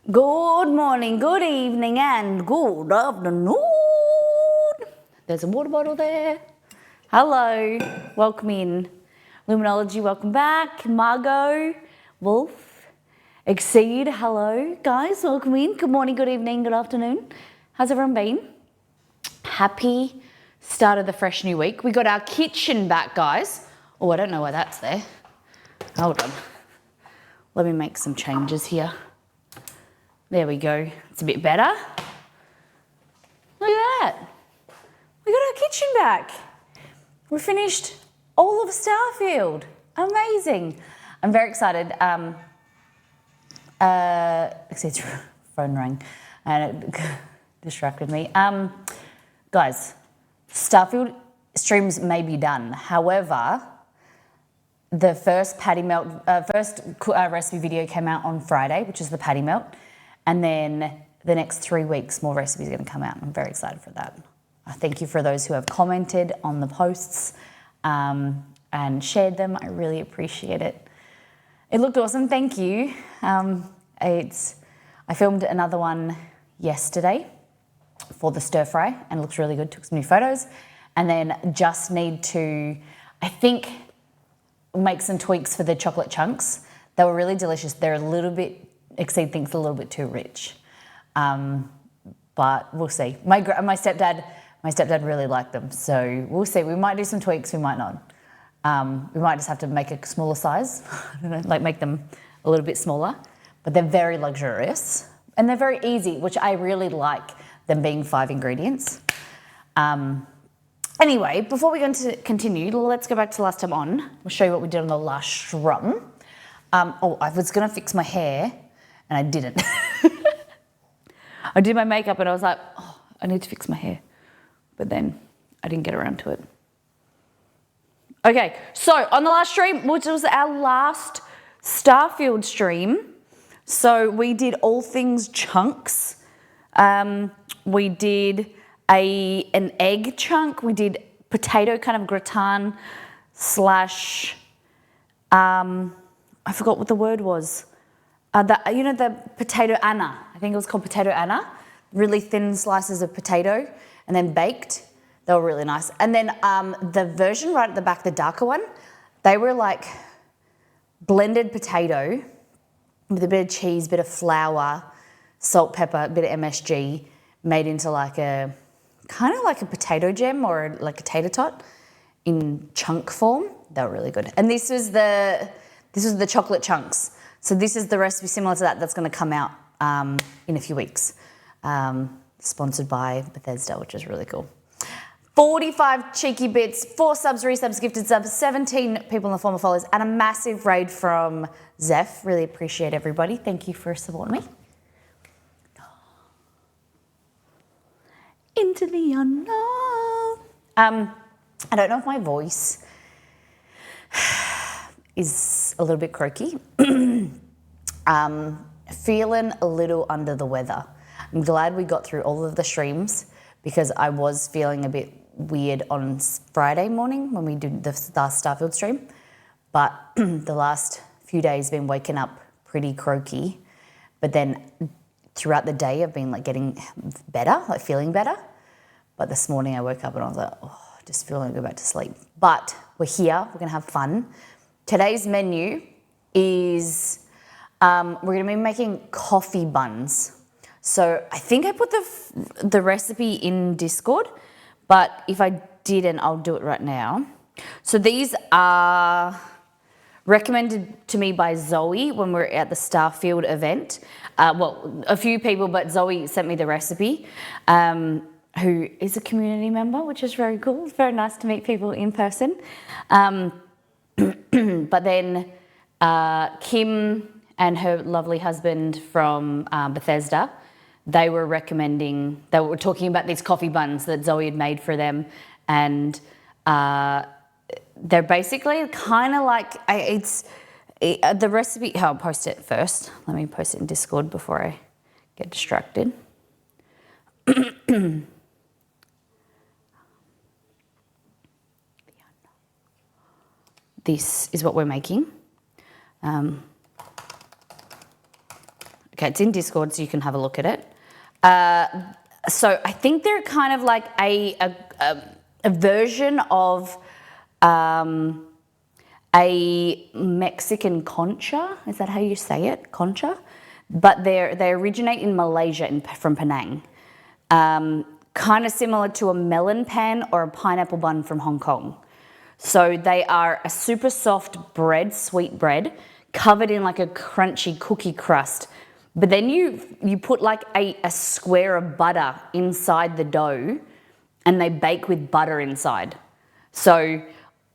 Good morning, good evening, and good afternoon. There's a water bottle there. Hello, welcome in. Luminology, welcome back. Margot, Wolf, Exceed, hello. Guys, welcome in. Good morning, good evening, good afternoon. How's everyone been? Happy start of the fresh new week. We got our kitchen back, guys. Oh, I don't know why that's there. Hold on. Let me make some changes here. There we go. It's a bit better. Look at that. We got our kitchen back. We finished all of Starfield. Amazing. I'm very excited. Except phone rang and it distracted me. Guys, Starfield streams may be done. However, the first patty melt, recipe video came out on Friday, which is the patty melt. And then the next 3 weeks, more recipes are going to come out. I'm very excited for that. I thank you for those who have commented on the posts and shared them. I really appreciate it. It looked awesome. Thank you. I filmed another one yesterday for the stir fry and it looks really good. Took some new photos and then just need to, I think, make some tweaks for the chocolate chunks. They were really delicious. They're a little bit, Exceed thinks a little bit too rich, but we'll see. My stepdad really liked them, so we'll see. We might do some tweaks, we might not. We might just have to make a smaller size. I don't know, like make them a little bit smaller, but they're very luxurious and they're very easy, which I really like them being 5 ingredients. Anyway, before we continue, let's go back to last time on. We'll show you what we did on the last shrum. I was gonna fix my hair. And I didn't. I did my makeup and I was like, oh, I need to fix my hair. But then I didn't get around to it. Okay, so on the last stream, which was our last Starfield stream, so we did all things chunks. We did an egg chunk. We did potato kind of gratin slash, I forgot what the word was. The potato Anna, I think it was called potato Anna, really thin slices of potato and then baked. They were really nice. And then the version right at the back, the darker one, they were like blended potato with a bit of cheese, bit of flour, salt, pepper, a bit of MSG, made into like a, kind of like a potato gem or like a tater tot in chunk form. They were really good. And this was the chocolate chunks. So this is the recipe similar to that that's going to come out in a few weeks. Sponsored by Bethesda, which is really cool. 45 cheeky bits, 4 subs, resubs, gifted subs, 17 people in the form of followers, and a massive raid from Zeph. Really appreciate everybody. Thank you for supporting me. Into the unknown. I don't know if my voice is a little bit croaky. Feeling a little under the weather. I'm glad we got through all of the streams because I was feeling a bit weird on Friday morning when we did the last Starfield stream. But the last few days been waking up pretty croaky. But then throughout the day I've been like getting better, like feeling better. But this morning I woke up and I was like, oh, just feeling like go back to sleep. But we're here, we're gonna have fun. Today's menu is, we're gonna be making coffee buns. So I think I put the recipe in Discord, but if I didn't, I'll do it right now. So these are recommended to me by Zoe when we were at the Starfield event. Well, a few people, but Zoe sent me the recipe, who is a community member, which is very cool. It's very nice to meet people in person. But then Kim and her lovely husband from Bethesda, they were talking about these coffee buns that Zoe had made for them, and they're basically kind of like, the recipe, I'll post it first. Let me post it in Discord before I get distracted. This is what we're making. Okay, it's in Discord, so you can have a look at it. So I think they're kind of like a version of a Mexican concha. Is that how you say it? Concha? But they originate in Malaysia from Penang. Kind of similar to a melon pan or a pineapple bun from Hong Kong. So they are a super soft bread, sweet bread, covered in like a crunchy cookie crust. But then you put like a square of butter inside the dough, and they bake with butter inside. So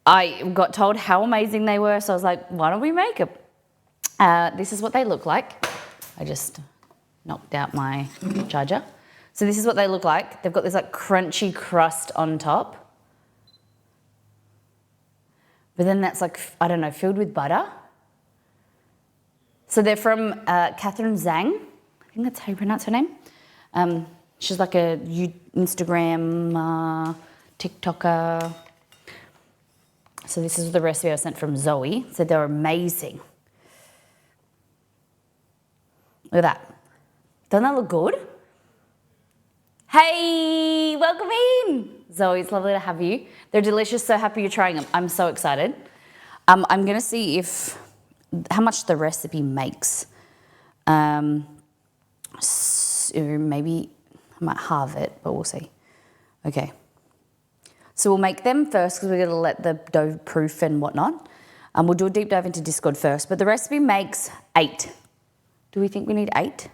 I got told how amazing they were, so I was like, why don't we make them? This is what they look like. I just knocked out my charger. So this is what they look like. They've got this like crunchy crust on top. But then that's like, I don't know, filled with butter. So they're from Catherine Zhang. I think that's how you pronounce her name. She's like a Instagram TikToker. So this is the recipe I sent from Zoe. So they're amazing. Look at that. Doesn't that look good? Hey, welcome in. Zoe, it's lovely to have you. They're delicious, so happy you're trying them. I'm so excited. I'm going to see how much the recipe makes. So maybe I might halve it, but we'll see. Okay. So we'll make them first because we're going to let the dough proof and whatnot. We'll do a deep dive into Discord first, but the recipe makes 8. Do we think we need 8?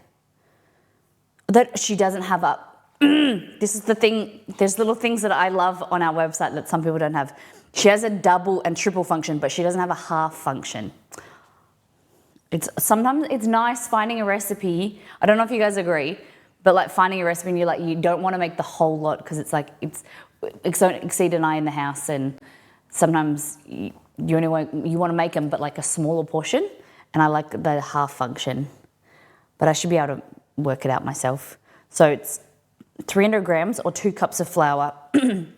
That she doesn't have up. This is the thing. There's little things that I love on our website that some people don't have. She has a double and triple function, but she doesn't have a half function. Sometimes it's nice finding a recipe. I don't know if you guys agree, but like finding a recipe and you don't want to make the whole lot because it's Exceed and I in the house, and sometimes you want to make them, but like a smaller portion. And I like the half function, but I should be able to work it out myself. So it's 300 grams or 2 cups of flour,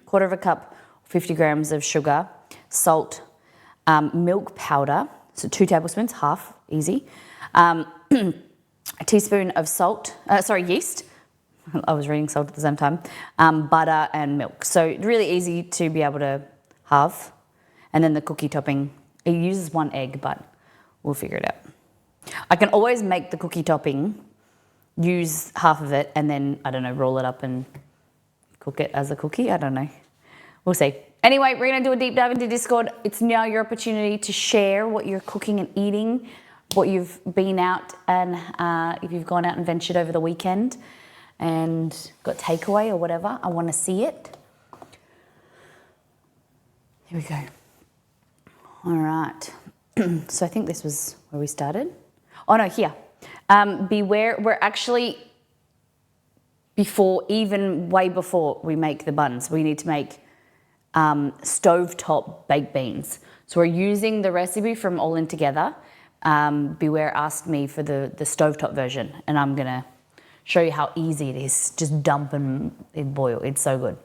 quarter of a cup, 50 grams of sugar, salt, milk powder, so 2 tablespoons, half, easy, a teaspoon of yeast, I was reading salt at the same time, butter and milk. So really easy to be able to halve. And then the cookie topping, it uses 1 egg, but we'll figure it out. I can always make the cookie topping, use half of it, and then, I don't know, roll it up and cook it as a cookie. I don't know. We'll see. Anyway, we're going to do a deep dive into Discord. It's now your opportunity to share what you're cooking and eating, what you've been out, and if you've gone out and ventured over the weekend and got takeaway or whatever. I want to see it. Here we go. All right. So I think this was where we started. Oh no, here. Beware, we're actually way before we make the buns, we need to make stovetop baked beans. So we're using the recipe from All In Together. Beware asked me for the stovetop version, and I'm gonna show you how easy it is. Just dump and boil. It's so good.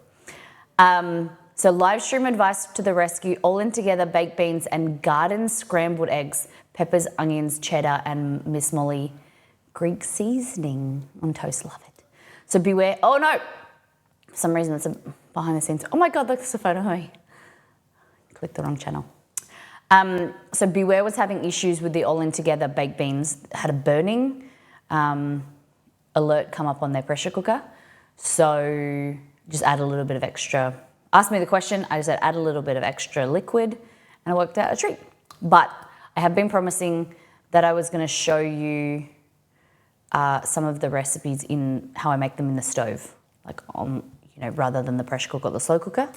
So live stream advice to the rescue: All In Together baked beans and garden scrambled eggs, peppers, onions, cheddar, and Miss Molly Greek seasoning on toast. Love it. So beware. Oh no! For some reason it's a behind the scenes. Oh my God, look, there's a photo of me. Clicked the wrong channel. So Beware was having issues with the All In Together baked beans. Had a burning alert come up on their pressure cooker. So just add a little bit of extra. Asked me the question, I just said add a little bit of extra liquid, and it worked out a treat. But I have been promising that I was going to show you some of the recipes in how I make them in the stove, like on, rather than the pressure cooker or the slow cooker.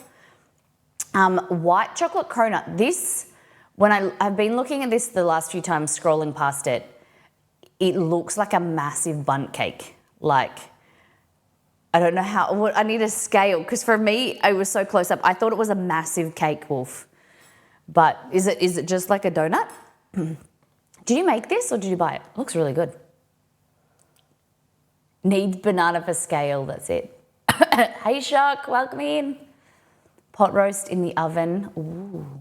White chocolate cronut. This, when I've been looking at this the last few times, scrolling past it, it looks like a massive bundt cake. Like, I don't know how, I need a scale, because for me, it was so close up. I thought it was a massive cake, Wolf. But is it just like a donut? Did you make this or did you buy it? It looks really good. Needs banana for scale, that's it. Hey Shark, welcome in. Pot roast in the oven. Ooh.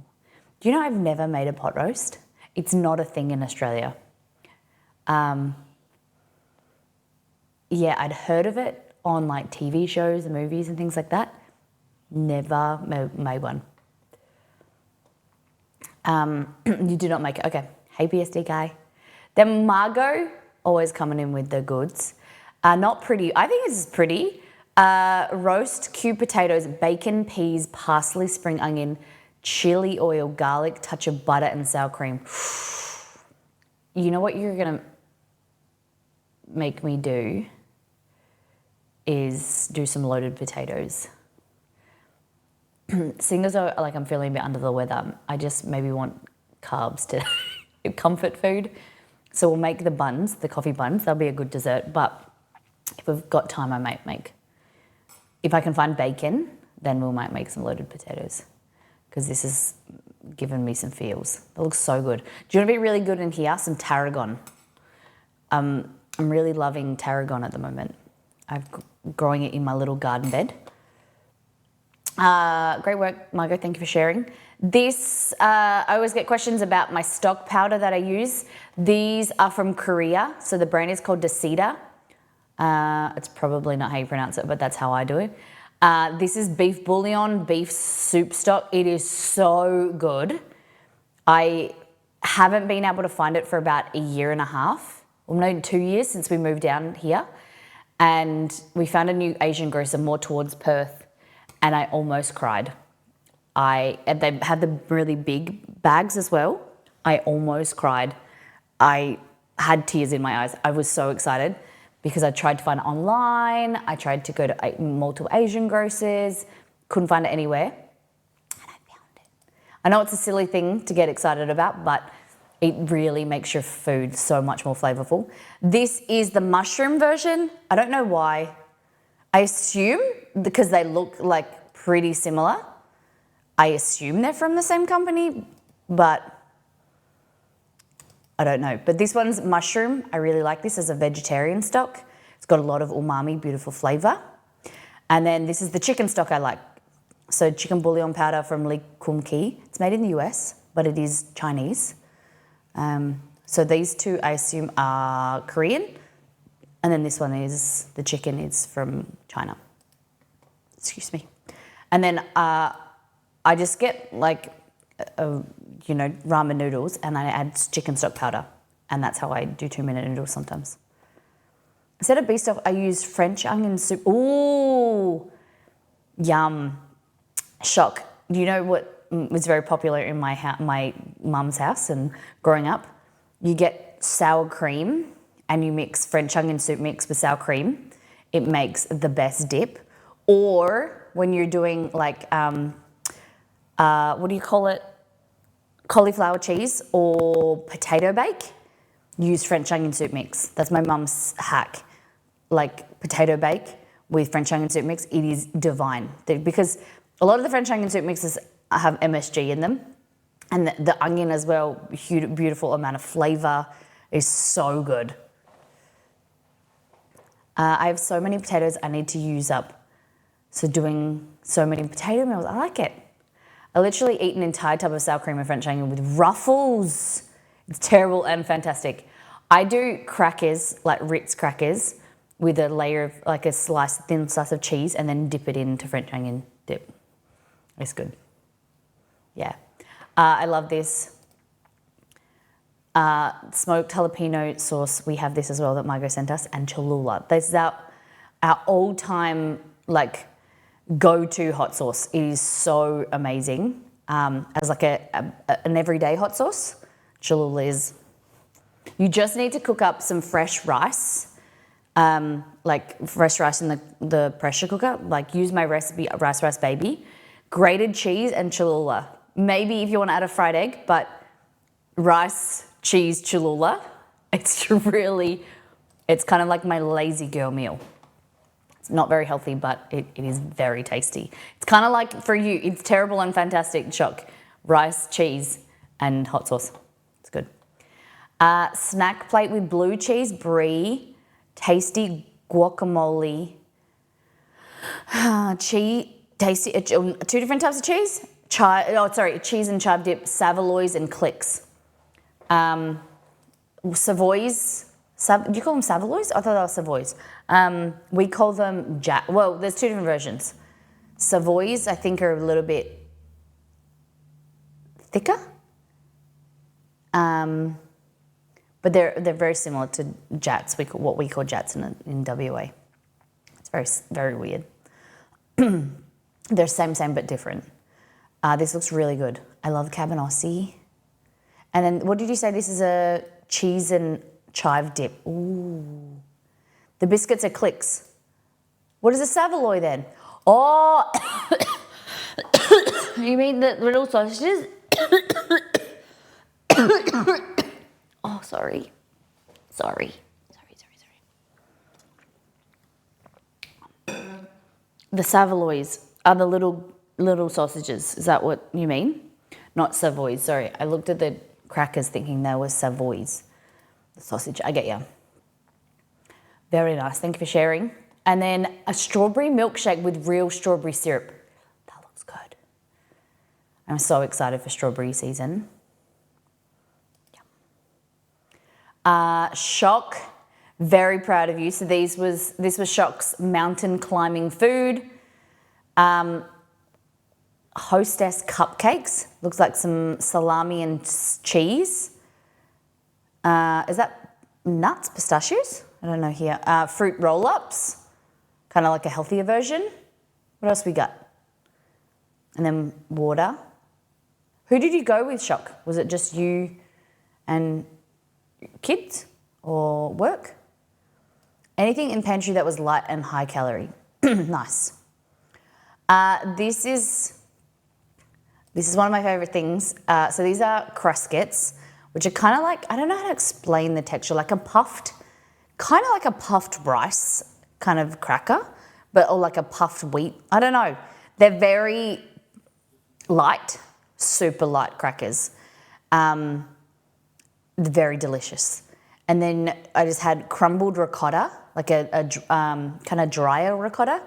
Do you know I've never made a pot roast? It's not a thing in Australia. Yeah, I'd heard of it on like TV shows and movies and things like that. Never made one. You do not make it. Okay. Hey, BSD guy. Then Margot, always coming in with the goods. Not pretty. I think this is pretty. Roast cube potatoes, bacon, peas, parsley, spring onion, chili oil, garlic, touch of butter and sour cream. You know what you're going to make me do is do some loaded potatoes. Seeing as though like I'm feeling a bit under the weather, I just maybe want carbs to comfort food. So we'll make the buns, the coffee buns. That'll be a good dessert. But if we've got time, I might make. If I can find bacon, then we might make some loaded potatoes, because this has given me some feels. That looks so good. Do you want to be really good in here? Some tarragon. I'm really loving tarragon at the moment. I'm growing it in my little garden bed. Great work, Margot. Thank you for sharing. This, I always get questions about my stock powder that I use. These are from Korea. So the brand is called Dasita. It's probably not how you pronounce it, but that's how I do it. This is beef bouillon, beef soup stock. It is so good. I haven't been able to find it for about a year and a half, well, no, 2 years since we moved down here. And we found a new Asian grocer more towards Perth, and I almost cried. And they had the really big bags as well. I almost cried. I had tears in my eyes. I was so excited because I tried to find it online. I tried to go to multiple Asian grocers, couldn't find it anywhere, and I found it. I know it's a silly thing to get excited about, but it really makes your food so much more flavorful. This is the mushroom version. I don't know why. I assume because they look like pretty similar. I assume they're from the same company, but I don't know. But this one's mushroom. I really like this as a vegetarian stock. It's got a lot of umami, beautiful flavor. And then this is the chicken stock I like. So chicken bouillon powder from Lee Kum Ki. It's made in the US, but it is Chinese. So these two I assume are Korean. And then this one is, the chicken is from China. Excuse me. And then I just get like, ramen noodles, and I add chicken stock powder. And that's how I do 2-minute noodles sometimes. Instead of beef stock, I use French onion soup. Ooh, yum. Shock. Do you know what was very popular in my mum's house and growing up? You get sour cream and you mix French onion soup mix with sour cream. It makes the best dip. Or when you're doing like, what do you call it? Cauliflower cheese or potato bake, use French onion soup mix. That's my mum's hack. Like potato bake with French onion soup mix, it is divine. Because a lot of the French onion soup mixes have MSG in them, and the onion as well, beautiful amount of flavor, is so good. I have so many potatoes I need to use up. So doing so many potato meals, I like it. I literally eat an entire tub of sour cream and French onion with ruffles. It's terrible and fantastic. I do crackers, like Ritz crackers, with a layer of like a thin slice of cheese, and then dip it into French onion dip. It's good. Yeah. I love this. Smoked jalapeno sauce. We have this as well that Margot sent us, and Cholula. This is our all-time like go-to hot sauce. It is so amazing. As like an everyday hot sauce, Cholula is. You just need to cook up some fresh rice, like fresh rice in the pressure cooker. Like use my recipe, rice baby, grated cheese and Cholula. Maybe if you want to add a fried egg, but rice, cheese, Cholula It's it's kind of like my lazy girl meal. It's not very healthy, but it is very tasty. It's kind of like for you, it's terrible and fantastic shock. Rice, cheese, and hot sauce. It's good. Snack plate with blue cheese, brie, tasty guacamole, cheese, tasty, two different types of cheese. Cheese and chive dip, Savoys and Clicks. Savoys, do you call them Savoys? I thought they were Savoys. We call them well, there's two different versions. Savoys, I think, are a little bit thicker. But they're very similar to Jats, what we call Jats in WA. It's very, very weird. They're same but different. This looks really good. I love cabanossi. And then what did you say? This is a cheese and chive dip. Ooh. The biscuits are Clicks. What is a Savoy then? Oh, you mean the little sausages? Oh, sorry. The Savoys are the little sausages. Is that what you mean? Not Savoys, sorry. I looked at the crackers thinking they were Savoys. The sausage, I get you. Very nice, thank you for sharing. And then a strawberry milkshake with real strawberry syrup. That looks good. I'm so excited for strawberry season. Shock, very proud of you. So this was Shock's mountain climbing food. Hostess cupcakes, looks like some salami and cheese. Is that nuts, pistachios? I don't know here. Fruit roll-ups, kind of like a healthier version. What else we got? And then water. Who did you go with, Shock? Was it just you and kids or work? Anything in pantry that was light and high calorie. Nice. This is one of my favorite things. So these are crusquets, which are kind of like, I don't know how to explain the texture, kind of like a puffed rice kind of cracker, or like a puffed wheat. I don't know. They're very light, super light crackers. Very delicious. And then I just had crumbled ricotta, like a kind of drier ricotta,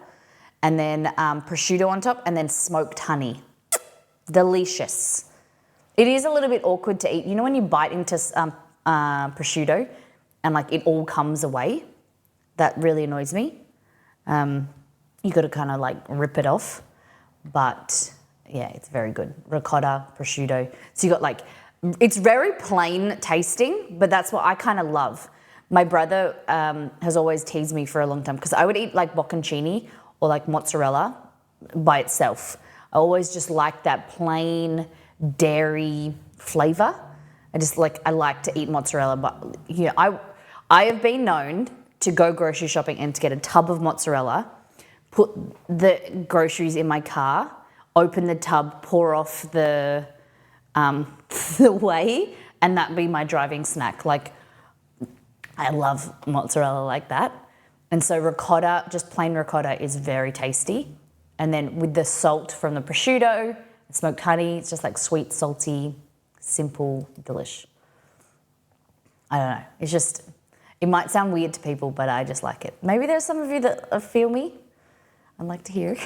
and then prosciutto on top, and then smoked honey. Delicious. It is a little bit awkward to eat. You know when you bite into prosciutto and like it all comes away? That really annoys me. You got to kind of like rip it off. But yeah, it's very good. Ricotta, prosciutto. So you got like, it's very plain tasting, but that's what I kind of love. My brother has always teased me for a long time because I would eat like bocconcini or like mozzarella by itself. I always just like that plain dairy flavor. I like to eat mozzarella, but you know, I have been known to go grocery shopping and to get a tub of mozzarella, put the groceries in my car, open the tub, pour off the whey, and that be my driving snack. Like, I love mozzarella like that. And so ricotta, just plain ricotta, is very tasty. And then with the salt from the prosciutto, smoked honey, it's just like sweet, salty, simple, delish. I don't know. It's just, it might sound weird to people, but I just like it. Maybe there's some of you that feel me. I'd like to hear.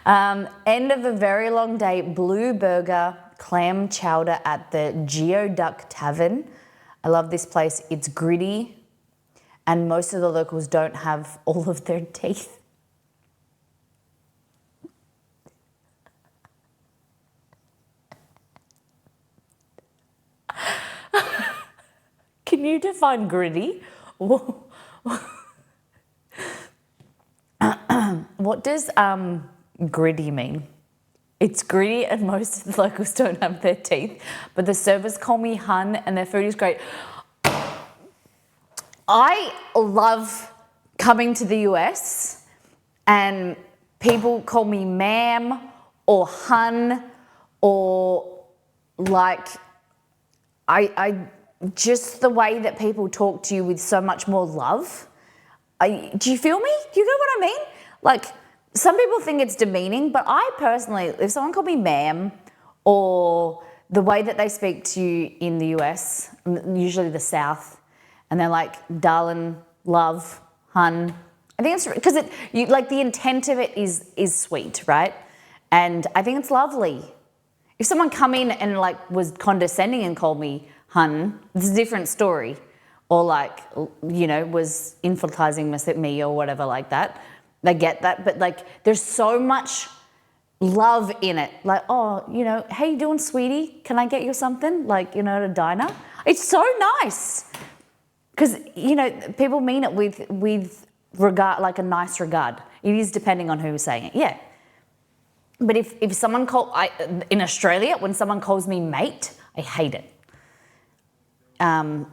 End of a very long day, blue burger, clam chowder at the Geoduck Tavern. I love this place. It's gritty, and most of the locals don't have all of their teeth. Can you define gritty? What does gritty mean? It's gritty and most of the locals don't have their teeth, but the servers call me hun and their food is great. I love coming to the US and people call me ma'am or hun or like, just the way that people talk to you with so much more love. Do you feel me? Do you get what I mean? Like, some people think it's demeaning, but I personally, if someone called me ma'am, or the way that they speak to you in the US, usually the South, and they're like, darling, love, hun. I think it's because like the intent of it is sweet, right? And I think it's lovely. If someone come in and like was condescending and called me hun, it's a different story. Or like, was infantizing me or whatever like that. I get that, but like there's so much love in it. Like, oh, how you doing, sweetie? Can I get you something? Like, at a diner. It's so nice. Because, people mean it with regard, like a nice regard. It is depending on who's saying it, yeah. But if someone in Australia, when someone calls me mate, I hate it. When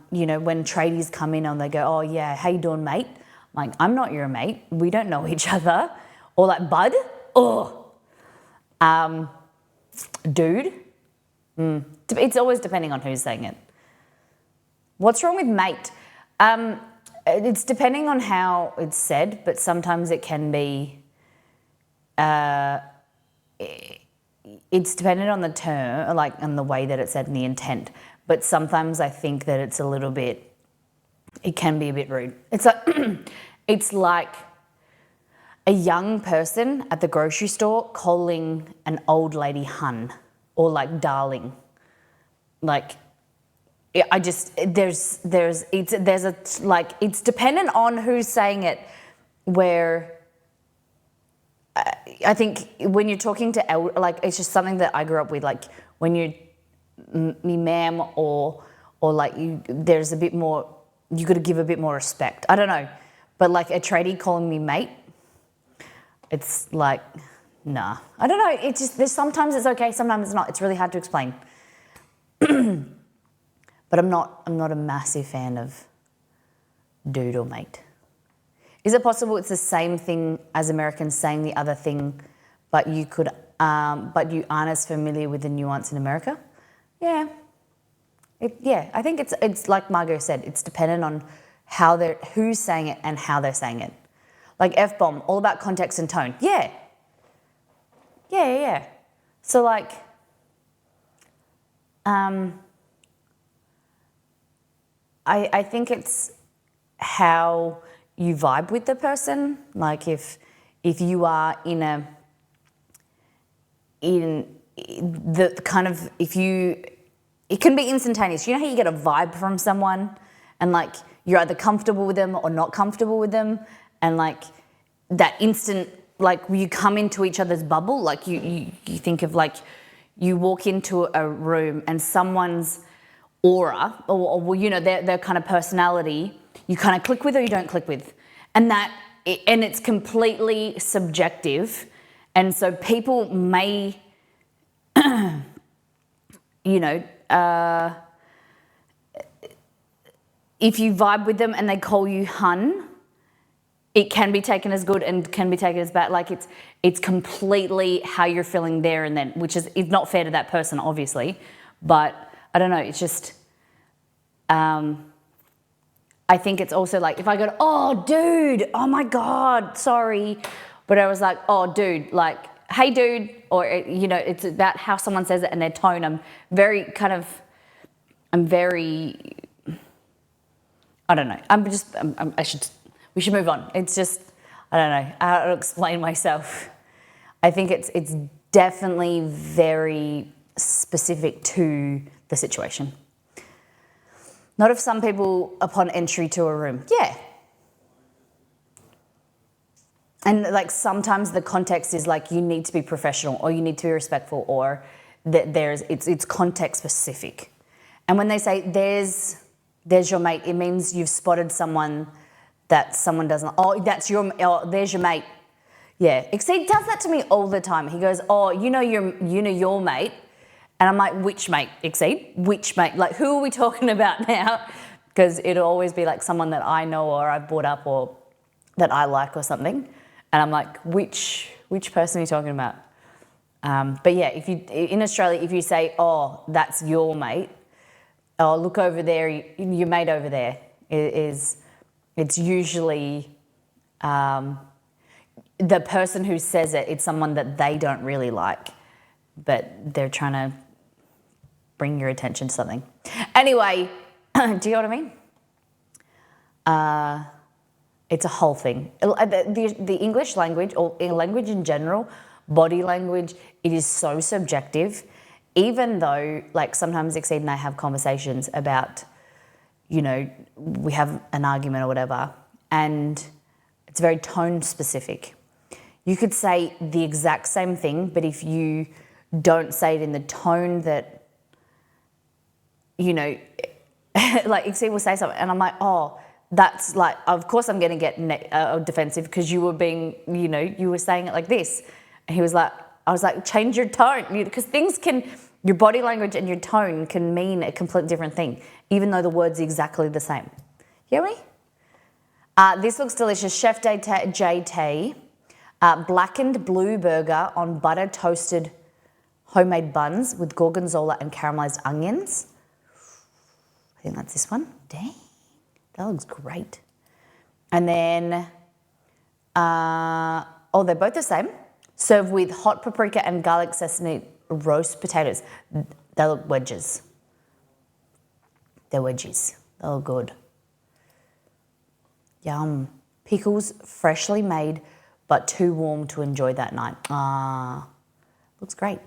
tradies come in and they go, oh yeah, how you doing, mate? I'm like, I'm not your mate. We don't know each other. Or like, bud? Oh. Dude? It's always depending on who's saying it. What's wrong with mate? It's depending on how it's said, but sometimes it can be, it's dependent on the term, like, and the way that it's said and the intent. But sometimes I think that it's a little bit, it can be a bit rude. It's like, it's like a young person at the grocery store calling an old lady hun or like darling. Like, it's dependent on who's saying it, where I think when you're talking to, like, it's just something that I grew up with, like when you, me ma'am or like there's a bit more, you got to give a bit more respect. I don't know, but like a tradie calling me mate, it's like, nah. I don't know, it's just, sometimes it's okay, sometimes it's not. It's really hard to explain. But I'm not a massive fan of dude or mate. Is it possible it's the same thing as Americans saying the other thing, but you aren't as familiar with the nuance in America? Yeah. I think it's like Margot said, it's dependent on who's saying it and how they're saying it. Like F-bomb, all about context and tone. Yeah. So like, I think it's how you vibe with the person. Like if you are in the kind of, it can be instantaneous. You know how you get a vibe from someone and like you're either comfortable with them or not comfortable with them, and like that instant, like you come into each other's bubble. Like you think of like you walk into a room and someone's aura or their kind of personality, you kind of click with or you don't click with, and it's completely subjective, and so people may if you vibe with them and they call you hun, it can be taken as good and can be taken as bad. Like it's completely how you're feeling there and then, which is not fair to that person, obviously. But I don't know, it's just, I think it's also like if I go, oh dude, oh my God, sorry. But I was like, oh dude, like, hey dude, or it's about how someone says it and their tone. I don't know. We should move on. It's just, I don't know how to explain myself. I think it's definitely very specific to the situation. Not of some people upon entry to a room. Yeah. And like sometimes the context is like you need to be professional or you need to be respectful, or that it's context specific. And when they say there's your mate, it means you've spotted someone that someone doesn't. Oh, there's your mate. Yeah. Exceed does that to me all the time. He goes, oh, your mate. And I'm like, which mate, Exceed? Which mate? Like, who are we talking about now? Because it'll always be like someone that I know or I've brought up or that I like or something. And I'm like, which person are you talking about? But yeah, in Australia, if you say, oh, that's your mate, oh, look over there, your mate over there is it's usually the person who says it, it's someone that they don't really like, but they're trying to bring your attention to something. Anyway, do you know what I mean? It's a whole thing. The English language, or language in general, body language, it is so subjective. Even though, like, sometimes Exceed and I have conversations about, you know, we have an argument or whatever, and it's very tone specific. You could say the exact same thing, but if you don't say it in the tone that, you know, like Exceed will say something, and I'm like, oh, that's like, of course I'm going to get defensive because you were being, you know, you were saying it like this. And he was like, I was like, change your tone, because things can, your body language and your tone can mean a completely different thing, even though the word's exactly the same. You hear me? This looks delicious. Chef JT, blackened blue burger on butter toasted homemade buns with gorgonzola and caramelized onions. I think that's this one. Dang, that looks great. And then, oh, they're both the same. Served with hot paprika and garlic sesame roast potatoes. They look wedges. They're wedgies. They look good. Yum. Pickles freshly made but too warm to enjoy that night. Looks great.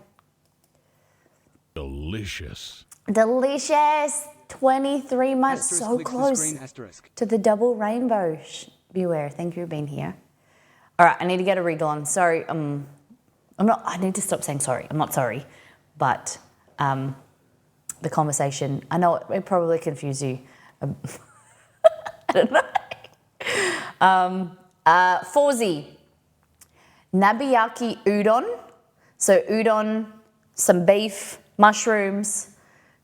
Delicious. Delicious. 23 months, so close to the double rainbow. Beware. Thank you for being here. All right, I need to get a wriggle on. Sorry, I need to stop saying sorry. I'm not sorry, but the conversation, I know it probably confused you. I don't know. Fawzi, Nabiyaki udon. So udon, some beef, mushrooms,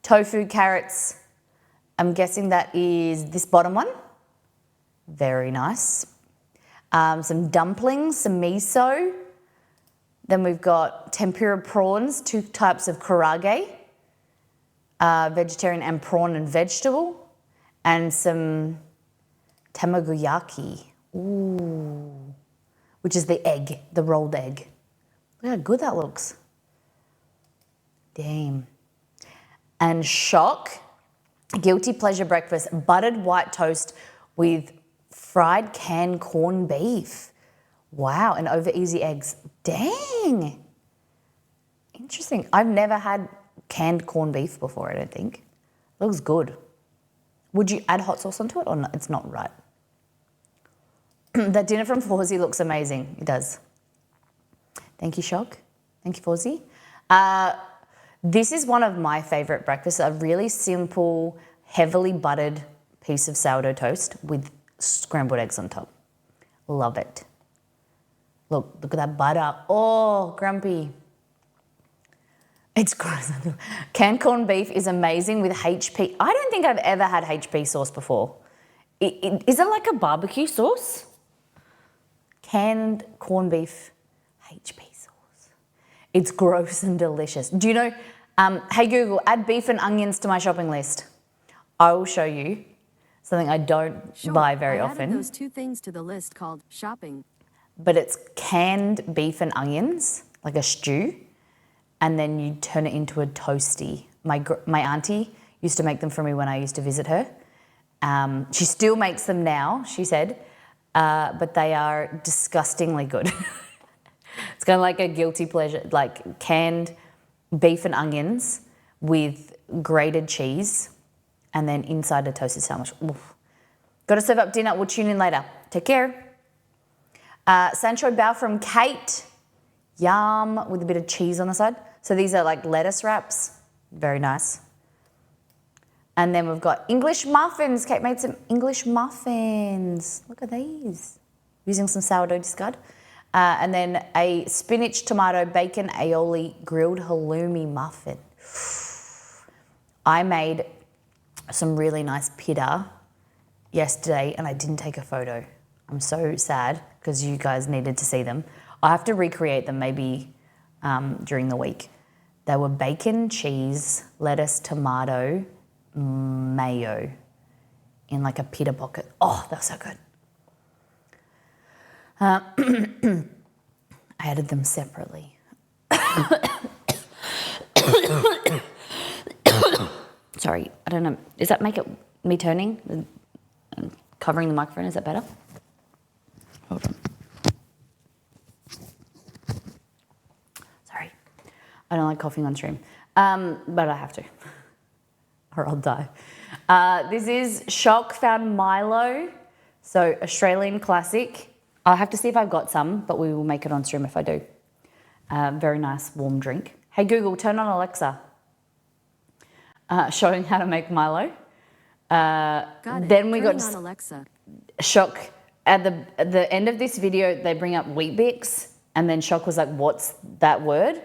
tofu, carrots. I'm guessing that is this bottom one. Very nice. Some dumplings, some miso. Then we've got tempura prawns, 2 types of karage, vegetarian and prawn and vegetable, and some tamagoyaki, which is the egg, the rolled egg. Look how good that looks. Damn. And shock, guilty pleasure breakfast, buttered white toast with fried canned corned beef. Wow, and over easy eggs. Dang. Interesting. I've never had canned corned beef before, I don't think. Looks good. Would you add hot sauce onto it or not? It's not right. That dinner from Fawzi looks amazing. It does. Thank you, Shock. Thank you, Fawzi. This is one of my favourite breakfasts, a really simple, heavily buttered piece of sourdough toast with scrambled eggs on top. Love it. Look at that butter. Oh, grumpy. It's gross. Canned corned beef is amazing with HP. I don't think I've ever had HP sauce before. Is it like a barbecue sauce? Canned corned beef, HP sauce. It's gross and delicious. Do you know, hey Google, add beef and onions to my shopping list. I will show you something I don't buy very often. I added those 2 things to the list called shopping. But it's canned beef and onions, like a stew, and then you turn it into a toasty. My auntie used to make them for me when I used to visit her. She still makes them now, she said, but they are disgustingly good. It's kind of like a guilty pleasure, like canned beef and onions with grated cheese, and then inside a toasted sandwich. Oof. Got to serve up dinner. We'll tune in later. Take care. Sancho Bao from Kate. Yum, with a bit of cheese on the side. So these are like lettuce wraps. Very nice. And then we've got English muffins. Kate made some English muffins. Look at these. Using some sourdough discard. And then a spinach, tomato, bacon, aioli, grilled halloumi muffin. I made some really nice pita yesterday and I didn't take a photo. I'm so sad because you guys needed to see them. I have to recreate them maybe during the week. They were bacon, cheese, lettuce, tomato, mayo in like a pita pocket. Oh, that's so good. I added them separately. Sorry, I don't know. Does that make it me turning? Covering the microphone, is that better? Hold on. Sorry. I don't like coughing on stream. But I have to. Or I'll die. This is Shock Found Milo. So Australian classic. I'll have to see if I've got some, but we will make it on stream if I do. Very nice warm drink. Hey Google, turn on Alexa. Showing how to make Milo. Then we got on Alexa. Shock. At the end of this video, they bring up Weet-Bix, and then Shock was like, what's that word?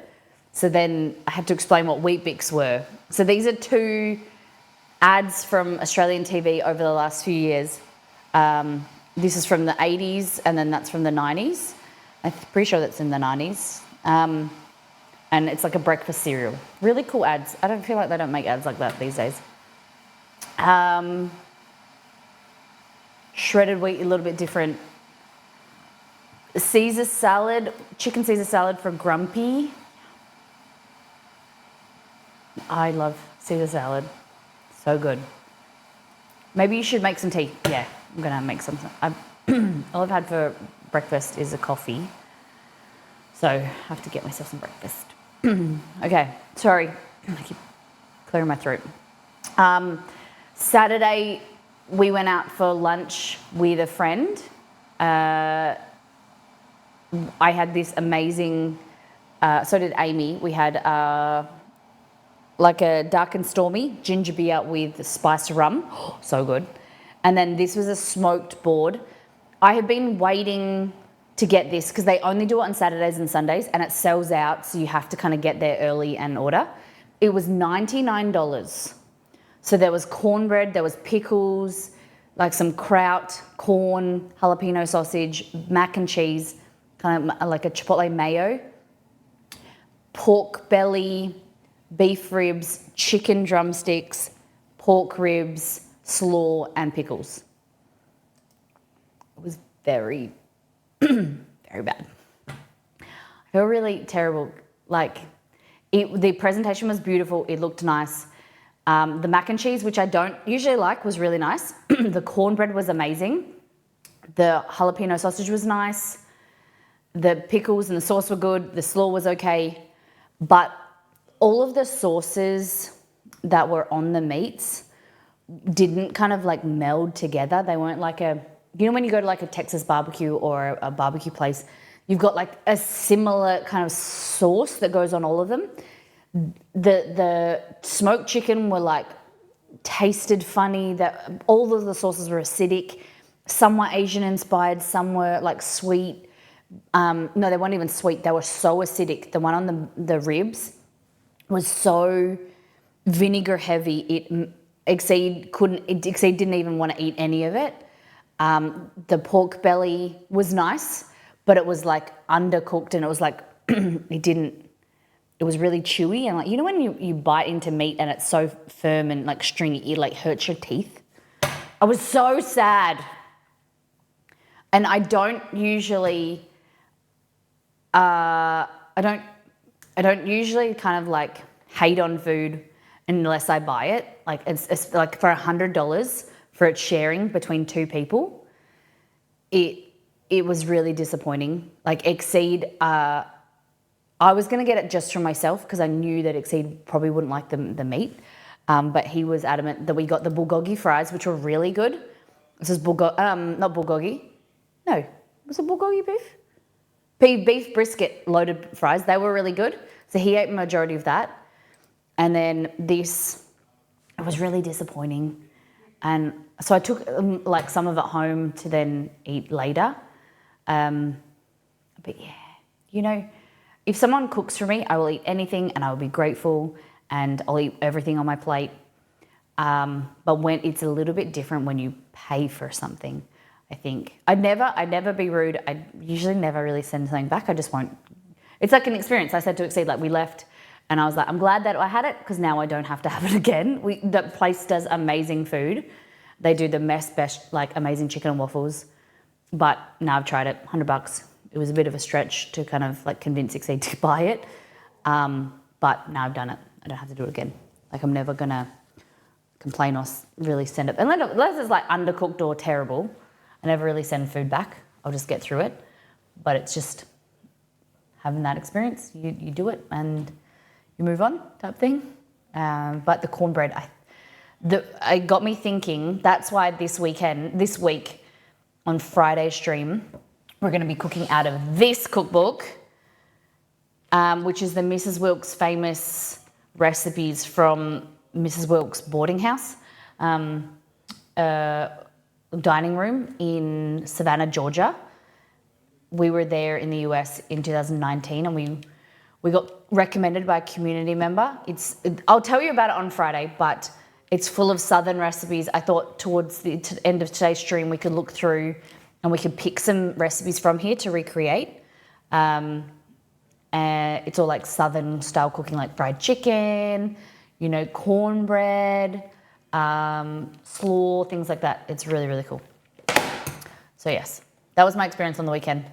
So then I had to explain what Weet-Bix were. So these are two ads from Australian TV over the last few years. This is from the 80s, and then that's from the 90s. I'm pretty sure that's in the 90s. And it's like a breakfast cereal. Really cool ads. I don't feel like they don't make ads like that these days. Shredded wheat, a little bit different. Caesar salad, chicken Caesar salad for Grumpy. I love Caesar salad. So good. Maybe you should make some tea. Yeah, I'm gonna make some. All I've had for breakfast is a coffee. So I have to get myself some breakfast. Okay, sorry. I keep clearing my throat. Saturday, we went out for lunch with a friend. I had this amazing, so did Amy. We had like a dark and stormy ginger beer with spiced rum. So good. And then this was a smoked board. I have been waiting to get this because they only do it on Saturdays and Sundays and it sells out, so you have to kind of get there early and order. It was $99. So there was cornbread, there was pickles, like some kraut, corn, jalapeno sausage, mac and cheese, kind of like a chipotle mayo, pork belly, beef ribs, chicken drumsticks, pork ribs, slaw, and pickles. It was very, very bad. I feel really terrible. Like, the presentation was beautiful. It looked nice. The mac and cheese, which I don't usually like, was really nice. The cornbread was amazing. The jalapeno sausage was nice. The pickles and the sauce were good. The slaw was okay. But all of the sauces that were on the meats didn't kind of like meld together. They weren't like you know when you go to like a Texas barbecue or a barbecue place, you've got like a similar kind of sauce that goes on all of them. The smoked chicken were like tasted funny, that all of the sauces were acidic. Some were Asian inspired, some were like sweet. No, they weren't even sweet. They were so acidic. The one on the ribs was so vinegar heavy. Exceed didn't even want to eat any of it. The pork belly was nice, but it was like undercooked, and it was like it was really chewy, and like, you know when you bite into meat and it's so firm and like stringy, it like hurts your teeth. I was so sad. And I don't usually I don't usually kind of like hate on food unless I buy it. Like it's like for $100 for its sharing between two people. It was really disappointing. Like Exceed, I was going to get it just for myself because I knew that Exceed probably wouldn't like the meat. But he was adamant that we got the bulgogi fries, which were really good. This is not bulgogi. No, was it bulgogi beef? Beef brisket loaded fries. They were really good. So he ate a majority of that. And then this, it was really disappointing. And so I took like some of it home to then eat later. But yeah, you know, if someone cooks for me, I will eat anything and I will be grateful and I'll eat everything on my plate. But when it's a little bit different when you pay for something, I think. I'd never be rude. I usually never really send something back. I just won't. It's like an experience. I said to Exceed, like we left And I was like, I'm glad that I had it because now I don't have to have it again. The place does amazing food. They do the best, like amazing chicken and waffles. But now I've tried it, $100. It was a bit of a stretch to kind of like convince Exceed to buy it. But now I've done it. I don't have to do it again. Like I'm never going to complain or really send it. Unless it's like undercooked or terrible. I never really send food back. I'll just get through it. But it's just having that experience. You do it and you move on type thing. But the cornbread, it got me thinking. That's why this week on Friday's stream, we're going to be cooking out of this cookbook, which is the Mrs. Wilkes famous recipes from Mrs. Wilkes boarding house, dining room in Savannah, Georgia. We were there in the US in 2019 and we got recommended by a community member. I'll tell you about it on Friday, but it's full of Southern recipes. I thought towards the end of today's stream we could look through and we could pick some recipes from here to recreate. It's all like Southern style cooking, like fried chicken, cornbread, slaw, things like that. It's really, really cool. So yes, that was my experience on the weekend.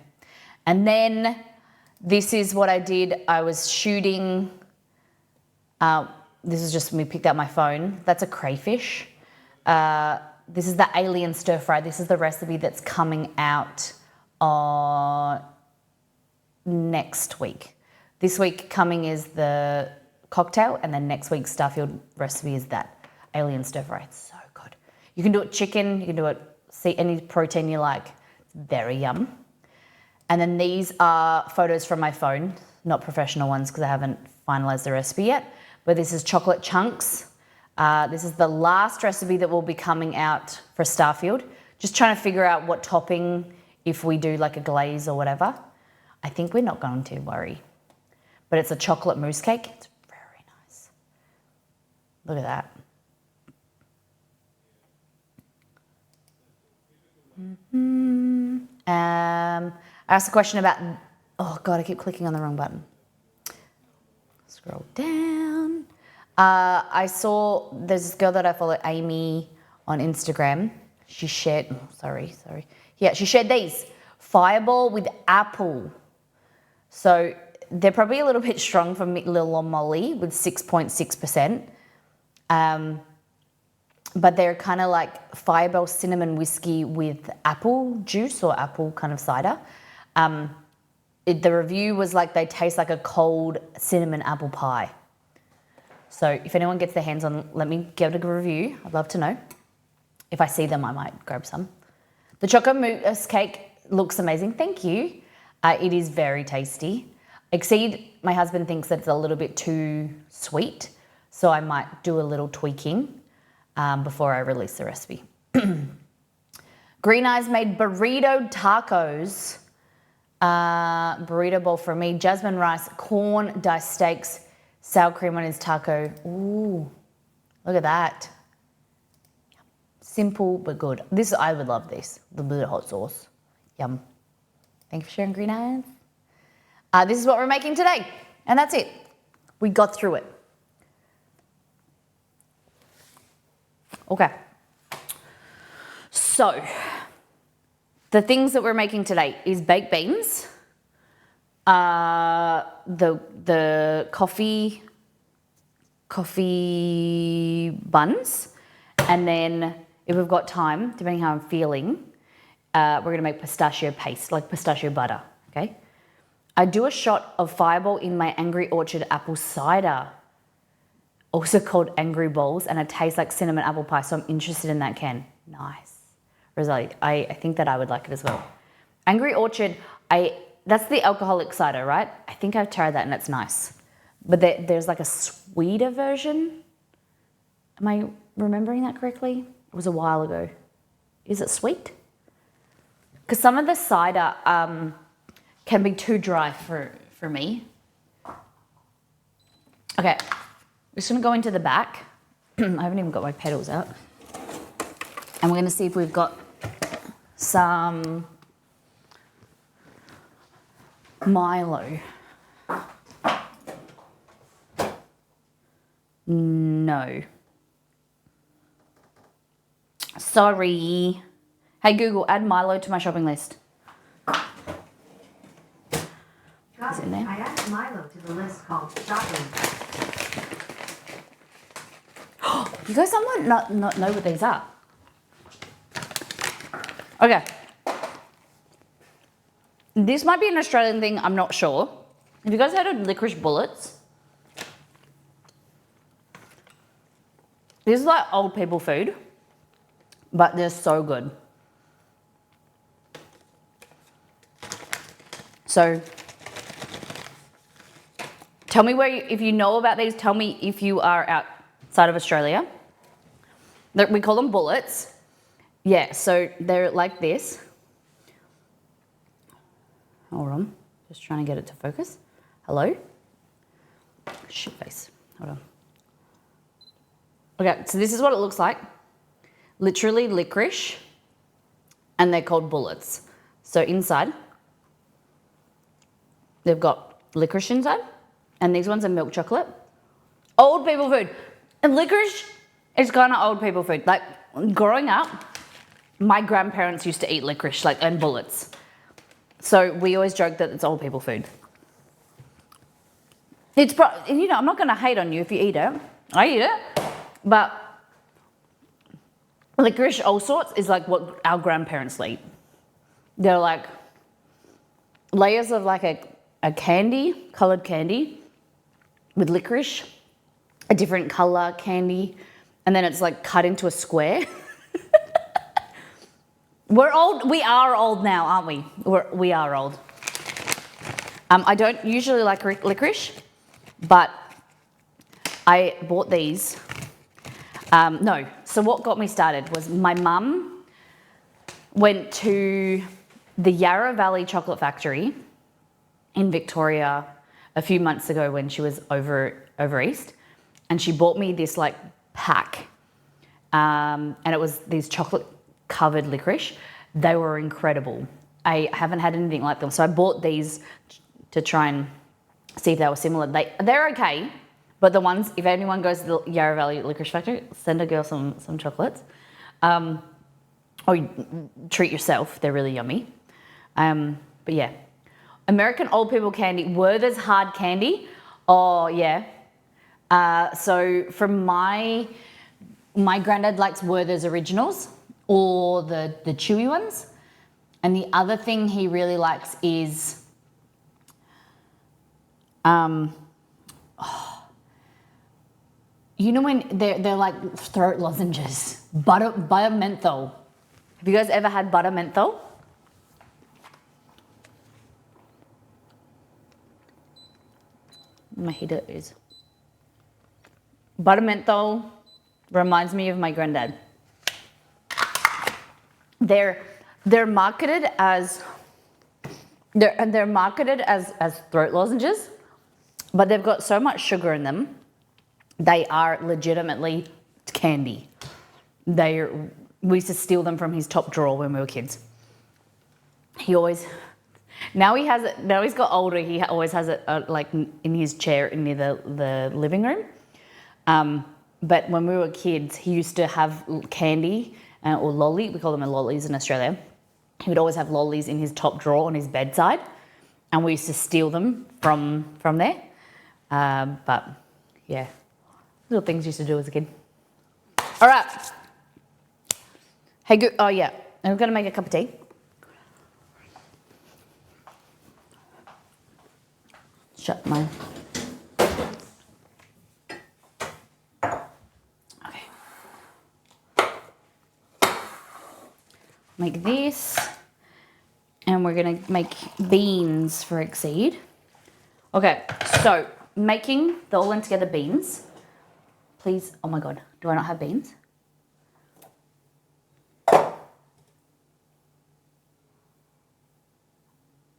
And then this is what I did. I was shooting, this is just me picked out my phone. That's a crayfish. This is the alien stir fry. This is the recipe that's coming out on next week. This week coming is the cocktail, and then next week's Starfield recipe is that alien stir fry. It's so good. You can do it chicken, you can do it, any protein you like. It's very yum. And then these are photos from my phone, not professional ones because I haven't finalized the recipe yet, but this is chocolate chunks. This is the last recipe that will be coming out for Starfield. Just trying to figure out what topping, if we do like a glaze or whatever. I think we're not going to worry. But it's a chocolate mousse cake. It's very nice. Look at that. I asked a question about, oh God, I keep clicking on the wrong button. Scroll down. I saw, there's this girl that I follow, Amy, on Instagram. She shared, sorry. Yeah, she shared these. Fireball with apple. So they're probably a little bit strong for Lil Molly with 6.6%. But they're kind of like Fireball cinnamon whiskey with apple juice or apple kind of cider. The review was like they taste like a cold cinnamon apple pie. So if anyone gets their hands on, let me give it a review. I'd love to know. If I see them, I might grab some. The chocolate mousse cake looks amazing. Thank you. It is very tasty. Exceed, my husband thinks that it's a little bit too sweet, so I might do a little tweaking before I release the recipe. Green Eyes made burrito tacos. Burrito bowl for me. Jasmine rice, corn, diced steaks, sour cream on his taco. Ooh, look at that. Simple but good. I would love this. The bit of hot sauce. Yum. Thank you for sharing, Green Eyes. This is what we're making today. And that's it. We got through it. Okay. So, the things that we're making today is baked beans, the coffee buns, and then if we've got time, depending how I'm feeling, we're going to make pistachio paste, like pistachio butter, okay? I do a shot of Fireball in my Angry Orchard apple cider, also called Angry Balls, and it tastes like cinnamon apple pie, so I'm interested in that can. Nice. Rosalie, I think that I would like it as well. Angry Orchard, that's the alcoholic cider, right? I think I've tried that and it's nice. But there's like a sweeter version. Am I remembering that correctly? It was a while ago. Is it sweet? Because some of the cider can be too dry for me. Okay, we're just gonna go into the back. I haven't even got my pedals out. And we're gonna see if we've got some Milo. No. Sorry. Hey Google, add Milo to my shopping list. Is it in there? I added Milo to the list called shopping. You guys somewhat not know what these are. Okay. This might be an Australian thing, I'm not sure. Have you guys heard of licorice bullets? This is like old people food, but they're so good. So, tell me if you know about these, tell me if you are outside of Australia. We call them bullets. Yeah, so they're like this. Hold on, just trying to get it to focus. Hello? Shit face, hold on. Okay, so this is what it looks like. Literally licorice, and they're called bullets. So inside, they've got licorice inside, and these ones are milk chocolate. Old people food. And licorice is kind of old people food. Like, growing up, my grandparents used to eat licorice, like, and bullets. So we always joke that it's old people food. It's I'm not going to hate on you if you eat it. I eat it. But licorice, all sorts, is like what our grandparents eat. They're like layers of like a candy, coloured candy with licorice, a different colour candy, and then it's like cut into a square. We're old. We are old now, aren't we? We are old. I don't usually like licorice, but I bought these. No. So what got me started was my mum went to the Yarra Valley Chocolate Factory in Victoria a few months ago when she was over east, and she bought me this like pack, and it was these chocolate covered licorice. They were incredible. I haven't had anything like them, so I bought these to try and see if they were similar. They're okay, but the ones, if anyone goes to the Yarra Valley Licorice Factory, send a girl some chocolates, or treat yourself. They're really yummy. But yeah, American old people candy, Werther's hard candy. Oh yeah. So from my granddad likes Werther's originals, or the chewy ones. And the other thing he really likes is you know when they're like throat lozenges, butter menthol. Have you guys ever had butter menthol? My heater is. Butter menthol reminds me of my granddad. They're marketed as throat lozenges, but they've got so much sugar in them. They are legitimately candy. We used to steal them from his top drawer when we were kids. Now he's got older, he always has it like in his chair near the living room. But when we were kids, he used to have candy or lolly, we call them lollies in Australia. He would always have lollies in his top drawer on his bedside, and we used to steal them from there. But yeah, little things you used to do as a kid. All right. Hey, oh yeah, I'm gonna make a cup of tea. Shut mine. Okay. Make this, and we're gonna make beans for Exceed. Okay, so making the all in together beans. Please, oh my God, do I not have beans?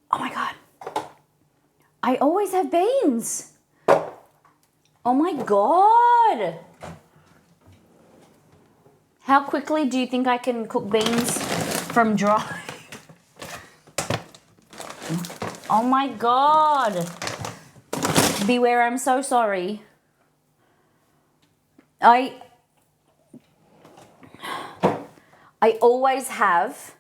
Oh my God. I always have beans. Oh my God. How quickly do you think I can cook beans from dry? Oh my God. Beware, I'm so sorry. I always have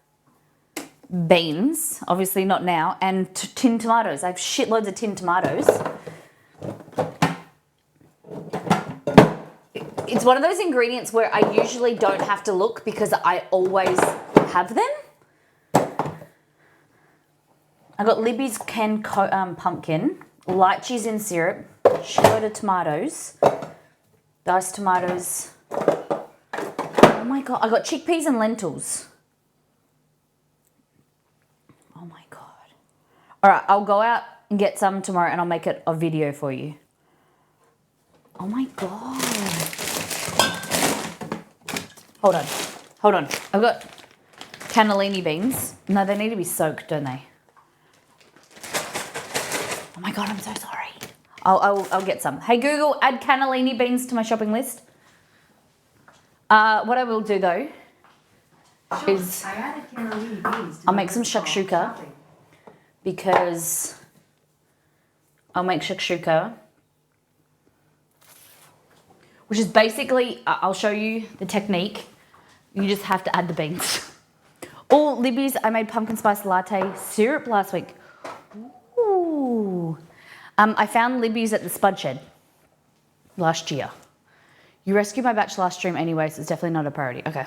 beans, obviously not now, and tinned tomatoes. I have shitloads of tinned tomatoes. It's one of those ingredients where I usually don't have to look because I always have them. I got Libby's canned pumpkin, lychees in syrup, shitload of tomatoes, diced tomatoes. Oh my God, I got chickpeas and lentils. Oh my God. All right, I'll go out and get some tomorrow and I'll make it a video for you. Oh my God. Hold on. I've got cannellini beans. No, they need to be soaked, don't they? Oh my God, I'm so sorry. I'll get some. Hey Google, add cannellini beans to my shopping list. What I will do though is I added cannellini beans to I'll my make some list called shakshuka shopping. because I'll make shakshuka, which is basically, I'll show you the technique. You just have to add the beans. Or Libby's, I made pumpkin spice latte syrup last week. Ooh. I found Libby's at the Spud Shed last year. You rescued my batch last stream anyway, so it's definitely not a priority. Okay.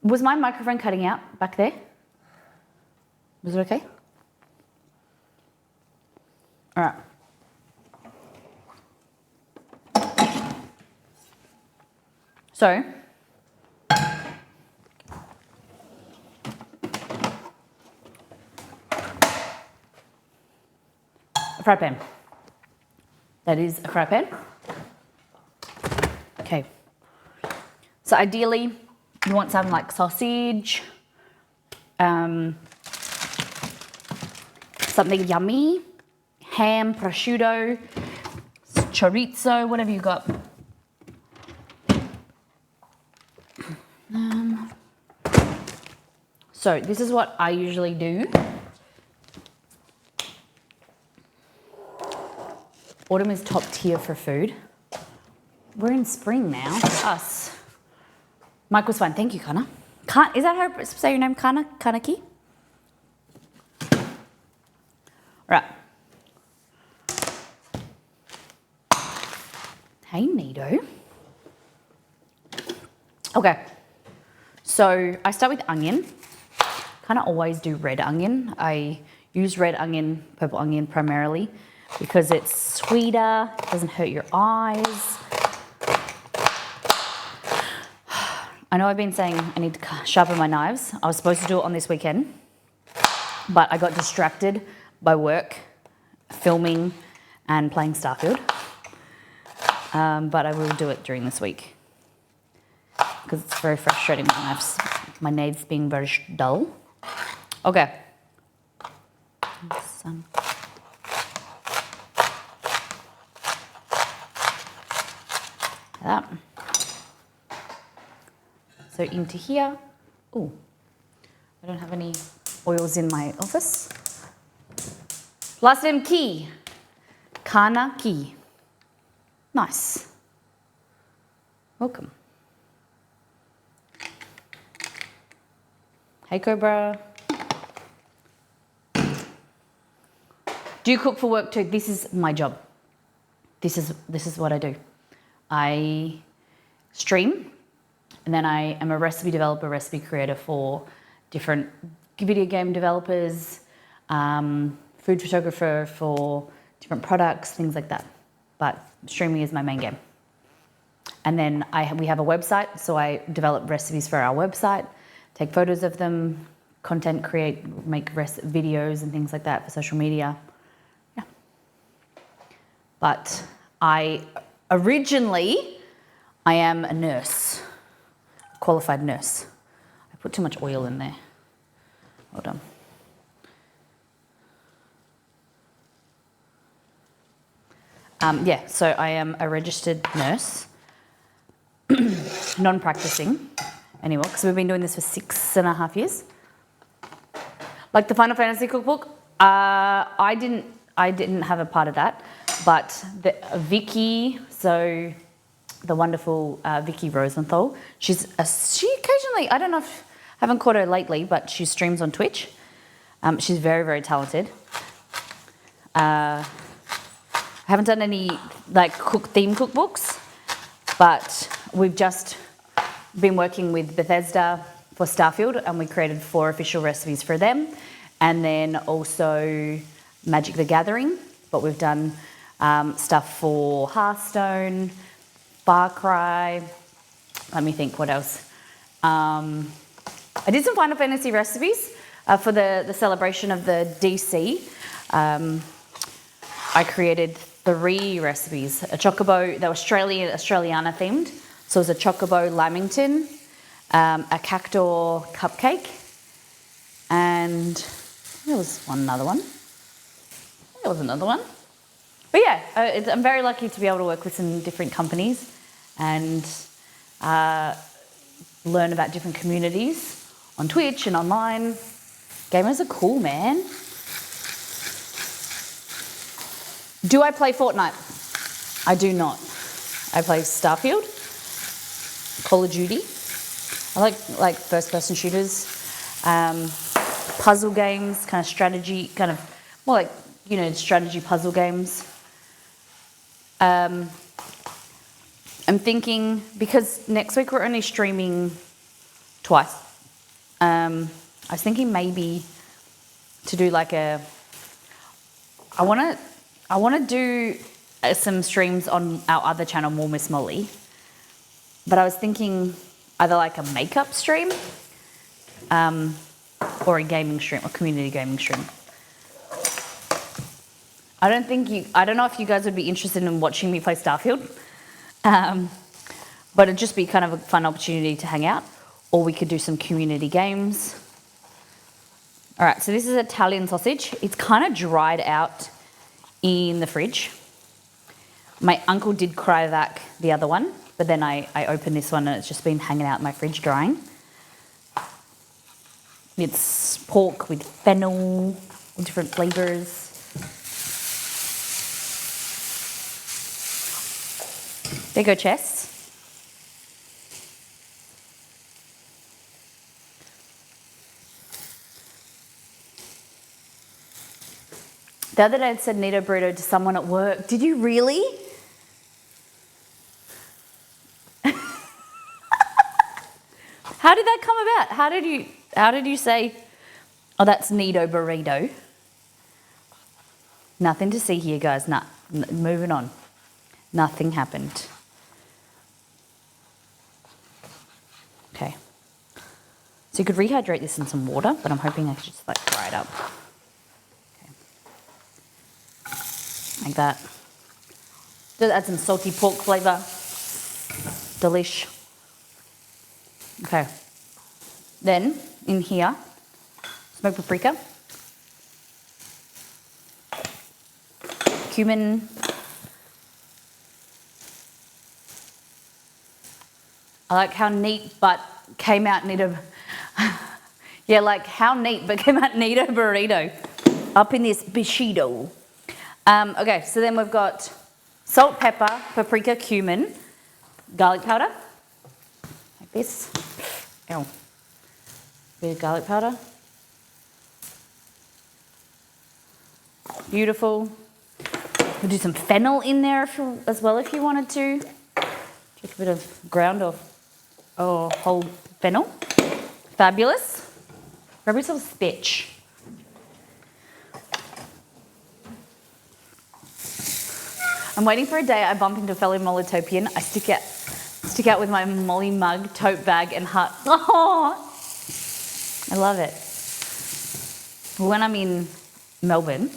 Was my microphone cutting out back there? Was it okay? All right. So, a fry pan. That is a fry pan. Okay. So ideally, you want some like sausage, something yummy, ham, prosciutto, chorizo, whatever you got. So this is what I usually do. Autumn is top tier for food. We're in spring now for us. Mike was fine. Thank you, Kana. Is that how to say your name, Kana? Kanaki? Right. Hey, Nito. Okay. So I start with onion. Kind of always do red onion. I use red onion, purple onion primarily because it's sweeter, doesn't hurt your eyes. I know I've been saying I need to sharpen my knives. I was supposed to do it on this weekend, but I got distracted by work, filming and playing Starfield. But I will do it during this week because it's very frustrating my knives being very dull. Okay. Some. That. So into here. Oh, I don't have any oils in my office. Last name Ki. Kana Ki. Nice. Welcome. Hey Cobra. Do you cook for work too? This is my job. This is what I do. I stream and then I am a recipe developer, recipe creator for different video game developers, food photographer for different products, things like that. But streaming is my main game. And then we have a website, so I develop recipes for our website, take photos of them, content create, make videos and things like that for social media. Yeah. But originally, I am a nurse, a qualified nurse. I put too much oil in there. Hold on. Yeah, so I am a registered nurse, non-practicing anymore, because we've been doing this for 6.5 years. Like the Final Fantasy cookbook, I didn't have a part of that, but Vicky, so the wonderful Vicky Rosenthal. She occasionally, I don't know if, I haven't caught her lately, but she streams on Twitch. She's very, very talented. I haven't done any like theme cookbooks, but we've just been working with Bethesda for Starfield, and we created 4 official recipes for them, and then also Magic the Gathering. But we've done stuff for Hearthstone, Far Cry. Let me think, what else? I did some Final Fantasy recipes for the celebration of the DC. I created 3 recipes. A chocobo, they're Australiana themed. So it was a chocobo lamington, a cactus cupcake, and there was another one. There was another one. But yeah, I'm very lucky to be able to work with some different companies and learn about different communities on Twitch and online. Gamers are cool, man. Do I play Fortnite? I do not. I play Starfield, Call of Duty. I like first-person shooters, puzzle games, kind of strategy, kind of more like, you know, strategy puzzle games. I'm thinking, because next week we're only streaming twice, I was thinking maybe to do like I want to do some streams on our other channel, More Miss Molly, but I was thinking either like a makeup stream or a gaming stream, or community gaming stream. I don't know if you guys would be interested in watching me play Starfield, but it'd just be kind of a fun opportunity to hang out, or we could do some community games. All right, so this is Italian sausage. It's kind of dried out in the fridge. My uncle did cryovac the other one, but then I opened this one and it's just been hanging out in my fridge drying. It's pork with fennel, different flavours. There you go, Chess. The other day I said Nito burrito to someone at work. Did you really? How did that come about? How did you say, oh, that's Nito burrito? Nothing to see here, guys. Moving on. Nothing happened. Okay. So you could rehydrate this in some water, but I'm hoping I could just like fry it up. Like that. Just add some salty pork flavour. Delish. Okay. Then, in here, smoked paprika. Cumin. I like how neat, but came out Nito. Yeah, like how neat, but came out Nito burrito. Up in this bichito. Okay, so then we've got salt, pepper, paprika, cumin, garlic powder, like this. Ow. Bit of garlic powder. Beautiful. We'll do some fennel in there as well if you wanted to. Take a bit of ground or whole fennel. Fabulous. Grab yourself a spitch. I'm waiting for a day I bump into a fellow Mollytopian. I stick out with my Molly mug, tote bag, and hut. Oh, I love it. When I'm in Melbourne,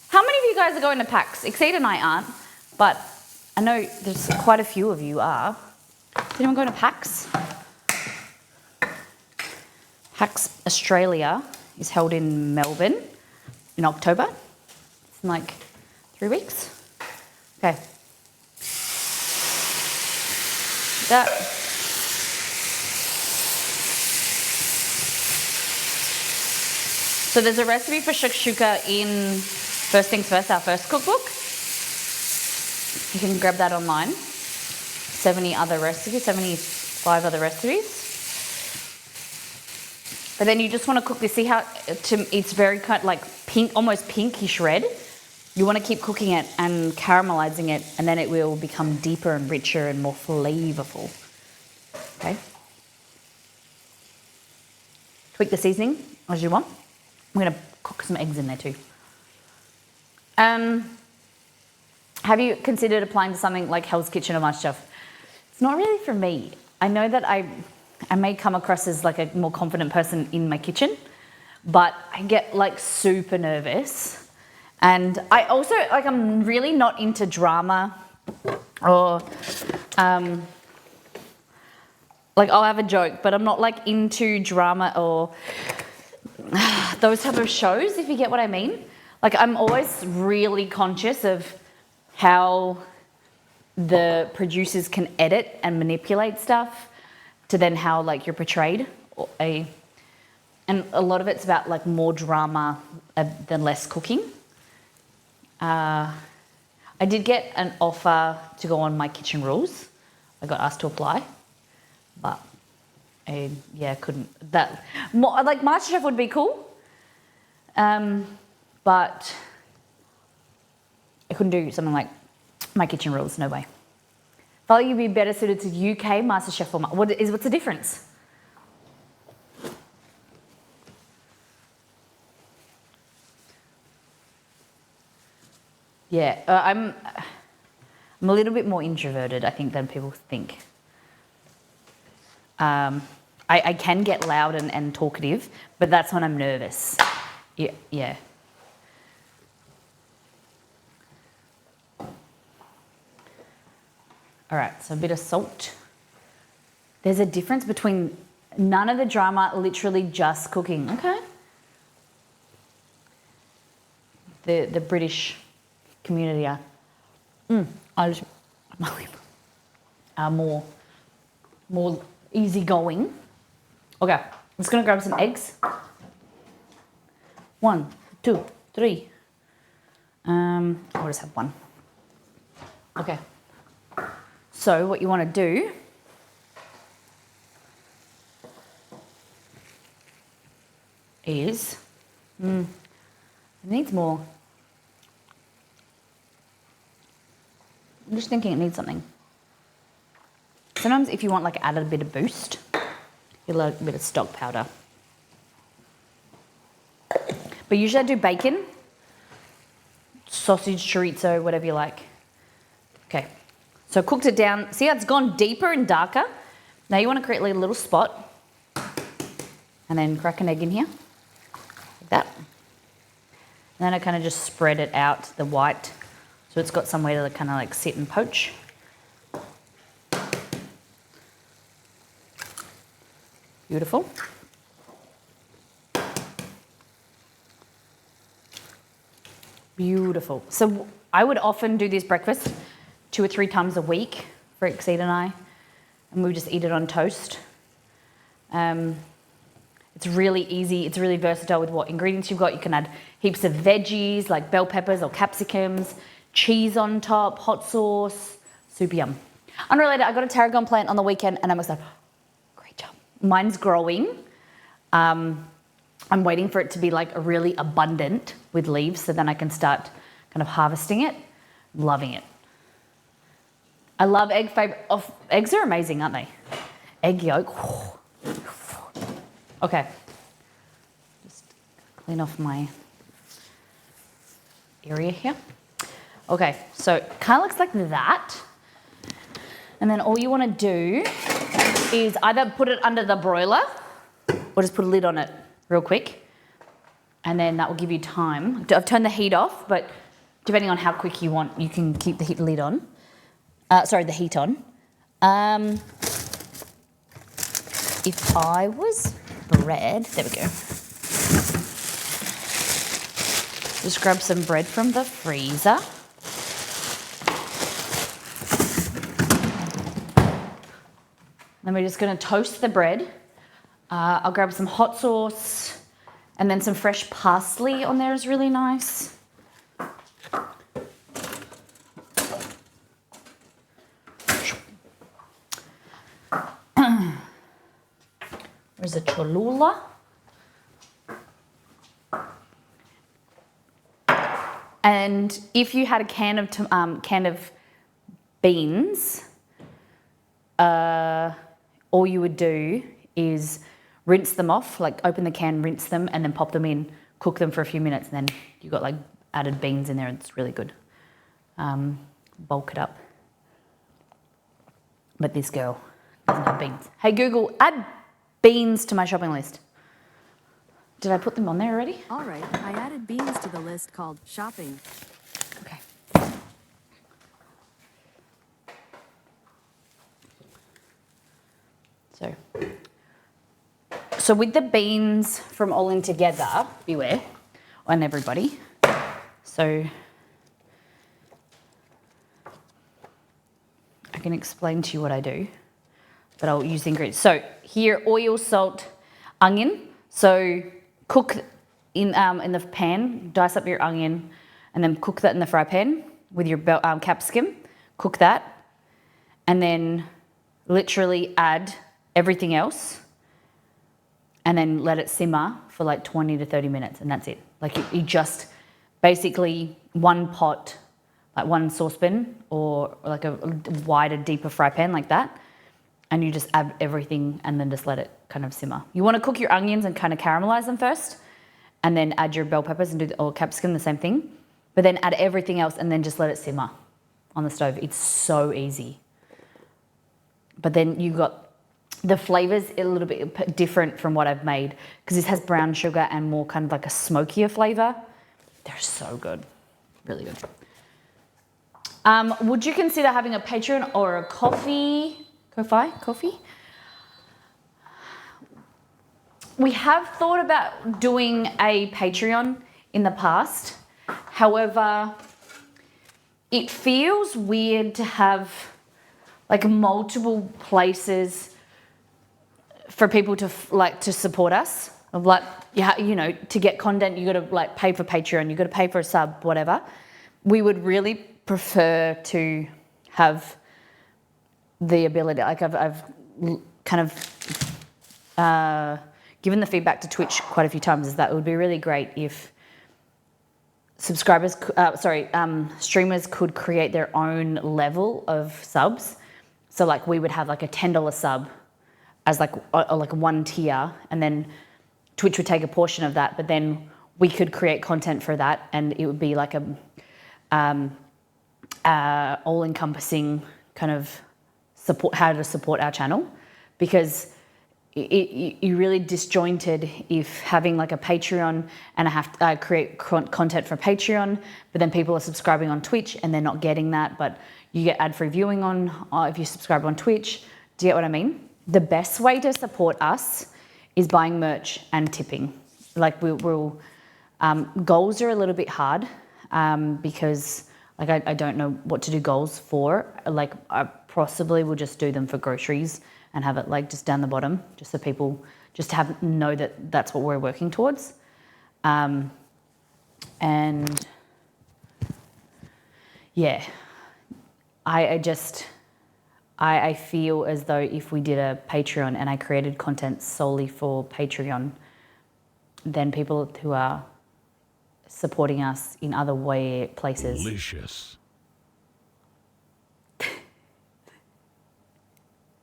how many of you guys are going to PAX? Exceed and I aren't, but I know there's quite a few of you are. Is anyone going to PAX? PAX Australia is held in Melbourne in October. It's in like 3 weeks. Okay. That. So there's a recipe for shakshuka in First Things First, our first cookbook. You can grab that online. 75 other recipes. But then you just want to cook this. See how it's very kind of like pink, almost pinkish red. You want to keep cooking it and caramelizing it, and then it will become deeper and richer and more flavorful. Okay. Tweak the seasoning as you want. I'm going to cook some eggs in there too. Have you considered applying to something like Hell's Kitchen or MasterChef? It's not really for me. I know that I may come across as like a more confident person in my kitchen, but I get like super nervous. And I also, like, I'm really not into drama or, like, I'll have a joke, but I'm not like into drama or those type of shows, if you get what I mean. Like, I'm always really conscious of how the producers can edit and manipulate stuff to then how like you're portrayed. And a lot of it's about like more drama than less cooking. I did get an offer to go on My Kitchen Rules. I got asked to apply, but I couldn't. That more like MasterChef would be cool, but I couldn't do something like My Kitchen Rules. No way. Felt like you'd be better suited to UK MasterChef format. What's the difference? Yeah, I'm a little bit more introverted, I think, than people think. I can get loud and talkative, but that's when I'm nervous. Yeah. All right, so a bit of salt. There's a difference between none of the drama, literally just cooking. Okay. The British community are more easygoing. Okay, I'm just gonna grab some eggs. 1, 2, 3. I'll just have one. Okay. So what you want to do is, it needs more. I'm just thinking it needs something. Sometimes if you want like add a bit of boost, you'll add a bit of stock powder. But usually I do bacon, sausage, chorizo, whatever you like. Okay. So cooked it down. See how it's gone deeper and darker? Now you want to create a little spot and then crack an egg in here, like that. And then I kind of just spread it out, the white, so it's got somewhere to kind of like sit and poach. Beautiful. Beautiful. So I would often do this breakfast 2 or 3 times a week for Exceed and I, and we would just eat it on toast. It's really easy, it's really versatile with what ingredients you've got. You can add heaps of veggies like bell peppers or capsicums, cheese on top, hot sauce, super yum. Unrelated, I got a tarragon plant on the weekend and I was like, great job. Mine's growing. I'm waiting for it to be like really abundant with leaves so then I can start kind of harvesting it. Loving it. I love eggs are amazing, aren't they? Egg yolk. Okay. Just clean off my area here. Okay, so it kind of looks like that. And then all you want to do is either put it under the broiler or just put a lid on it real quick. And then that will give you time. I've turned the heat off, but depending on how quick you want, you can keep the heat on. If I was bread, there we go. Just grab some bread from the freezer. Then we're just gonna toast the bread. I'll grab some hot sauce and then some fresh parsley on there is really nice. is a Cholula. And if you had a can of beans, all you would do is rinse them off, like open the can, rinse them, and then pop them in, cook them for a few minutes, and then you got like added beans in there. It's really good. Bulk it up. But this girl doesn't have beans. Hey Google, add beans to my shopping list. Did I put them on there already? All right, I added beans to the list called shopping. Okay. So with the beans from All In Together, beware, on everybody. So I can explain to you what I do, but I'll use the ingredients. So here, oil, salt, onion. So cook in the pan, dice up your onion, and then cook that in the fry pan with your capsicum. Cook that, and then literally add everything else, and then let it simmer for like 20 to 30 minutes, and that's it. Like you just basically one pot, like one saucepan, or like a wider, deeper fry pan like that, and you just add everything and then just let it kind of simmer. You want to cook your onions and kind of caramelize them first, and then add your bell peppers and or capsicum, the same thing. But then add everything else and then just let it simmer on the stove. It's so easy. But then you got the flavors a little bit different from what I've made, because this has brown sugar and more kind of like a smokier flavor. They're so good, really good. Would you consider having a Patreon or a coffee? Coffee? We have thought about doing a Patreon in the past. However, it feels weird to have like multiple places for people to support us. Of like, you know, to get content, you got to like pay for Patreon, you got to pay for a sub, whatever. We would really prefer to have the ability. Like I've kind of given the feedback to Twitch quite a few times, is that it would be really great if streamers could create their own level of subs. So like we would have like a $10 sub as like one tier, and then Twitch would take a portion of that, but then we could create content for that, and it would be like a all-encompassing kind of support, how to support our channel, because you're really disjointed if having like a Patreon and I have to create content for Patreon, but then people are subscribing on Twitch and they're not getting that, but you get ad-free viewing on if you subscribe on Twitch. Do you get what I mean? The best way to support us is buying merch and tipping. Like goals are a little bit hard because like I don't know what to do goals for. Like I possibly will just do them for groceries and have it like just down the bottom, just so people just know that that's what we're working towards. And yeah, I feel as though if we did a Patreon and I created content solely for Patreon, then people who are supporting us in other places. Delicious.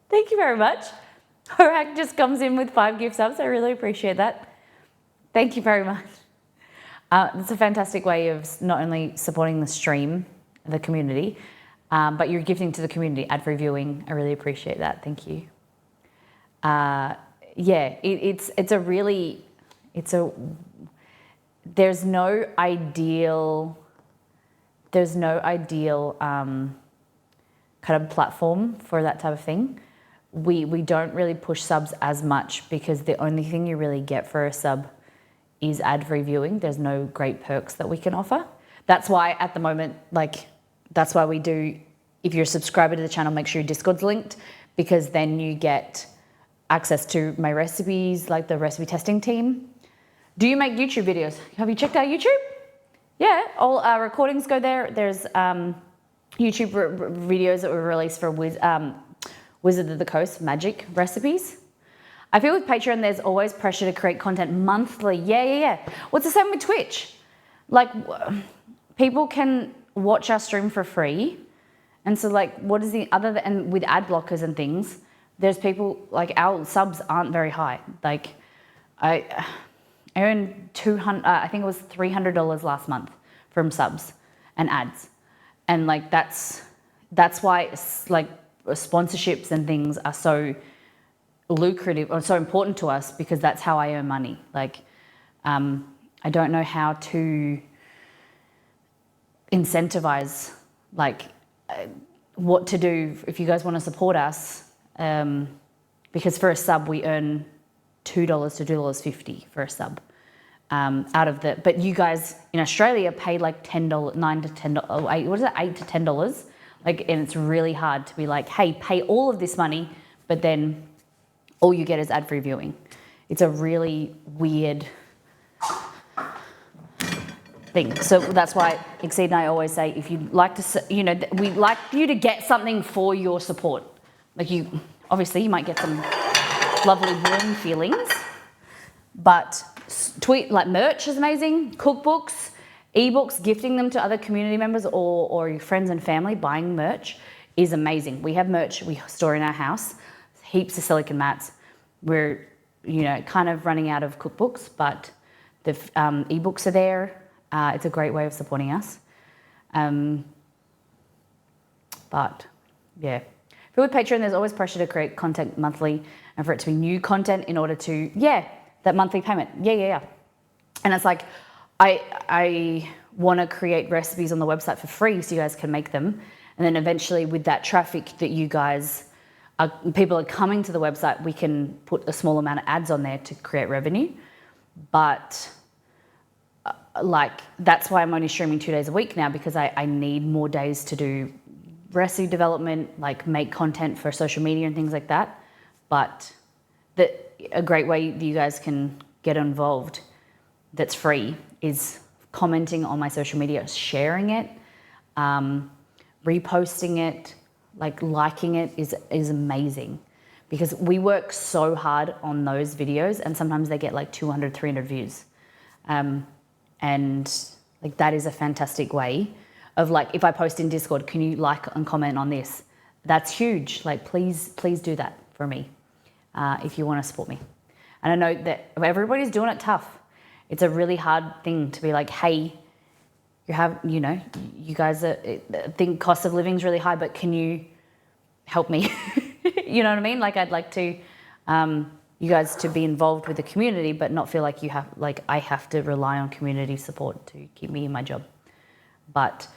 Thank you very much. Horak just comes in with 5 gift subs. I really appreciate that. Thank you very much. It's a fantastic way of not only supporting the stream, the community, but you're gifting to the community, ad-free viewing. I really appreciate that. Thank you. There's no ideal kind of platform for that type of thing. We don't really push subs as much because the only thing you really get for a sub is ad-free viewing. There's no great perks that we can offer. That's why at the moment, that's why we do, if you're a subscriber to the channel, make sure your Discord's linked, because then you get access to my recipes, like the recipe testing team. Do you make YouTube videos? Have you checked out YouTube? Yeah, all our recordings go there. There's YouTube videos that were released for Wizard of the Coast magic recipes. I feel with Patreon, there's always pressure to create content monthly. Yeah. Well, it's the same with Twitch. Like, people can watch our stream for free. And so, like, what is the other, and with ad blockers and things, there's people, like, our subs aren't very high. Like, I earned I think it was $300 last month from subs and ads. And, like, that's why, like, sponsorships and things are so lucrative or so important to us, because that's how I earn money. Like, I don't know how to incentivize, like, what to do if you guys want to support us, because for a sub we earn $2 to $2.50 for a sub, out of the, but you guys in Australia pay like $10, $9 to $10, $8 to $10, like, and it's really hard to be like, hey, pay all of this money, but then all you get is ad-free viewing. It's a really weird thing. So that's why Exceed and I always say, if you'd like to, we'd like you to get something for your support. Like, obviously you might get some lovely warm feelings, but like merch is amazing, cookbooks, ebooks, gifting them to other community members or your friends and family, buying merch is amazing. We have merch we store in our house, heaps of silicone mats. We're, kind of running out of cookbooks, but the ebooks are there. It's a great way of supporting us. But yeah, but with Patreon, there's always pressure to create content monthly and for it to be new content in order to, that monthly payment. Yeah. And it's like, I want to create recipes on the website for free so you guys can make them. And then eventually with that traffic that you guys people are coming to the website, we can put a small amount of ads on there to create revenue. But like, that's why I'm only streaming 2 days a week now, because I need more days to do recipe development, like make content for social media and things like that. But a great way that you guys can get involved that's free is commenting on my social media, sharing it, reposting it, like liking it is amazing, because we work so hard on those videos and sometimes they get like 200, 300 views. And like, that is a fantastic way of, like, if I post in Discord, can you like and comment on this? That's huge. Like, please do that for me, if you want to support me. And I know that everybody's doing it tough. It's a really hard thing to be like, hey, you guys think cost of living is really high, but can you help me? You know what I mean? Like, I'd like to, you guys to be involved with the community, but not feel like I have to rely on community support to keep me in my job. But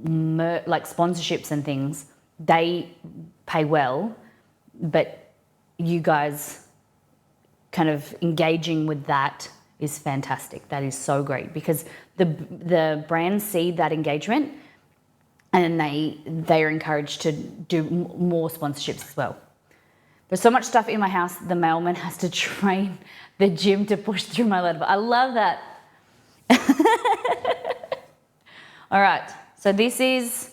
like sponsorships and things, they pay well, but you guys kind of engaging with that is fantastic. That is so great, because the brands see that engagement and they are encouraged to do more sponsorships as well. There's so much stuff in my house, the mailman has to train the gym to push through my letterbox. I love that. All right, so this is,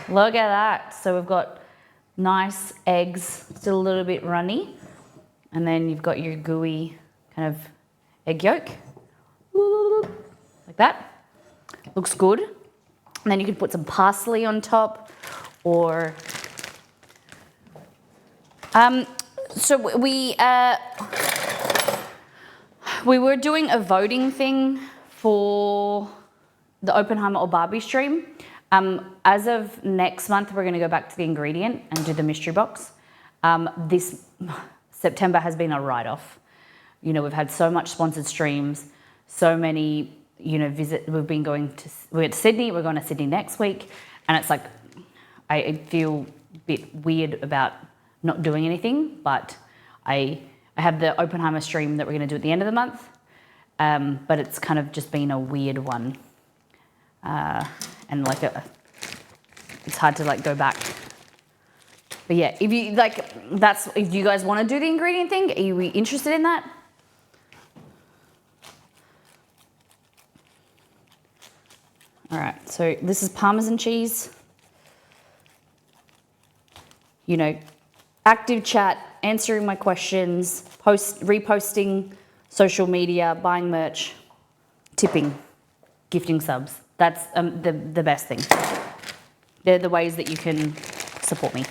look at that. So we've got nice eggs, still a little bit runny. And then you've got your gooey kind of egg yolk, like that. Looks good. And then you can put some parsley on top, or so we were doing a voting thing for the Oppenheimer or Barbie stream. As of next month, we're going to go back to the ingredient and do the mystery box. This September has been a write-off. We've had so much sponsored streams, so many, we're going to Sydney, we're going to Sydney next week, and it's like, I feel a bit weird about not doing anything, but I have the Oppenheimer stream that we're going to do at the end of the month, but it's kind of just been a weird one, and like it's hard to like go back. But yeah, if you like, if you guys want to do the ingredient thing, are you interested in that? All right, so this is Parmesan cheese. active chat, answering my questions, reposting social media, buying merch, tipping, gifting subs. That's the best thing. They're the ways that you can support me.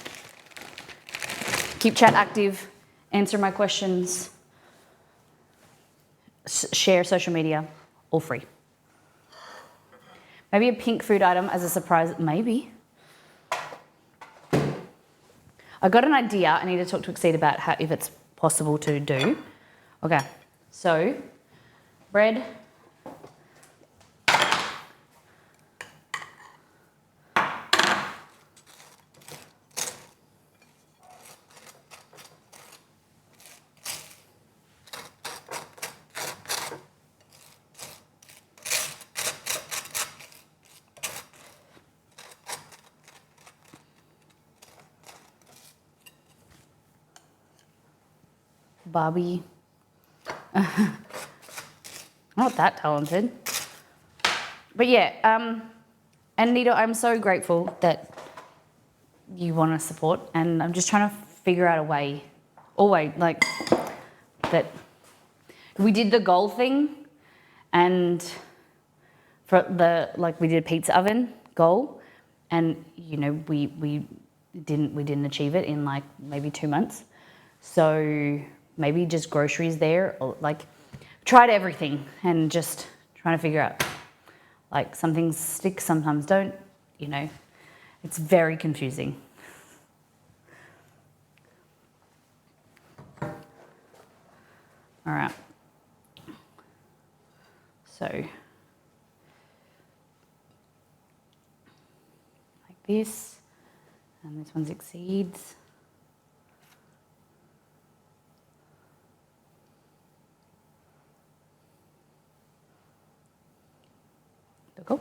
Keep chat active, answer my questions, share social media, all free. Maybe a pink food item as a surprise, maybe. I got an idea. I need to talk to Exceed about if it's possible to do. Okay, so bread. Barbie. I'm not that talented. But yeah, and Nito, I'm so grateful that you want to support, and I'm just trying to figure out a way, like that we did the goal thing, and for we did a pizza oven goal, and you know we didn't achieve it in like maybe 2 months. So maybe just groceries there, or like tried everything and just trying to figure out, like some things stick, sometimes don't, you know, it's very confusing. All right. So like this, and this one's Exceeds. Go.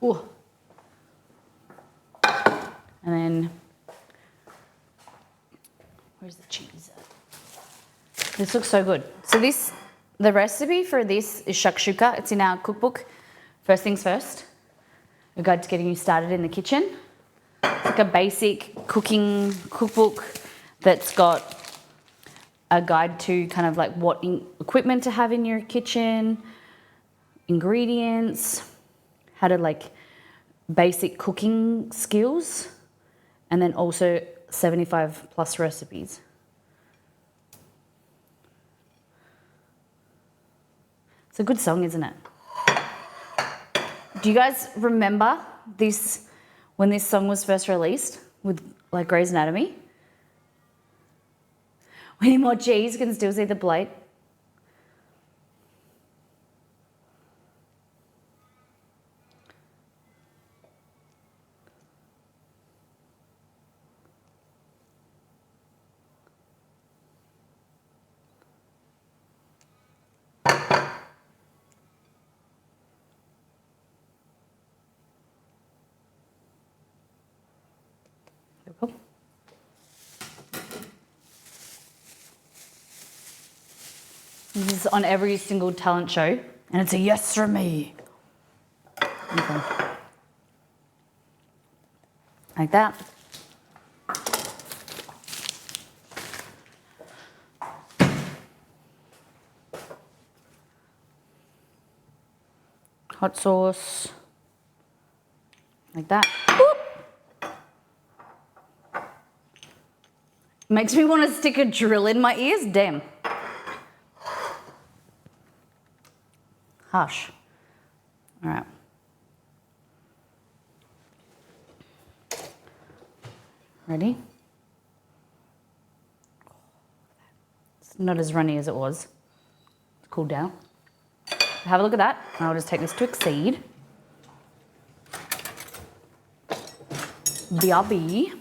Ooh. And then, where's the cheese? This looks so good. So the recipe for this is shakshuka. It's in our cookbook. First things first, a guide to getting you started in the kitchen. It's like a basic cooking cookbook that's got a guide to kind of like what equipment to have in your kitchen, ingredients, how to like basic cooking skills, and then also 75 plus recipes. It's a good song, isn't it? Do you guys remember this when this song was first released with like Grey's Anatomy? We need more cheese, you can still see the plate. There we go. This is on every single talent show, and it's a yes from me. Okay. Like that. Hot sauce. Like that. Whoop. Makes me want to stick a drill in my ears. Damn. Hush. All right. Ready? It's not as runny as it was. It's cooled down. Have a look at that. And I'll just take this to Exceed. BRB.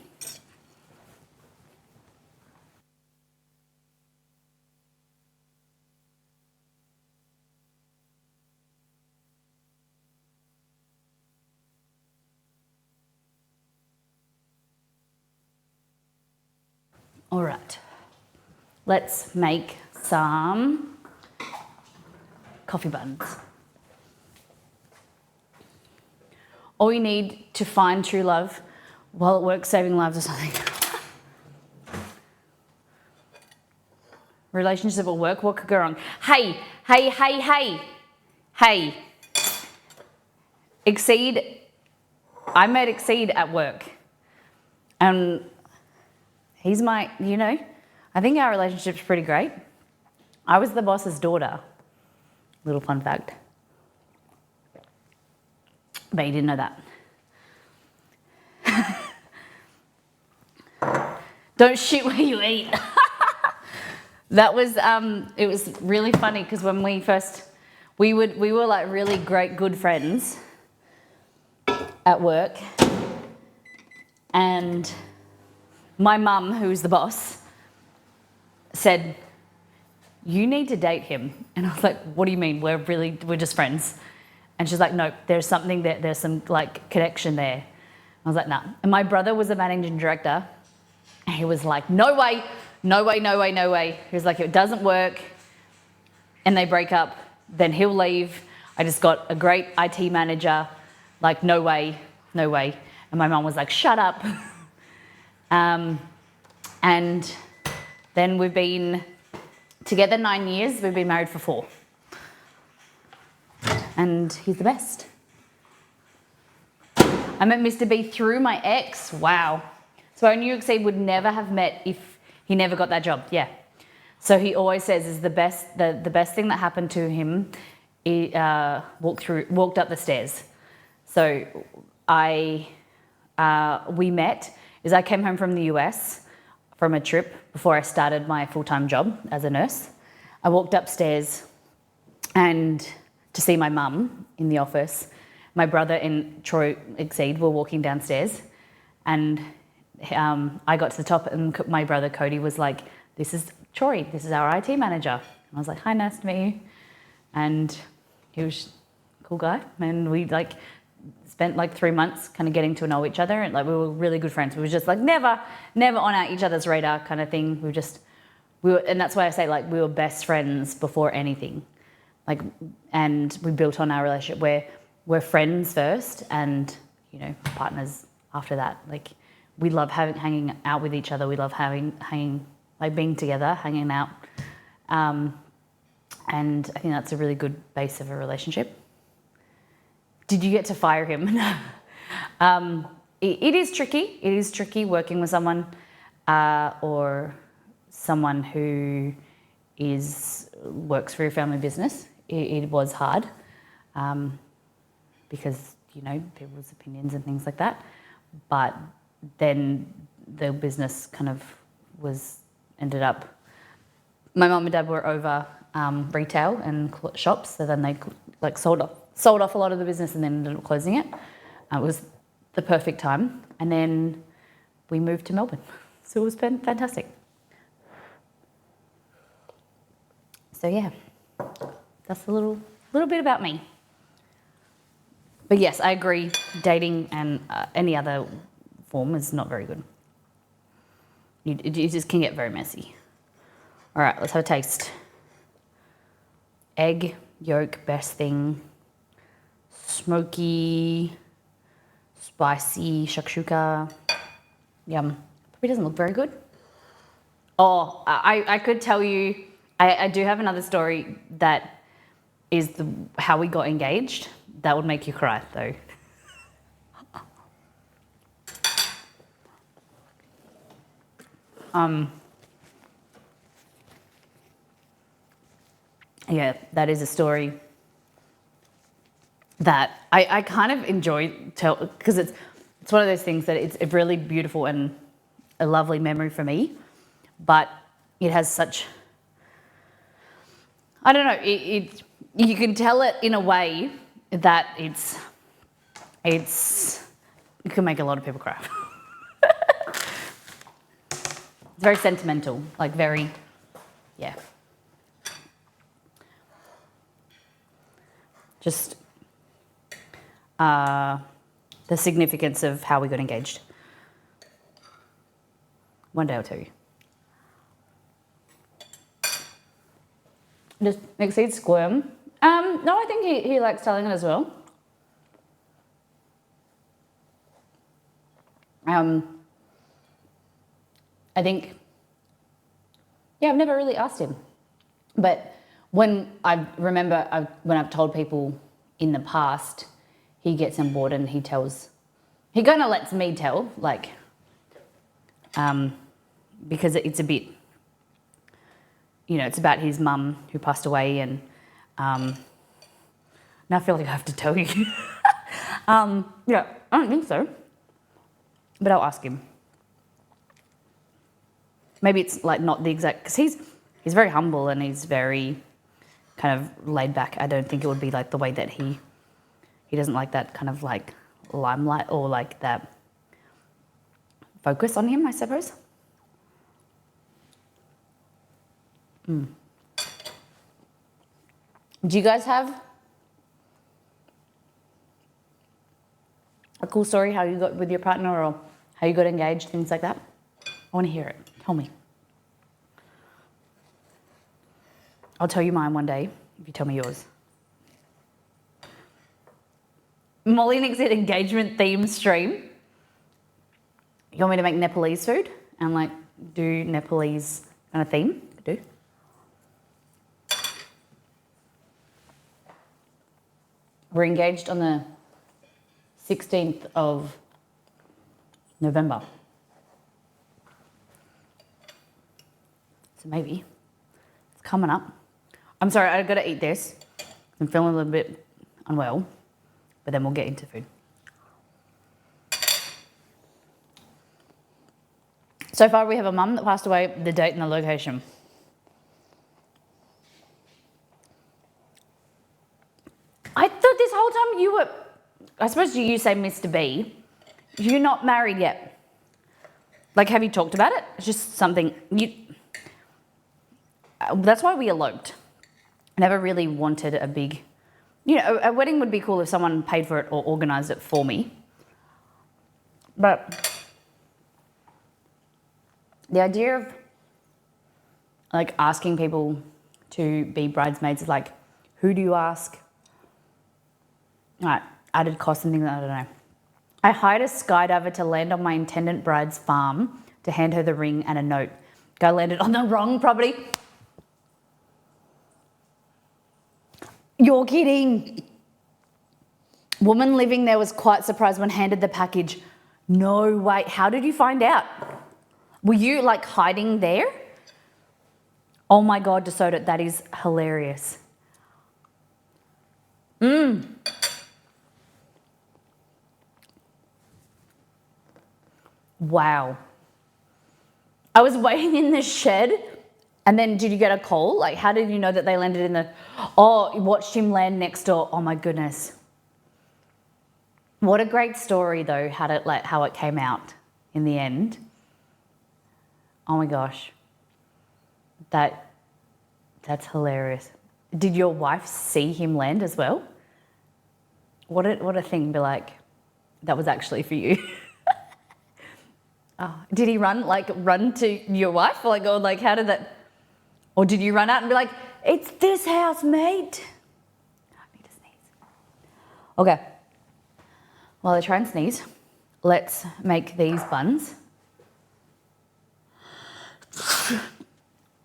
All right, let's make some coffee buns. All you need to find true love, while it works saving lives or something. Relationship at work, what could go wrong? Hey. Exceed, I met Exceed at work. And he's my, I think our relationship's pretty great. I was the boss's daughter. Little fun fact. But you didn't know that. Don't shoot where you eat. That was, it was really funny because when we first, we were like really great, good friends at work. And my mum, who's the boss, said, you need to date him. And I was like, what do you mean? We're just friends. And she's like, no, there's something there, there's some like connection there. I was like, nah. And my brother was a managing director. And he was like, no way. He was like, if it doesn't work and they break up, then he'll leave. I just got a great IT manager. Like, no way. And my mum was like, shut up. And then we've been together 9 years. We've been married for 4. And he's the best. I met Mr. B through my ex. Wow. So I knew Exceed would never have met if he never got that job. Yeah. So he always says is the best thing that happened to him. He walked up the stairs. So we met is I came home from the US from a trip before I started my full-time job as a nurse. I walked upstairs and to see my mum in the office. My brother and Troy Exceed were walking downstairs, and I got to the top, and my brother Cody was like, this is Troy, this is our IT manager. And I was like, hi, nice to meet you. And he was a cool guy, and we like spent like 3 months kind of getting to know each other, and like we were really good friends. We were just like never on each other's radar kind of thing. And that's why I say like we were best friends before anything. Like, and we built on our relationship where we're friends first and, partners after that. Like, we love hanging out with each other. We love being together, hanging out. And I think that's a really good base of a relationship. Did you get to fire him? It is tricky. It is tricky working with someone or someone who works for your family business. It was hard because, people's opinions and things like that. But then the business kind of ended up, my mum and dad were over retail and shops, so then they like sold off a lot of the business and then ended up closing it. It was the perfect time. And then we moved to Melbourne. So it was fantastic. So yeah, that's a little bit about me. But yes, I agree, dating and any other form is not very good. It just can get very messy. All right, let's have a taste. Egg yolk, best thing. Smoky, spicy shakshuka. Yum. Probably doesn't look very good. Oh, I could tell you, I do have another story that is how we got engaged. That would make you cry, though. Yeah, that is a story that I kind of enjoy because it's one of those things that it's a really beautiful and a lovely memory for me, but it has such, I don't know, you can tell it in a way that it can make a lot of people cry. It's very sentimental, like very, yeah. Just the significance of how we got engaged. One day I'll tell you. Does Exceed squirm? No, I think he likes telling it as well. I think, yeah, I've never really asked him. But when I've told people in the past, he gets on board and he kind of lets me tell, like, because it's a bit, it's about his mum who passed away, and now I feel like I have to tell you. Yeah, I don't think so, but I'll ask him. Maybe it's like not the exact, because he's very humble and he's very kind of laid back. I don't think it would be like the way that he doesn't like that kind of like limelight or like that focus on him, I suppose. Do you guys have a cool story how you got with your partner or how you got engaged, things like that? I want to hear it. Tell me. I'll tell you mine one day if you tell me yours. Molly Nick's an engagement theme stream. You want me to make Nepalese food and like do Nepalese kind of theme? Do. We're engaged on the 16th of November. So maybe it's coming up. I'm sorry, I've got to eat this. I'm feeling a little bit unwell, but then we'll get into food. So far we have a mum that passed away, the date and the location. I thought this whole time you were, I suppose you say Mr. B, you're not married yet. Like, have you talked about it? It's just something, that's why we eloped. I never really wanted a big, a wedding would be cool if someone paid for it or organised it for me. But the idea of like asking people to be bridesmaids is like, who do you ask? Right, added costs and things, I don't know. I hired a skydiver to land on my intended bride's farm to hand her the ring and a note. Guy landed on the wrong property. You're kidding. Woman living there was quite surprised when handed the package. No way. How did you find out? Were you like hiding there? Oh my God, DeSoto, that is hilarious. Wow. I was waiting in the shed, and then did you get a call? Like, how did you know that they landed in the... Oh, you watched him land next door. Oh my goodness. What a great story though, how it came out in the end. Oh my gosh. That's hilarious. Did your wife see him land as well? What a thing, be like, that was actually for you. Oh, did he run to your wife? Or how did that, or did you run out and be like, it's this house, mate? I need to sneeze. Okay. While I try and sneeze, let's make these buns.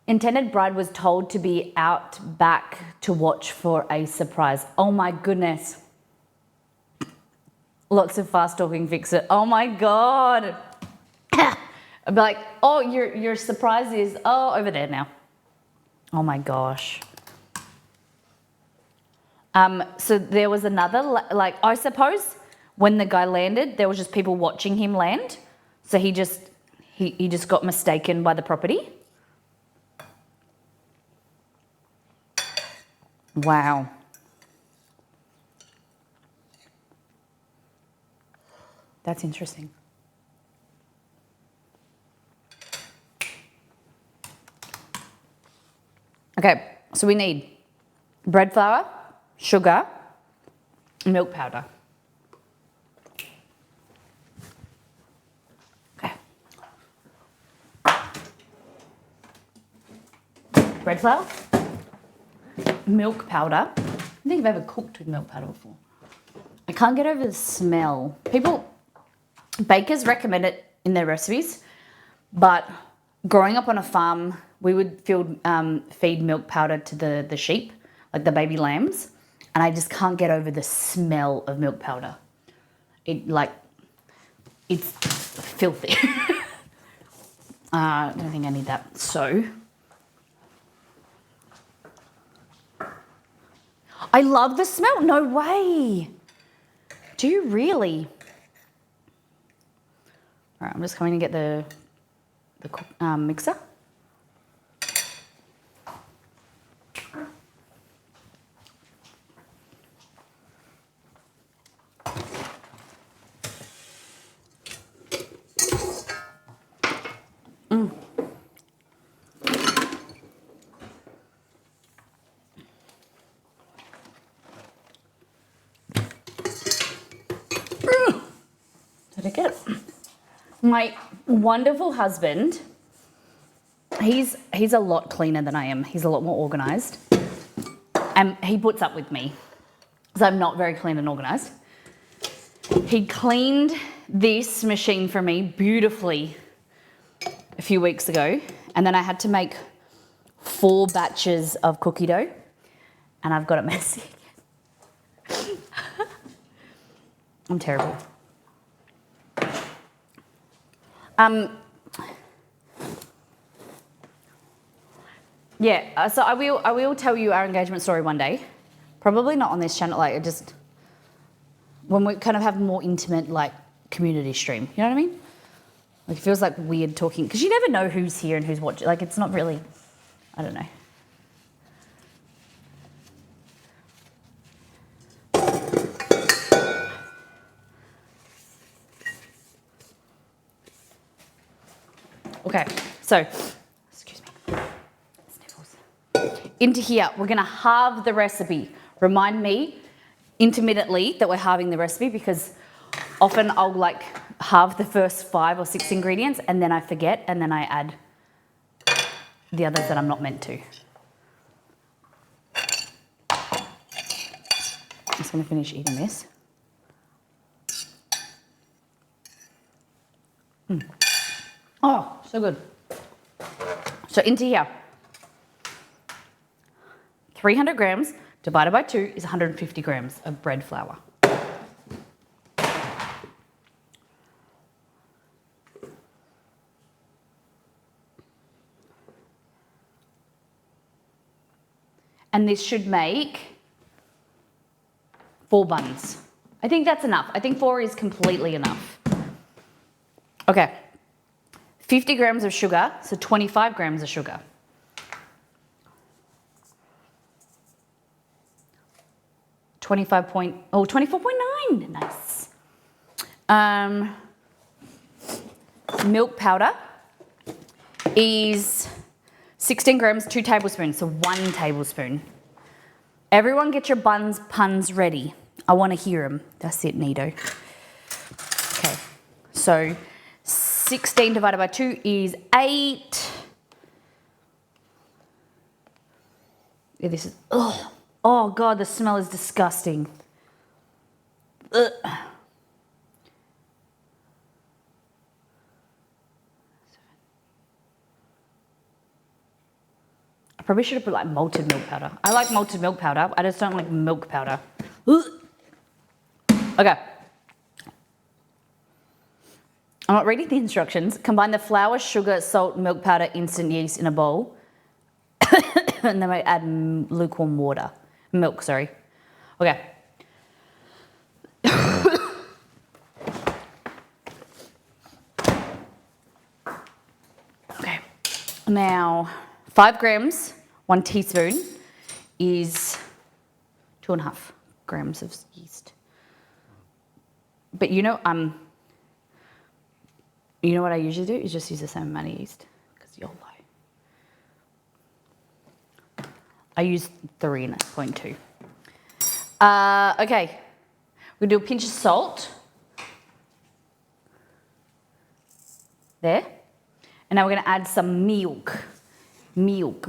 Intended bride was told to be out back to watch for a surprise. Oh my goodness. Lots of fast talking fix it. Oh my God. I'd be like, oh, your surprise is, over there now. Oh my gosh. So there was another, I suppose when the guy landed, there was just people watching him land. So he just got mistaken by the property. Wow. That's interesting. Okay, so we need bread flour, sugar, milk powder. Okay. Bread flour, milk powder. I don't think I've ever cooked with milk powder before. I can't get over the smell. Bakers recommend it in their recipes, but growing up on a farm, we would feed milk powder to the sheep, like the baby lambs, and I just can't get over the smell of milk powder. It's filthy. I don't think I need that. So, I love the smell. No way. Do you really? All right, I'm just going to get the mixer. Did I get it? My wonderful husband, he's a lot cleaner than I am. He's a lot more organised. And he puts up with me because I'm not very clean and organised. He cleaned this machine for me beautifully a few weeks ago, and then I had to make 4 batches of cookie dough, and I've got it messy again. I'm terrible. Yeah, so I will tell you our engagement story one day. Probably not on this channel, like just when we kind of have more intimate like community stream. You know what I mean? Like it feels like weird talking because you never know who's here and who's watching. Like it's not really, I don't know. Okay, so, excuse me, sniffles. Into here, we're gonna halve the recipe. Remind me intermittently that we're halving the recipe because often I'll like halve the first 5 or 6 ingredients and then I forget and then I add the others that I'm not meant to. I'm just gonna finish eating this. Oh, so good. So into here, 300 grams divided by 2 is 150 grams of bread flour. And this should make 4 buns. I think that's enough. I think 4 is completely enough. Okay. 50 grams of sugar, so 25 grams of sugar. Oh, 24.9, nice. Milk powder is 16 grams, 2 tablespoons, so 1 tablespoon. Everyone get your puns ready. I want to hear them. That's it, Nido. Okay, so 16 divided by 2 is 8. Yeah, this is, oh God, the smell is disgusting. Ugh. I probably should have put like malted milk powder. I like malted milk powder. I just don't like milk powder. Ugh. Okay. I'm not reading the instructions. Combine the flour, sugar, salt, milk powder, instant yeast in a bowl. And then I add lukewarm water. Milk, sorry. Okay. Okay. Now, 5 grams, 1 teaspoon is 2.5 grams of yeast. But you know what I usually do is just use the same amount of yeast because YOLO. I use 3.2. Okay, we'll do a pinch of salt. There. And now we're going to add some milk. Milk.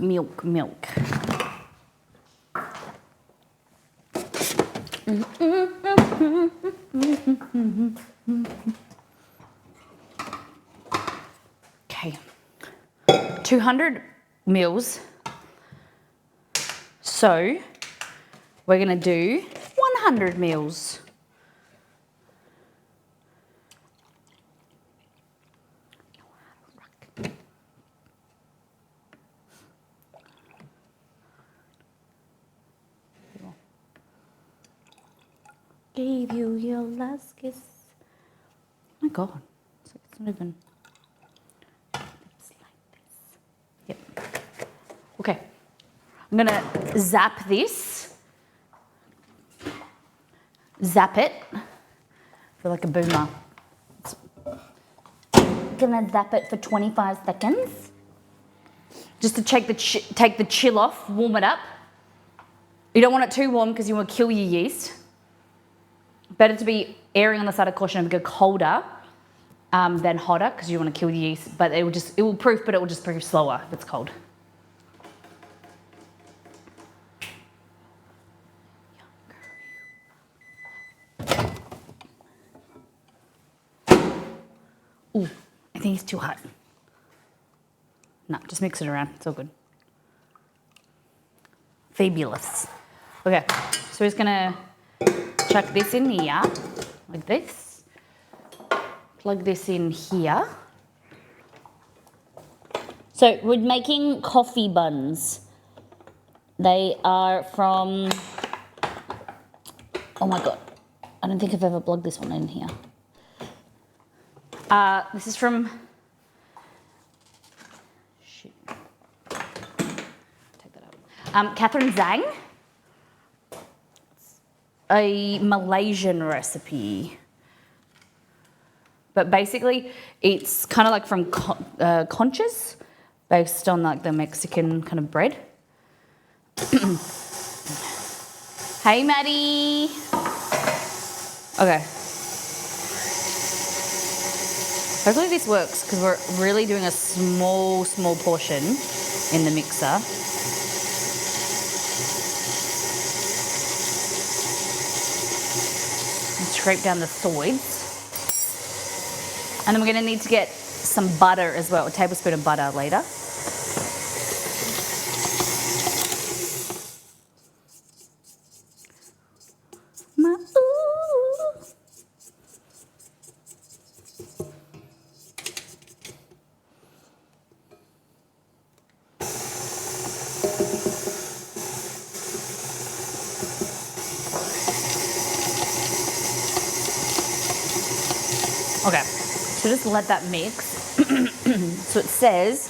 Okay. 200 mils. So we're gonna do 100 mils. Gave you your last kiss. Oh my God, it's not even. It's like this. Yep. Okay, I'm gonna zap this. Zap it. I feel like a boomer. Gonna zap it for 25 seconds. Just to take the chill off, warm it up. You don't want it too warm because you want to kill your yeast. Better to be erring on the side of caution and go colder than hotter because you want to kill the yeast. But it will proof, but it will just proof slower if it's cold. Ooh, I think it's too hot. No, just mix it around. It's all good. Fabulous. Okay, so we're just gonna chuck this in here, like this. Plug this in here. So we're making coffee buns. They are from, oh my God, I don't think I've ever plugged this one in here. This is from, shit. Take that out. Catherine Zhang. It's a Malaysian recipe. But basically, it's kind of like from conchas, based on like the Mexican kind of bread. Hey, Maddie. Okay. Hopefully this works because we're really doing a small portion in the mixer. And scrape down the sides. And then we're going to need to get some butter as well, a tablespoon of butter later. Okay, so just let that mix. So it says,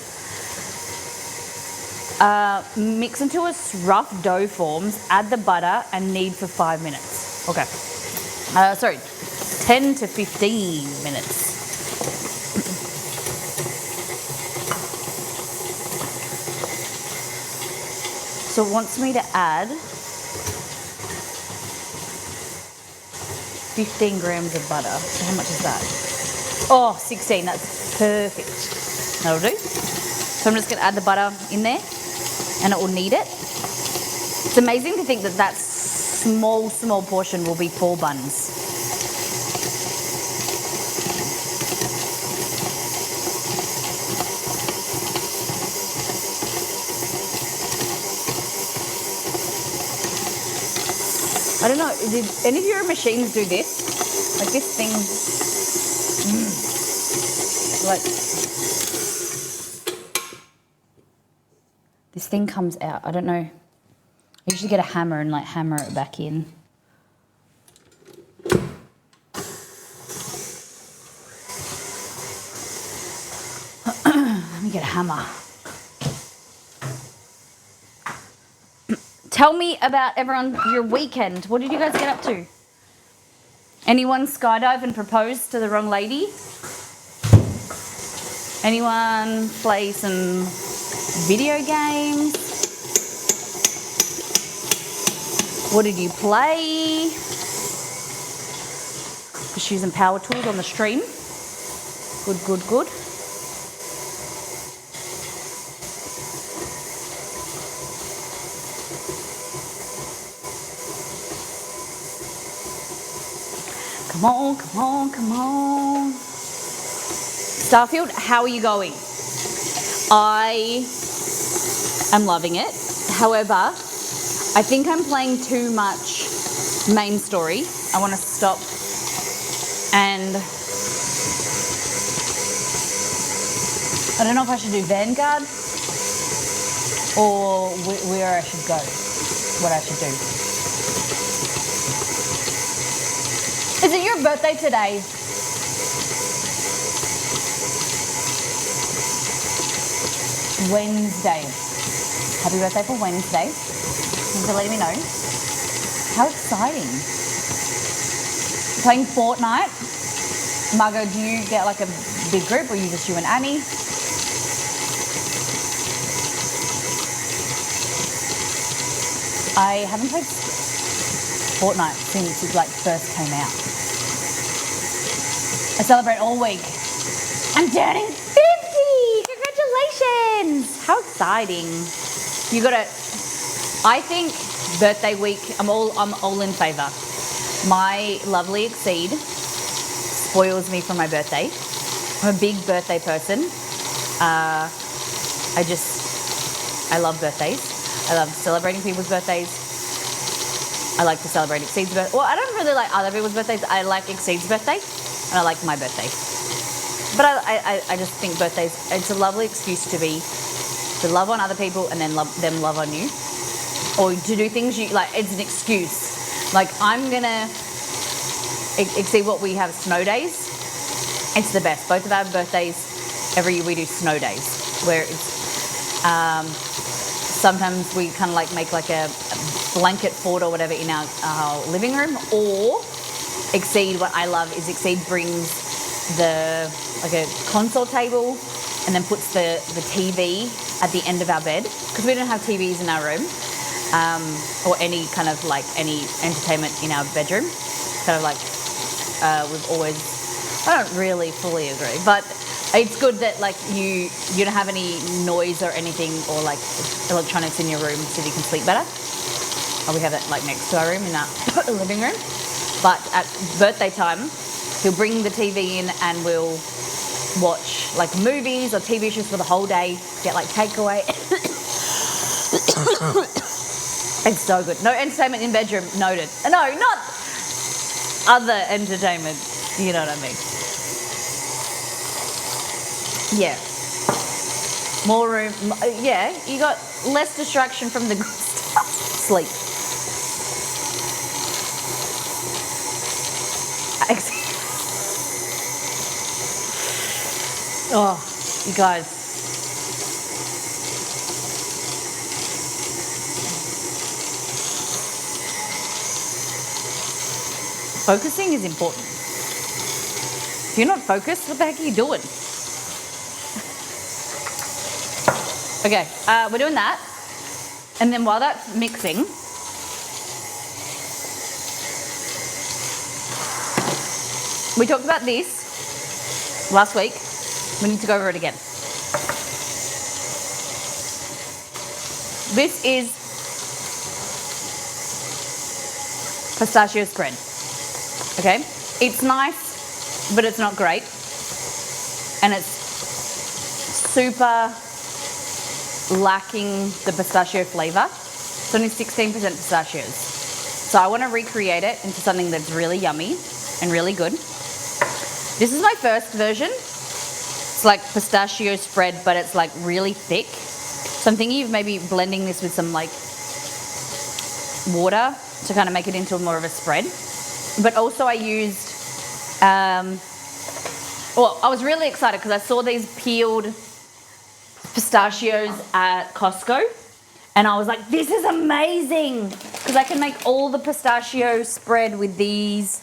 mix into a rough dough forms, add the butter and knead for 5 minutes. Okay, sorry, 10 to 15 minutes. So it wants me to add 15 grams of butter. So how much is that? Oh, 16, that's perfect. That'll do. So I'm just gonna add the butter in there and it will knead it. It's amazing to think that that small portion will be 4 buns. I don't know, did any of your machines do this? Like this thing, like, this thing comes out, I don't know. I usually get a hammer and like hammer it back in. Let me get a hammer. Tell me about your weekend. What did you guys get up to? Anyone skydive and propose to the wrong lady? Anyone play some video games? What did you play? Just using power tools on the stream. Good. Come on. Starfield, how are you going? I am loving it. However, I think I'm playing too much main story. I want to stop and I don't know if I should do Vanguard or where I should go, what I should do. Is it your birthday today? Wednesday. Happy birthday for Wednesday. Thanks for letting me know. How exciting. Playing Fortnite. Margot, do you get like a big group or just you and Annie? I haven't played Fortnite since it like first came out. I celebrate all week. I'm turning 50! Congratulations! How exciting. You gotta, I think birthday week, I'm all in favor. My lovely Exceed spoils me for my birthday. I'm a big birthday person. I love birthdays. I love celebrating people's birthdays. I like to celebrate Exceed's birthday. Well, I don't really like other people's birthdays. I like Exceed's birthday, and I like my birthday. But I just think birthdays, it's a lovely excuse to love on other people and then them love on you. Or to do things you, like, it's an excuse. Like, I'm gonna, Exceed what we have, snow days. It's the best. Both of our birthdays, every year we do snow days, where it's, sometimes we kind of like make like a blanket fort or whatever in our living room, or Exceed, what I love is Exceed brings like a console table and then puts the TV at the end of our bed, because we don't have TVs in our room, or any kind of like any entertainment in our bedroom. Kind of like we've always, I don't really fully agree, but it's good that like you don't have any noise or anything or like electronics in your room so that you can sleep better. We have it like next to our room in our living room. But at birthday time, he'll bring the TV in and we'll watch like movies or TV shows for the whole day, get like takeaway. It's so good. No entertainment in bedroom, noted. No, not other entertainment, you know what I mean. Yeah. More room, yeah, you got less distraction from the good stuff. Sleep. Oh, you guys. Focusing is important. If you're not focused, what the heck are you doing? Okay, we're doing that. And then while that's mixing, we talked about this last week. We need to go over it again. This is pistachio spread. Okay? It's nice, but it's not great. And it's super lacking the pistachio flavor. It's only 16% pistachios. So I want to recreate it into something that's really yummy and really good. This is my first version. It's like pistachio spread, but it's like really thick. So I'm thinking of maybe blending this with some like water to kind of make it into more of a spread. But also I used, well, I was really excited because I saw these peeled pistachios at Costco. And I was like, this is amazing, because I can make all the pistachio spread with these.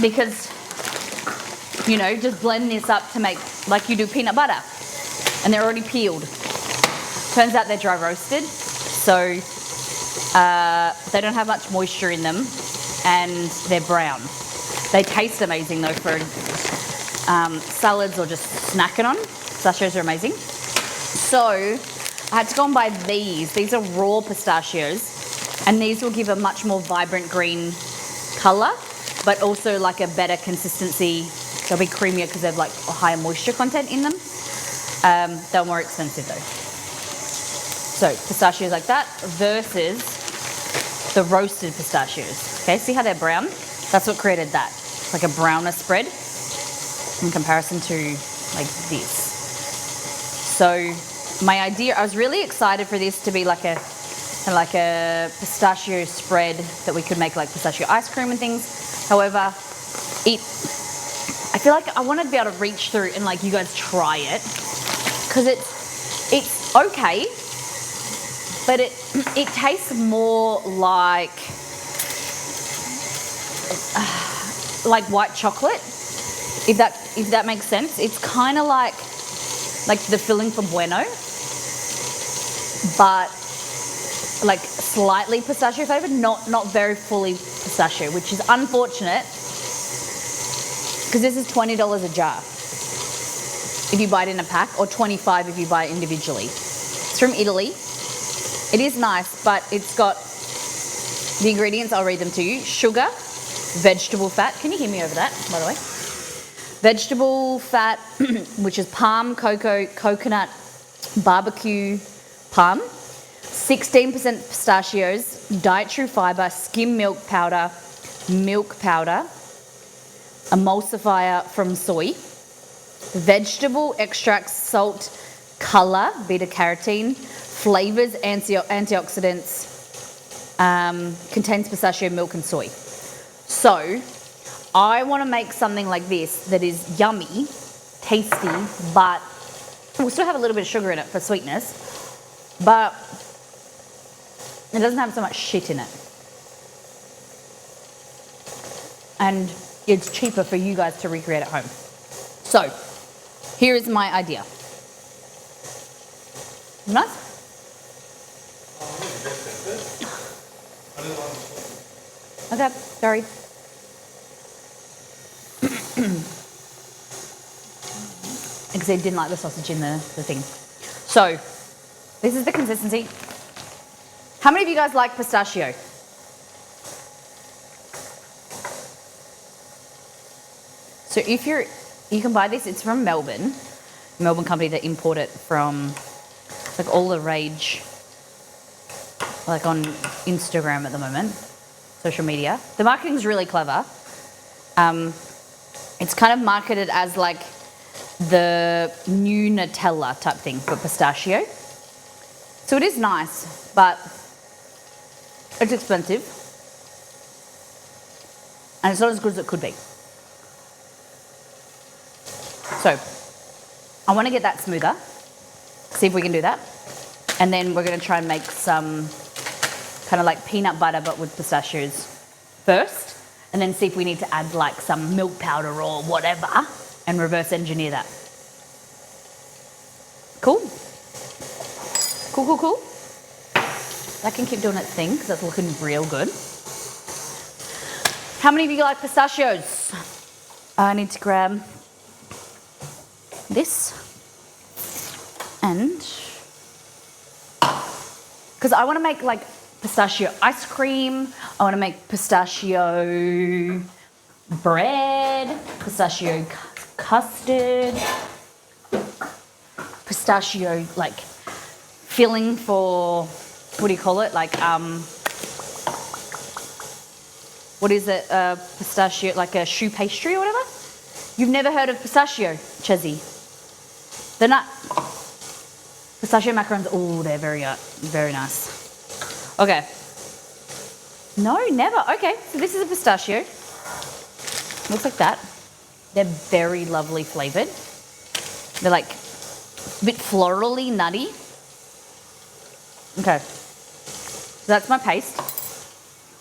Because, you know, just blend this up to make, like you do peanut butter. And they're already peeled. Turns out they're dry roasted, so they don't have much moisture in them, and they're brown. They taste amazing though for salads or just snacking on. Pistachios are amazing. So I had to go and buy these. These are raw pistachios, and these will give a much more vibrant green color, but also like a better consistency They'll be creamier because they have like a higher moisture content in them. They're more expensive though. So pistachios like that versus the roasted pistachios. Okay, see how they're brown? That's what created that. It's like a browner spread in comparison to like this. So my idea, I was really excited for this to be like a pistachio spread that we could make like pistachio ice cream and things. However, I feel like I want to be able to reach through and like you guys try it because it's okay, but it tastes more like white chocolate, if that makes sense. It's kind of like the filling for Bueno, but like slightly pistachio flavored, not very fully pistachio, which is unfortunate because this is $20 a jar if you buy it in a pack, or $25 if you buy it individually. It's from Italy. It is nice, but it's got the ingredients. I'll read them to you. Sugar, vegetable fat. Can you hear me over that, by the way? Vegetable fat, which is palm, cocoa, coconut, barbecue, palm. 16% pistachios, dietary fiber, skim milk powder, emulsifier from soy, vegetable extracts, salt, color, beta carotene, flavors, antioxidants, contains pistachio milk and soy. So I want to make something like this that is yummy, tasty, but we'll still have a little bit of sugar in it for sweetness, but it doesn't have so much shit in it. And it's cheaper for you guys to recreate at home. So here is my idea. Nice? Okay, sorry. Because I didn't like the sausage in the thing. So this is the consistency. How many of you guys like pistachio? So if you can buy this, it's from Melbourne company that import it from like all the rage, like on Instagram at the moment, social media. The marketing's really clever. It's kind of marketed as like the new Nutella type thing for pistachio. So it is nice, but it's expensive. And it's not as good as it could be. So I want to get that smoother, see if we can do that. And then we're going to try and make some kind of like peanut butter but with pistachios first, and then see if we need to add like some milk powder or whatever and reverse engineer that. Cool? Cool. That can keep doing its thing because that's looking real good. How many of you like pistachios? I need to grab this, and because I want to make like pistachio ice cream, I want to make pistachio bread, pistachio custard, pistachio like filling for, what do you call it, like what is it, pistachio, like a choux pastry or whatever. You've never heard of pistachio, Chezzy? They're not. Pistachio macarons, oh, they're very nice. Okay. No, never. Okay, so this is a pistachio. Looks like that. They're very lovely flavored. They're like a bit florally nutty. Okay. So that's my paste.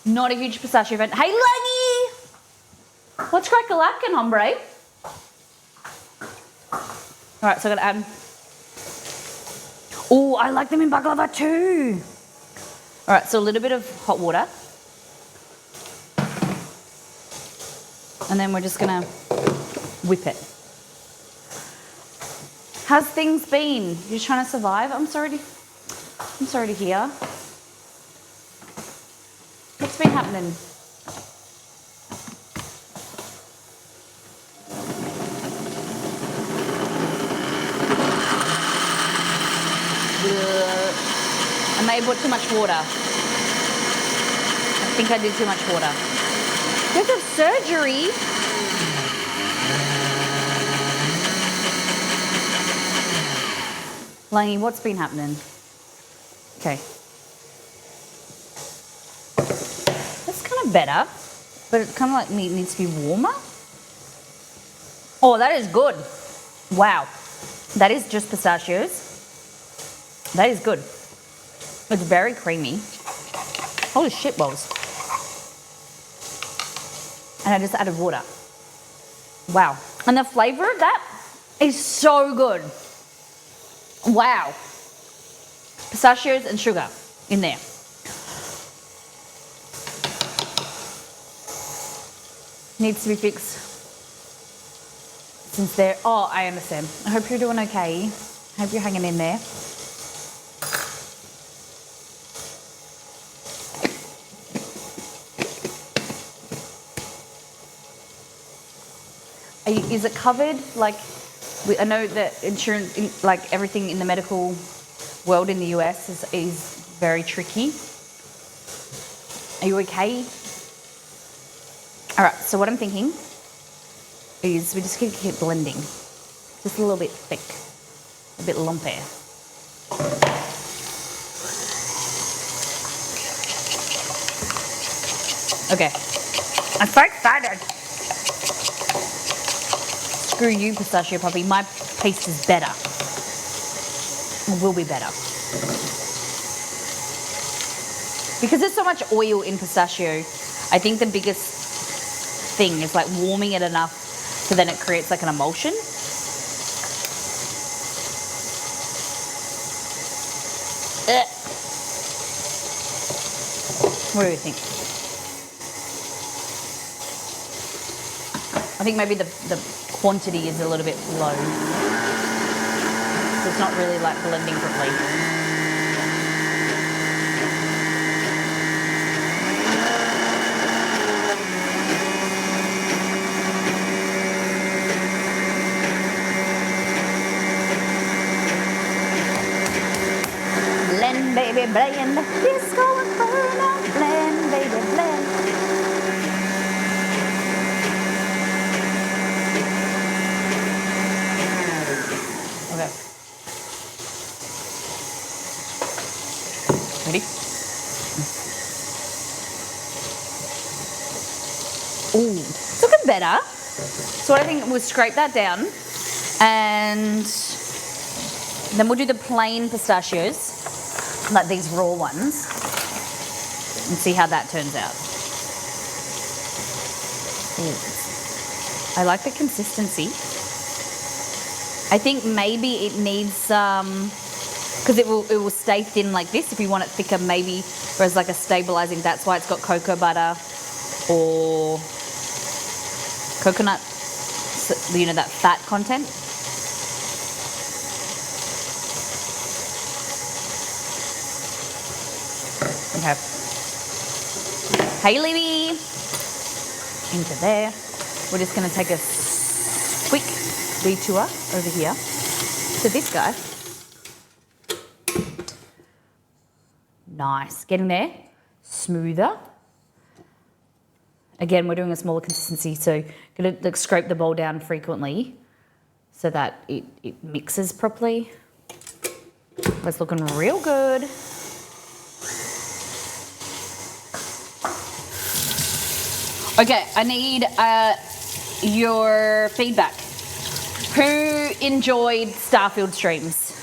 Not a huge pistachio fan. Hey, Leggy! What's crack-a-lackin', hombre? All right, so I'm gonna add. Oh, I like them in baklava too. All right, so a little bit of hot water. And then we're just gonna whip it. How's things been? You're trying to survive? I'm sorry to hear. What's been happening? I may have put too much water. I think I did too much water. Because of surgery. Langy, what's been happening? Okay. That's kind of better, but it kind of like needs to be warmer. Oh, that is good. Wow. That is just pistachios. That is good. It's very creamy. Holy shit balls. And I just added water. Wow. And the flavor of that is so good. Wow. Pistachios and sugar in there. Needs to be fixed. Since they're, oh, I understand. I hope you're doing okay. I hope you're hanging in there. Is it covered? Like, I know that insurance, like everything in the medical world in the US is very tricky. Are you okay? All right, so what I'm thinking is we just keep blending. Just a little bit thick, a bit lumpy. Okay, I'm so excited. Screw you, pistachio puppy. My paste is better. Or will be better. Because there's so much oil in pistachio, I think the biggest thing is like warming it enough so then it creates like an emulsion. What do you think? I think maybe the quantity is a little bit low. So it's not really like blending properly. Blend, baby, blend. Disco Inferno. Blend, baby, blend. Okay. Ready? Ooh, it's looking better. So what I think, we'll scrape that down and then we'll do the plain pistachios, like these raw ones, and see how that turns out. Ooh. I like the consistency. I think maybe it needs some, because it will stay thin like this. If you want it thicker, maybe, whereas like a stabilizing, that's why it's got cocoa butter or coconut, you know, that fat content. Okay. Hey, Libby. Into there. We're just going to take a quick detour over here to this guy. Nice. Getting there. Smoother. Again, we're doing a smaller consistency, so going to scrape the bowl down frequently so that it mixes properly. That's looking real good. Okay, I need your feedback. Who enjoyed Starfield streams?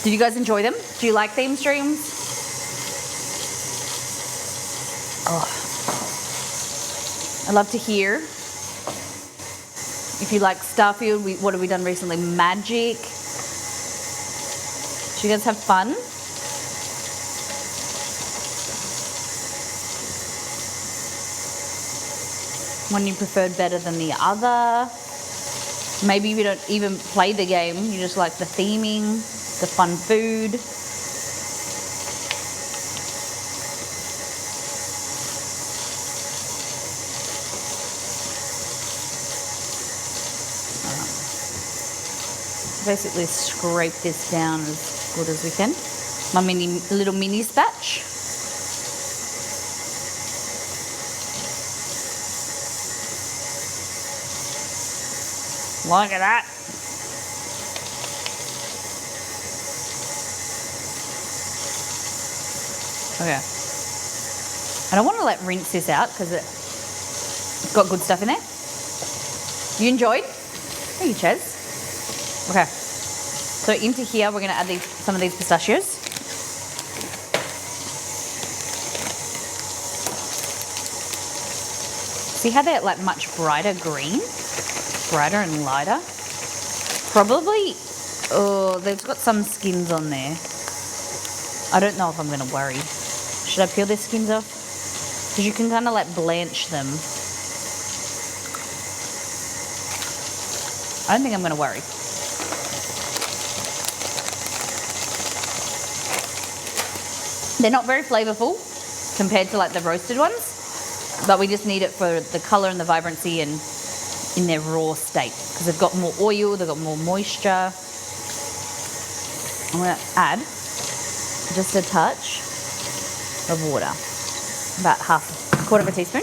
Did you guys enjoy them? Do you like theme streams? Oh. I'd love to hear if you like Starfield. What have we done recently? Magic. Did you guys have fun? One you preferred better than the other? Maybe you don't even play the game, you just like the theming, the fun food. Basically scrape this down as good as we can. my little mini spatch. Look at that. Okay. I don't want to rinse this out because it's got good stuff in there. You enjoyed? Thank you, Ches. Okay. So into here, we're going to add some of these pistachios. See how they're like much brighter green? Brighter and lighter. Probably, oh, they've got some skins on there. I don't know if I'm going to worry. Should I peel their skins off? Because you can kind of like blanch them. I don't think I'm going to worry. They're not very flavorful compared to like the roasted ones, but we just need it for the color and the vibrancy and in their raw state because they've got more oil, they've got more moisture. I'm going to add just a touch of water, about a quarter of a teaspoon.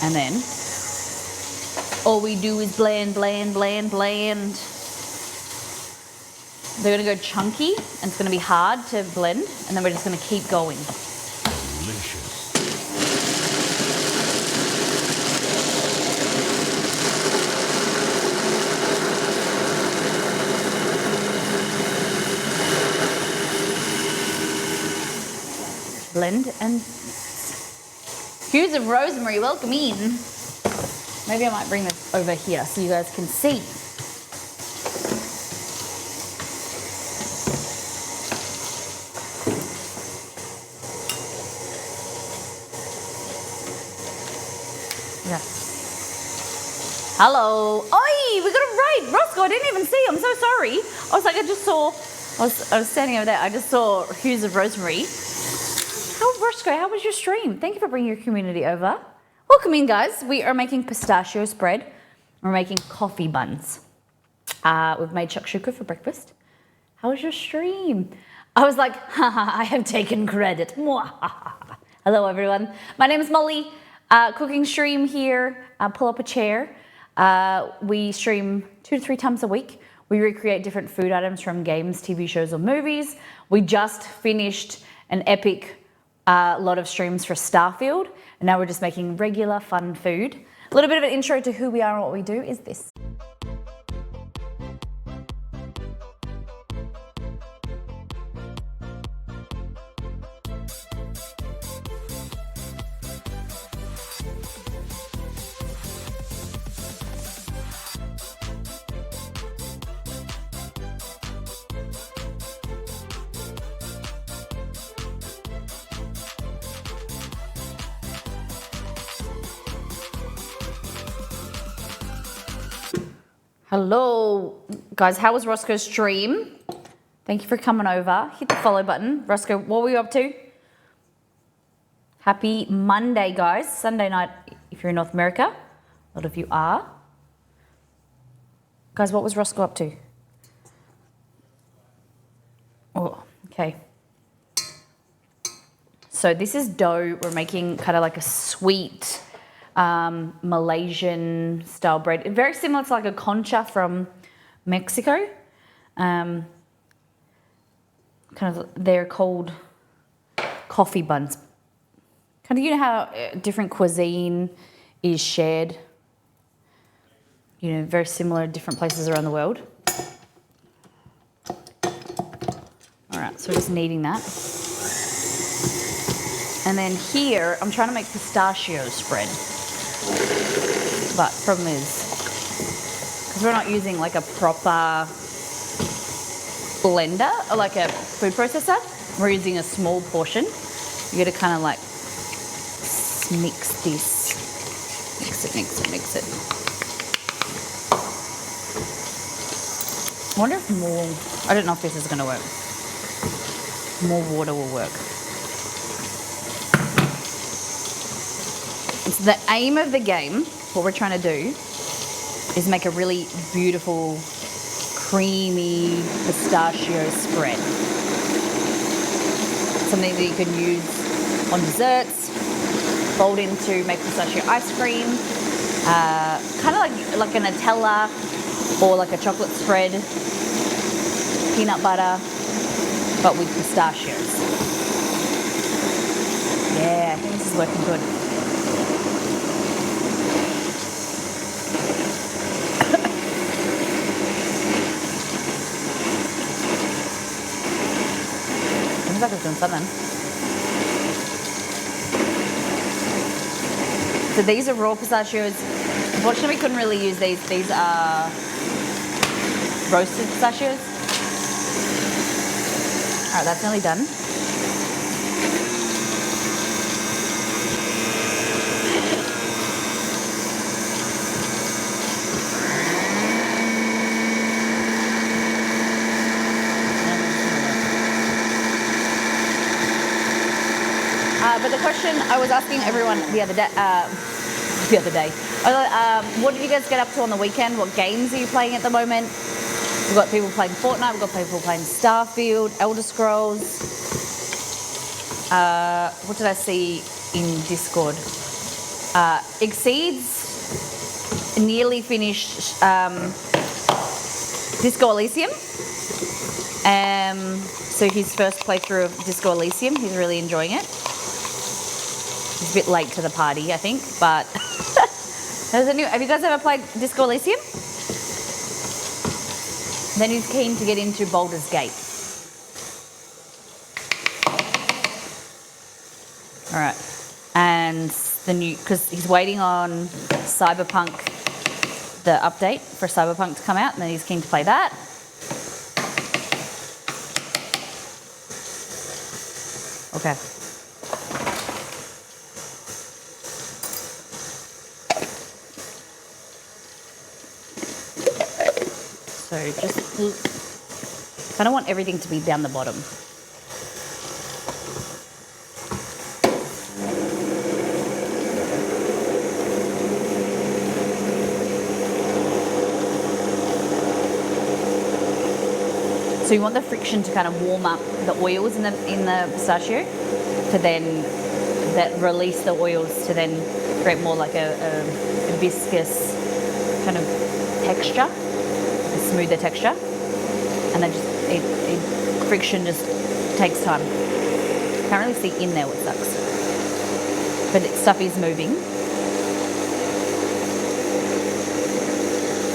And then all we do is blend, blend, blend, blend. They're going to go chunky and it's going to be hard to blend, and then we're just going to keep going. Delicious. Blend and hues of rosemary, welcome in. Maybe I might bring this over here so you guys can see. Yeah. Hello. Oi, we got it right. Roscoe, I didn't even see. I'm so sorry. I was like, I was standing over there. I just saw hues of rosemary. Roscoe, how was your stream? Thank you for bringing your community over. Welcome in, guys. We are making pistachio spread. We're making coffee buns. We've made shakshuka for breakfast. How was your stream? I was like, haha, I have taken credit. Hello, everyone. My name is Molly. Cooking stream here. Pull up a chair. We stream 2 to 3 times a week. We recreate different food items from games, TV shows, or movies. We just finished an epic lot of streams for Starfield, and now we're just making regular fun food. A little bit of an intro to who we are and what we do is this. Hello, guys. How was Roscoe's stream? Thank you for coming over. Hit the follow button. Roscoe, what were you up to? Happy Monday, guys. Sunday night, if you're in North America. A lot of you are. Guys, what was Roscoe up to? Oh, okay. So this is dough. We're making kind of like a sweet Malaysian style bread. Very similar to like a concha from Mexico. Kind of, they're called coffee buns. Kind of, you know how different cuisine is shared? You know, very similar in different places around the world. All right, so we're just kneading that. And then here, I'm trying to make pistachio spread. But problem is, because we're not using like a proper blender or like a food processor, we're using a small portion. You got to kind of like mix this. Mix it, mix it, mix it. I wonder if more, I don't know if this is going to work. More water will work. So the aim of the game, what we're trying to do, is make a really beautiful, creamy pistachio spread. Something that you can use on desserts, fold into make pistachio ice cream, kind of like a Nutella or like a chocolate spread, peanut butter, but with pistachios. Yeah, this is working good. Seems like it's doing something. So these are raw pistachios. Unfortunately, we couldn't really use these. These are roasted pistachios. All right, that's nearly done. But the question I was asking everyone the other day, what did you guys get up to on the weekend? What games are you playing at the moment? We've got people playing Fortnite, we've got people playing Starfield, Elder Scrolls. What did I see in Discord? Exceeds nearly finished Disco Elysium. So his first playthrough of Disco Elysium, he's really enjoying it. He's a bit late to the party, I think, but have you guys ever played Disco Elysium? Then he's keen to get into Baldur's Gate. All right, and the new, because he's waiting on Cyberpunk, the update for Cyberpunk to come out, and then he's keen to play that. Okay. So just kind of want everything to be down the bottom. So you want the friction to kind of warm up the oils in the pistachio to then release the oils to then create more like a viscous kind of texture. A smoother texture, and then just friction just takes time. Can't really see in there what sucks, but stuff is moving.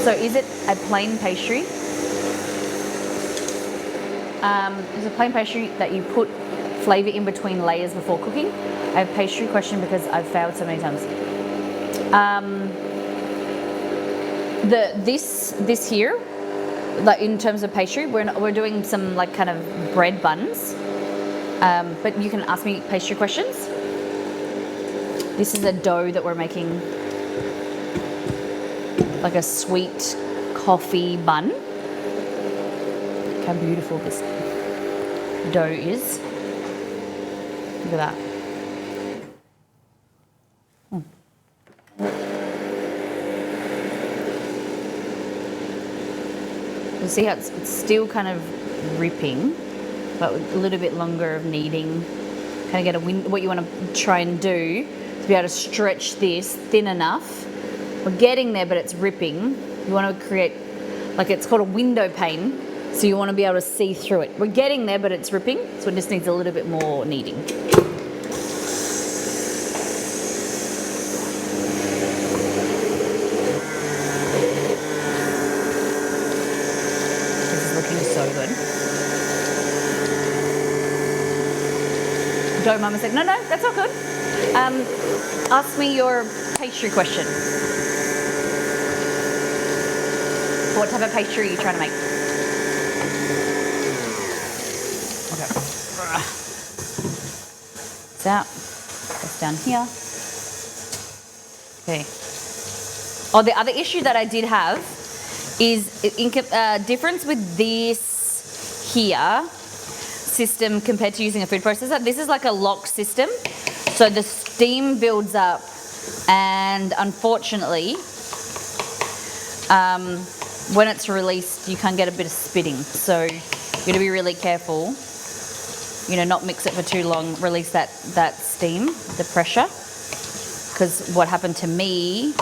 So is it a plain pastry? It's a plain pastry that you put flavour in between layers before cooking. I have pastry question because I've failed so many times. This here, like in terms of pastry, we're doing some like kind of bread buns, but you can ask me pastry questions. This is a dough that we're making, like a sweet coffee bun. Look how beautiful this dough is. Look at that. You see how it's still kind of ripping, but with a little bit longer of kneading. Kind of get what you want to try and do to be able to stretch this thin enough. We're getting there, but it's ripping. You want to create, like it's called a window pane, so you want to be able to see through it. We're getting there, but it's ripping, so it just needs a little bit more kneading. So good. Dough Mama said, no, that's all good. Ask me your pastry question. What type of pastry are you trying to make? Okay. It's out. That's down here. Okay. Oh, the other issue that I did have is difference with this here system compared to using a food processor. This is like a lock system, so the steam builds up, and unfortunately when it's released, you can get a bit of spitting. So you got to be really careful. You know, not mix it for too long. Release that steam, the pressure. Because what happened to me,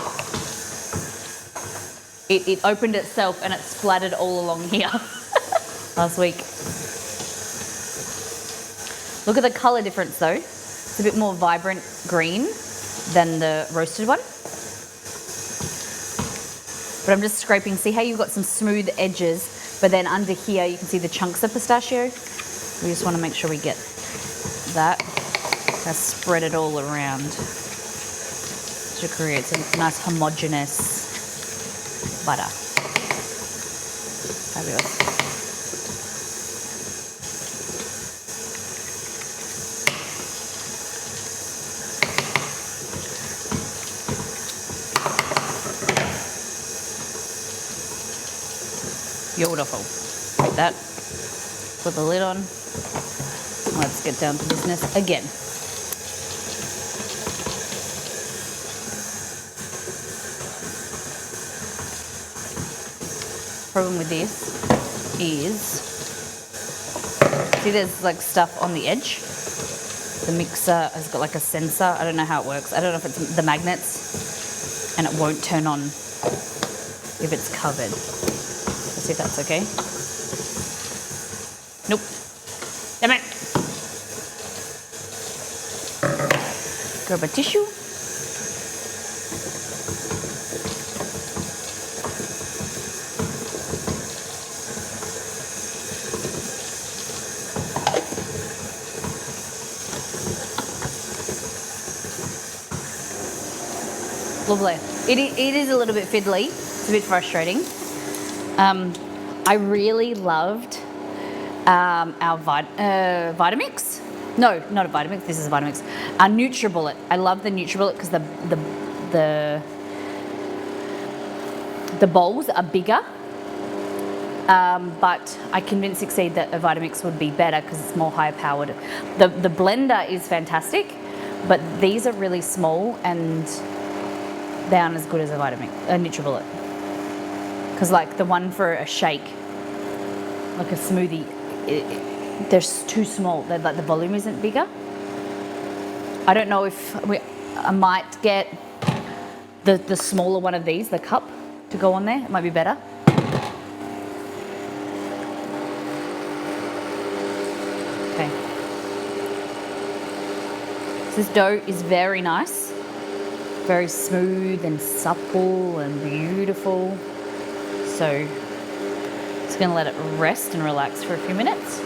it opened itself and it splattered all along here last week. Look at the colour difference though. It's a bit more vibrant green than the roasted one. But I'm just scraping. See how you've got some smooth edges, but then under here you can see the chunks of pistachio. We just want to make sure we get that. Let's spread it all around to create a nice homogeneous butter. Fabulous. Beautiful. Like that. Put the lid on. Let's get down to business again. Problem with this is, see there's like stuff on the edge. The mixer has got like a sensor. I don't know how it works. I don't know if it's the magnets, and it won't turn on if it's covered. Let's see if that's okay. Nope. Damn it. Grab a tissue. Lovely. It is a little bit fiddly. It's a bit frustrating. I really loved our Vitamix. No, not a Vitamix. This is a Vitamix. Our NutriBullet. I love the NutriBullet because the bowls are bigger. But I convinced Exceed that a Vitamix would be better because it's more high powered. The blender is fantastic, but these are really small and they aren't as good as a NutriBullet. Because like the one for a shake, like a smoothie, they're too small. Like the volume isn't bigger. I don't know if I might get the smaller one of these, the cup, to go on there. It might be better. Okay. So this dough is very nice. Very smooth and supple and beautiful. So just going to let it rest and relax for a few minutes.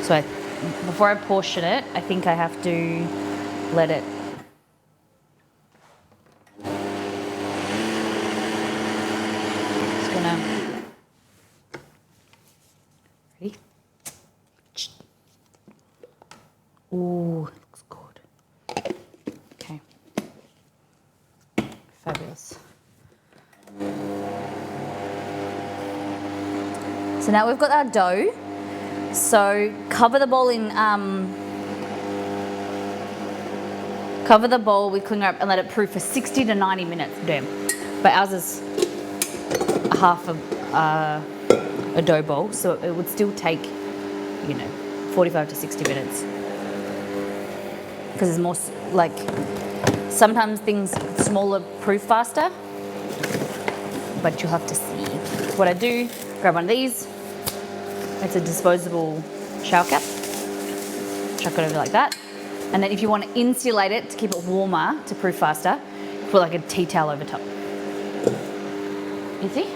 So before I portion it, I think I have to let it ready? Ooh, looks good. Okay. Fabulous. So now we've got our dough. So cover the bowl with cling wrap and let it proof for 60 to 90 minutes. Damn. But ours is half a dough bowl, so it would still take, 45 to 60 minutes. Because it's more like, sometimes things smaller proof faster, but you'll have to see. What I do, grab one of these. It's a disposable shower cap. Chuck it over like that. And then if you want to insulate it to keep it warmer, to proof faster, put like a tea towel over top. You see?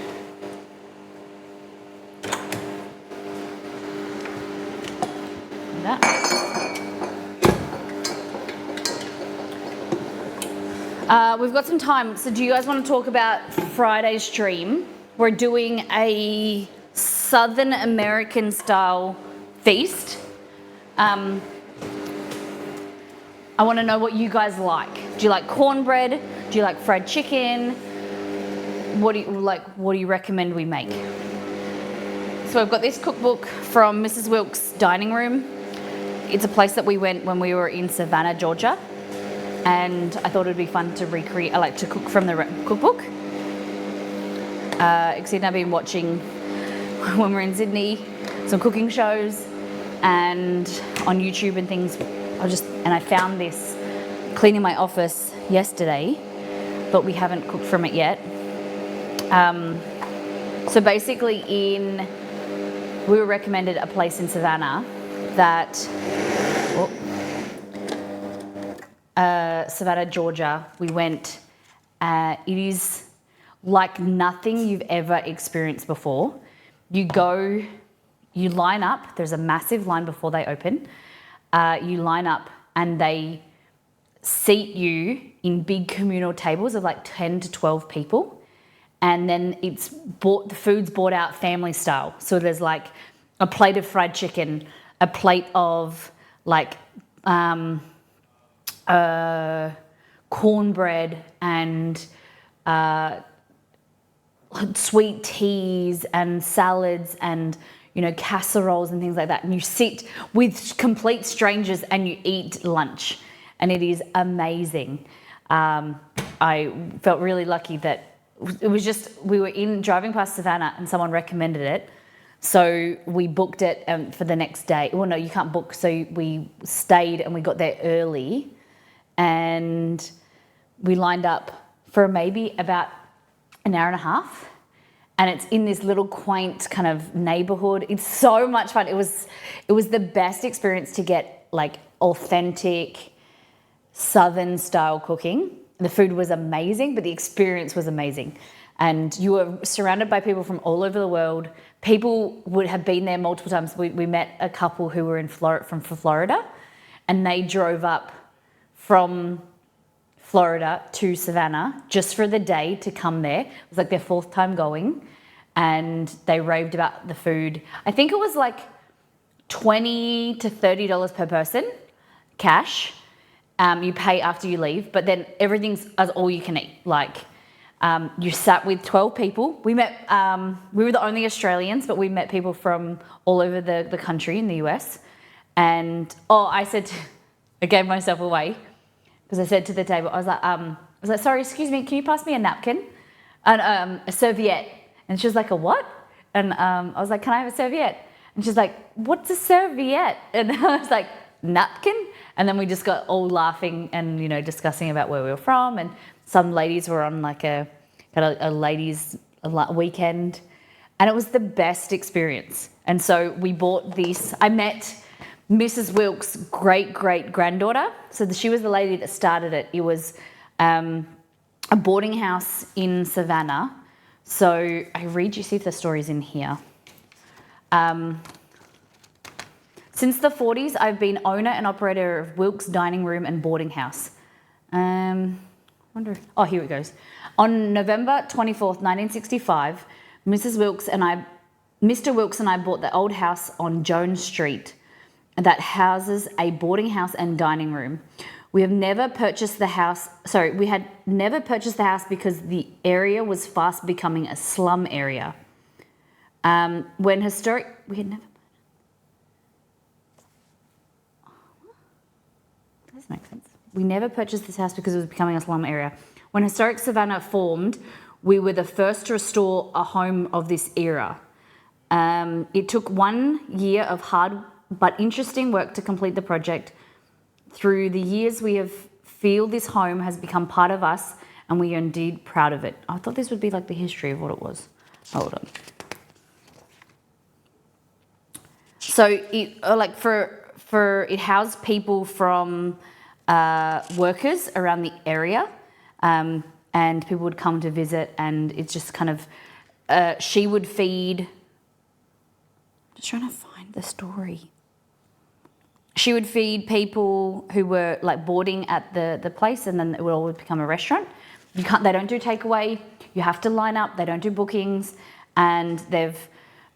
Like that. We've got some time. So do you guys want to talk about Friday's stream? We're doing a Southern American style feast. I want to know what you guys like. Do you like cornbread? Do you like fried chicken? What do you recommend we make? So I've got this cookbook from Mrs. Wilkes' dining room. It's a place that we went when we were in Savannah, Georgia, and I thought it would be fun to recreate. I like to cook from the cookbook. Exceed and I've been watching when we're in Sydney some cooking shows and on YouTube and things. I found this cleaning my office yesterday, but we haven't cooked from it yet. So basically we were recommended a place in Savannah that, Savannah, Georgia. We went, it is like nothing you've ever experienced before. You go, you line up, there's a massive line before they open. You line up and they seat you in big communal tables of like 10 to 12 people. And then the food's bought out family style. So there's like a plate of fried chicken, a plate of like cornbread and sweet teas and salads and, you know, casseroles and things like that. And you sit with complete strangers and you eat lunch. And it is amazing. I felt really lucky that it was just, we were driving past Savannah and someone recommended it. So we booked it for the next day. Well, no, you can't book. So we stayed and we got there early and we lined up for maybe about an hour and a half. And it's in this little quaint kind of neighborhood. It's so much fun. It was the best experience to get like authentic Southern style cooking. The food was amazing, but the experience was amazing. And you were surrounded by people from all over the world. People would have been there multiple times. We met a couple who were from Florida, and they drove up from Florida to Savannah just for the day to come there. It was like their fourth time going, and they raved about the food. I think it was like $20 to $30 per person, cash. You pay after you leave, but then everything's as all you can eat. Like you sat with 12 people. We met, we were the only Australians, but we met people from all over the country in the US. And I gave myself away because I said to the table, I was like, sorry, excuse me, can you pass me a napkin and a serviette? And she was like, a what? And I was like, can I have a serviette? And she's like, what's a serviette? And I was like, napkin. And then we just got all laughing and, you know, discussing about where we were from. And some ladies were on like a ladies' weekend. And it was the best experience. And so we bought this. I met Mrs. Wilkes' great-great-granddaughter. So she was the lady that started it. It was a boarding house in Savannah. So I read you, see if the story's in here. Since the 40s, I've been owner and operator of Wilkes Dining Room and Boarding House. Here it goes. On November 24th, 1965, Mr. Wilkes and I bought the old house on Jones Street that houses a boarding house and dining room. We had never purchased the house because the area was fast becoming a slum area. Makes sense. We never purchased this house because it was becoming a slum area. When Historic Savannah formed, we were the first to restore a home of this era. It took 1 year of hard but interesting work to complete the project. Through the years, we have feel this home has become part of us, and we are indeed proud of it. I thought this would be like the history of what it was. Hold on. So it it housed people from workers around the area, and people would come to visit, and it's just kind of, she would feed, just trying to find the story. She would feed people who were like boarding at the place, and then it would all become a restaurant. They don't do takeaway, you have to line up, they don't do bookings, and they've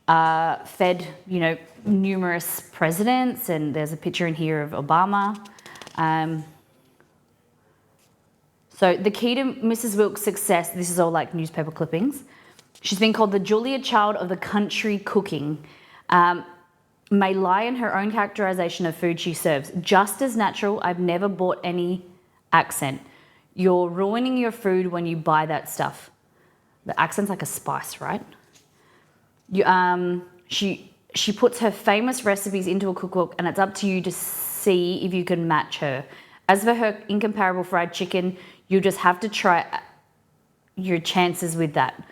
fed, you know, numerous presidents, and there's a picture in here of Obama. So the key to Mrs. Wilkes' success, this is all like newspaper clippings. She's been called the Julia Child of the country cooking. May lie in her own characterization of food she serves. Just as natural, I've never bought any accent. You're ruining your food when you buy that stuff. the accent's like a spice, right? She puts her famous recipes into a cookbook, and it's up to you to see if you can match her. As for her incomparable fried chicken, you just have to try your chances with that.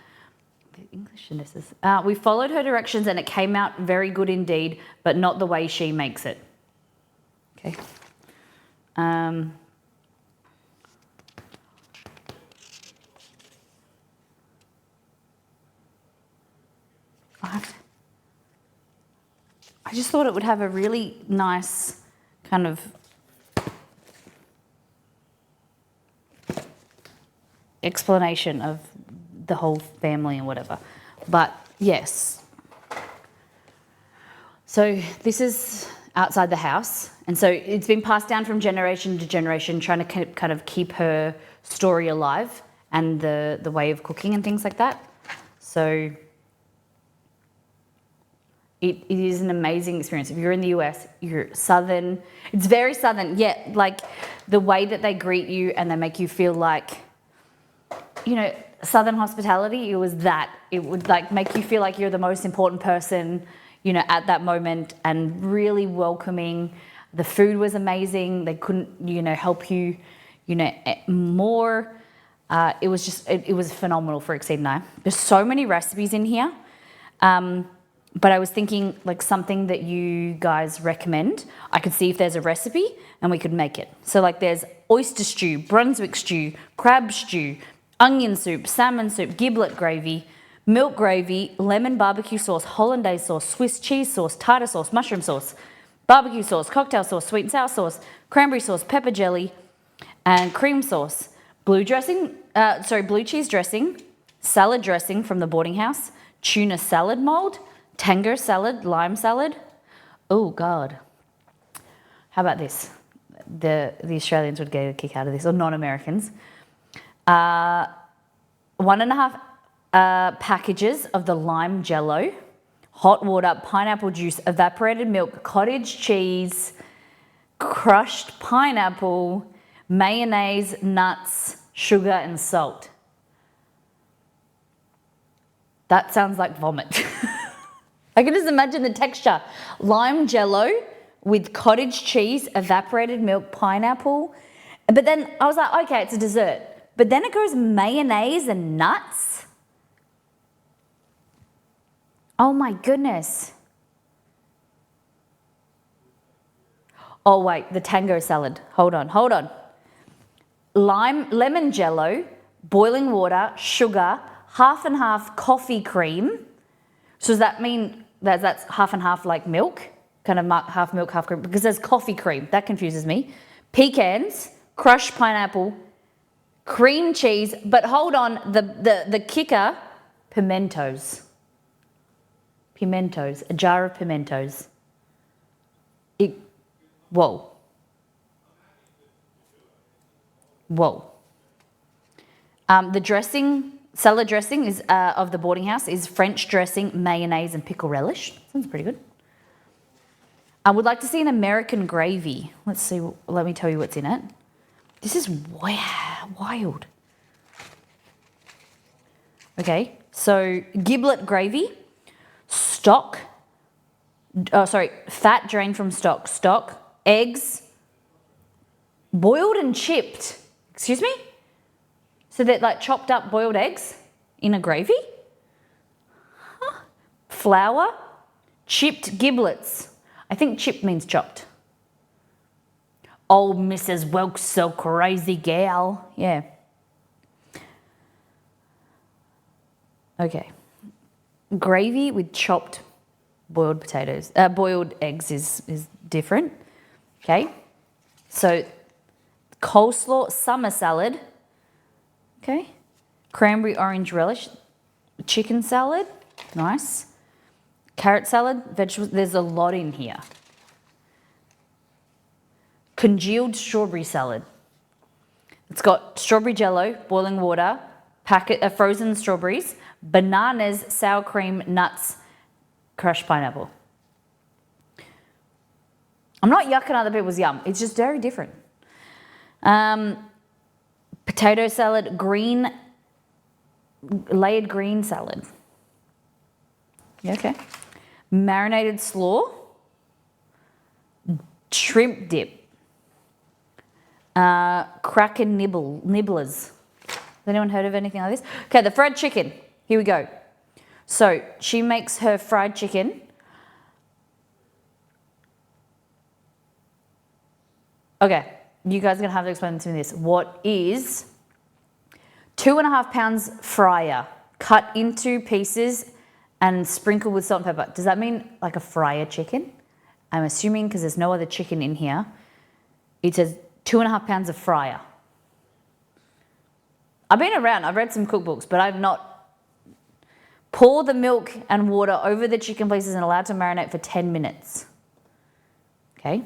The Englishinesses. We followed her directions, and it came out very good indeed, but not the way she makes it. Okay. I just thought it would have a really nice kind of explanation of the whole family and whatever. But yes. So this is outside the house. And so it's been passed down from generation to generation, trying to kind of keep her story alive and the way of cooking and things like that. So it is an amazing experience. If you're in the US, you're southern. It's very southern. Yeah, like the way that they greet you and they make you feel like, you know, southern hospitality, it was that. It would like make you feel like you're the most important person, you know, at that moment, and really welcoming. The food was amazing. They couldn't, you know, help you, you know, more. It was just, it was phenomenal for Exceed and I. There's so many recipes in here. But I was thinking like something that you guys recommend. I could see if there's a recipe and we could make it. So like there's oyster stew, Brunswick stew, crab stew, onion soup, salmon soup, giblet gravy, milk gravy, lemon barbecue sauce, hollandaise sauce, Swiss cheese sauce, tartar sauce, mushroom sauce, barbecue sauce, cocktail sauce, sweet and sour sauce, cranberry sauce, pepper jelly, and cream sauce. Blue cheese dressing, salad dressing from the boarding house, tuna salad mold, tango salad, lime salad. Oh God. How about this? The Australians would get a kick out of this, or non-Americans. 1.5 packages of the lime jello, hot water, pineapple juice, evaporated milk, cottage cheese, crushed pineapple, mayonnaise, nuts, sugar, and salt. That sounds like vomit. I can just imagine the texture. Lime jello with cottage cheese, evaporated milk, pineapple. But then I was like, okay, it's a dessert. But then it goes mayonnaise and nuts. Oh my goodness. Oh wait, the tango salad. Hold on. Lemon jello, boiling water, sugar, half and half coffee cream. So does that mean that's half and half like milk? Kind of half milk, half cream? Because there's coffee cream. That confuses me. Pecans, crushed pineapple, cream cheese. But hold on, the kicker, pimentos. Pimentos, a jar of pimentos. Whoa. The dressing, salad dressing is of the boarding house is French dressing, mayonnaise, and pickle relish. Sounds pretty good. I would like to see an American gravy. Let's see. Let me tell you what's in it. This is wild. Okay, so giblet gravy, stock. Fat drained from stock, eggs, boiled and chipped. Excuse me? So they're like chopped up boiled eggs in a gravy? Huh. Flour, chipped giblets. I think chipped means chopped. Oh, Mrs. Welk's so crazy gal. Yeah. Okay. Gravy with chopped boiled potatoes. Boiled eggs is different. Okay. So coleslaw, summer salad. Okay. Cranberry orange relish. Chicken salad. Nice. Carrot salad, vegetables. There's a lot in here. Congealed strawberry salad. It's got strawberry jello, boiling water, frozen strawberries, bananas, sour cream, nuts, crushed pineapple. I'm not yucking other people's yum. It's just very different. Potato salad, green layered green salad. Yeah, okay. Marinated slaw. Shrimp dip. Cracker nibblers. Has anyone heard of anything like this? Okay, the fried chicken. Here we go. So she makes her fried chicken. Okay, you guys are gonna have to explain to me this. What is 2.5 pounds fryer cut into pieces and sprinkled with salt and pepper? Does that mean like a fryer chicken? I'm assuming because there's no other chicken in here. It says 2.5 pounds of fryer. I've been around, I've read some cookbooks, but I've not. Pour the milk and water over the chicken pieces and allow to marinate for 10 minutes. Okay.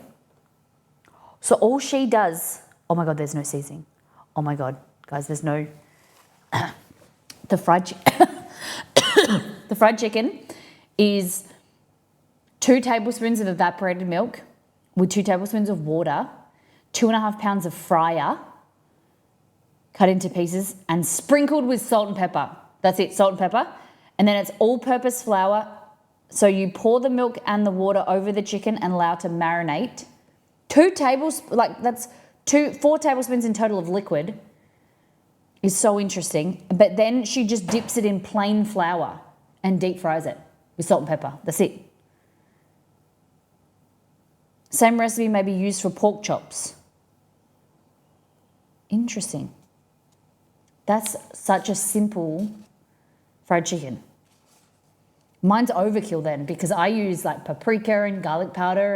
So all she does, oh my God, there's no seasoning. Oh my God, guys, there's no, the fried chicken is 2 tablespoons of evaporated milk with 2 tablespoons of water, 2.5 pounds of fryer cut into pieces and sprinkled with salt and pepper. That's it, salt and pepper. And then it's all-purpose flour. So you pour the milk and the water over the chicken and allow to marinate. 4 tablespoons in total of liquid is so interesting. But then she just dips it in plain flour and deep fries it with salt and pepper. That's it. Same recipe may be used for pork chops. Interesting. That's such a simple fried chicken. Mine's overkill then because I use like paprika and garlic powder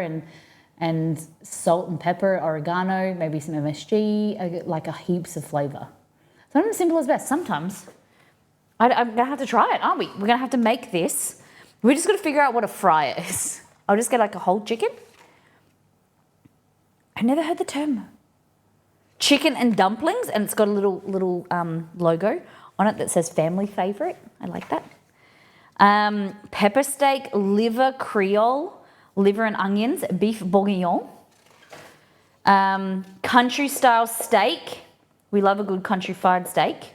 and salt and pepper, oregano, maybe some MSG, like a heaps of flavour. Sometimes simple is best. Sometimes I'm going to have to try it, aren't we? We're going to have to make this. We're just going to figure out what a fryer is. I'll just get like a whole chicken. I never heard the term. Chicken and dumplings, and it's got a little logo on it that says family favourite. I like that. Pepper steak, liver creole, liver and onions, beef bourguignon. Country style steak. We love a good country fried steak.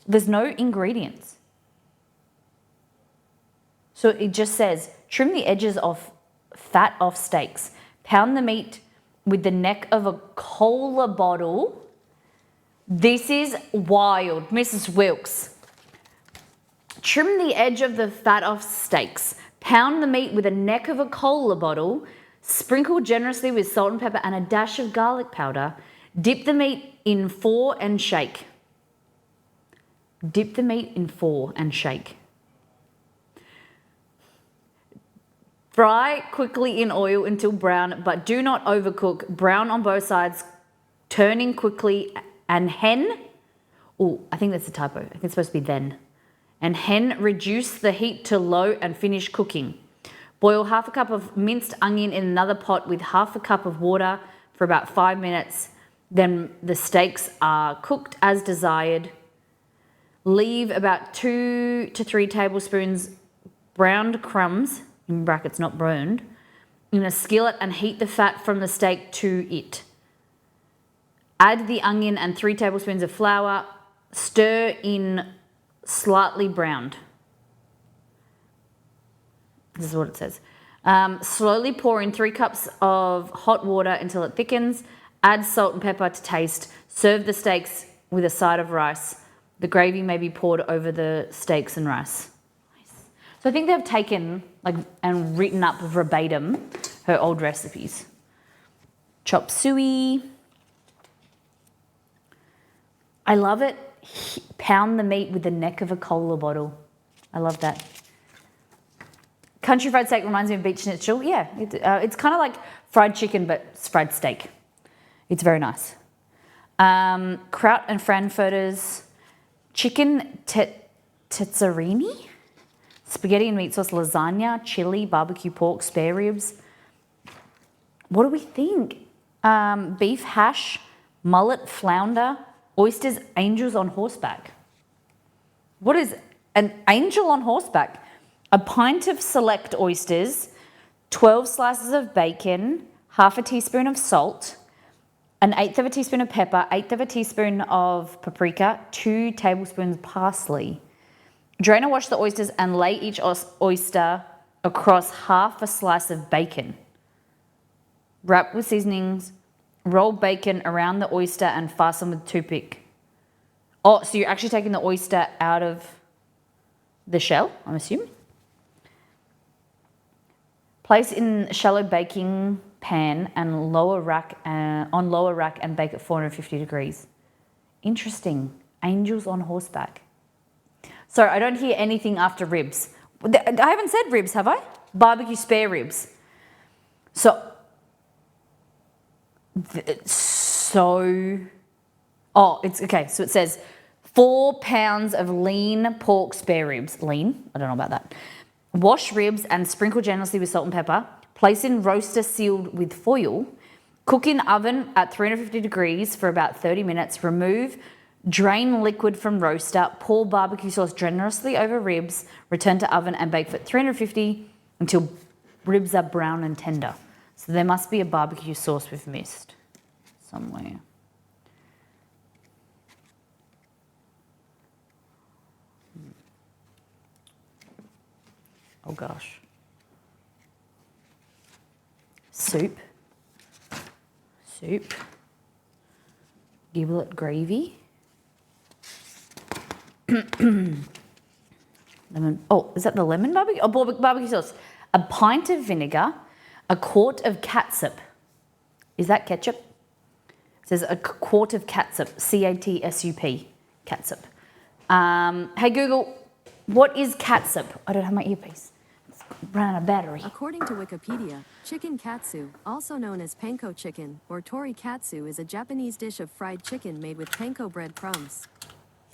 There's no ingredients. So it just says, trim the edges of fat off steaks. Pound the meat with the neck of a cola bottle. This is wild, Mrs. Wilkes. Trim the edge of the fat off steaks. Pound the meat with the neck of a cola bottle. Sprinkle generously with salt and pepper and a dash of garlic powder. Dip the meat in 4 and shake. Dip the meat in 4 and shake. Fry quickly in oil until brown, but do not overcook. Brown on both sides, turning quickly, and I think that's a typo. I think it's supposed to be then. And reduce the heat to low and finish cooking. Boil 1/2 cup of minced onion in another pot with 1/2 cup of water for about 5 minutes. Then the steaks are cooked as desired. Leave about 2 to 3 tablespoons browned crumbs, in brackets not burned, in a skillet and heat the fat from the steak to it. Add the onion and 3 tablespoons of flour. Stir in slightly browned. This is what it says. Slowly pour in 3 cups of hot water until it thickens. Add salt and pepper to taste. Serve the steaks with a side of rice. The gravy may be poured over the steaks and rice. Nice. So I think they've taken and written up verbatim her old recipes. Chop suey. I love it. Pound the meat with the neck of a cola bottle. I love that. Country fried steak reminds me of beef schnitzel. Yeah, it's kind of like fried chicken, but it's fried steak. It's very nice. Kraut and frankfurters, chicken tezzarini, spaghetti and meat sauce, lasagna, chili, barbecue pork, spare ribs. What do we think? Beef hash, mullet, flounder, oysters, angels on horseback. What is an angel on horseback? A pint of select oysters, 12 slices of bacon, 1/2 teaspoon of salt, An eighth of a teaspoon of pepper, eighth of a teaspoon of paprika, 2 tablespoons parsley. Drain and wash the oysters and lay each oyster across half a slice of bacon. Wrap with seasonings, roll bacon around the oyster and fasten with toothpick. Oh, so you're actually taking the oyster out of the shell, I'm assuming. Place in shallow baking pan and on lower rack and bake at 450 degrees. Interesting. Angels on horseback. So I don't hear anything after ribs. I haven't said ribs, have I? Barbecue spare ribs. So it's okay. So it says 4 pounds of lean pork spare ribs. Lean? I don't know about that. Wash ribs and sprinkle generously with salt and pepper. Place in roaster sealed with foil. Cook in oven at 350 degrees for about 30 minutes. Remove, drain liquid from roaster. Pour barbecue sauce generously over ribs. Return to oven and bake for 350 until ribs are brown and tender. So there must be a barbecue sauce we've missed somewhere. Oh gosh. Soup. Giblet gravy. Lemon. Oh, is that the lemon barbecue? Oh, barbecue sauce. A pint of vinegar. A quart of catsup. Is that ketchup? It says a quart of catsup. C-A-T-S-U-P. Catsup. Hey Google, what is catsup? I don't have my earpiece. It's run out of battery. According to Wikipedia, chicken katsu, also known as panko chicken or tori katsu, is a Japanese dish of fried chicken made with panko bread crumbs.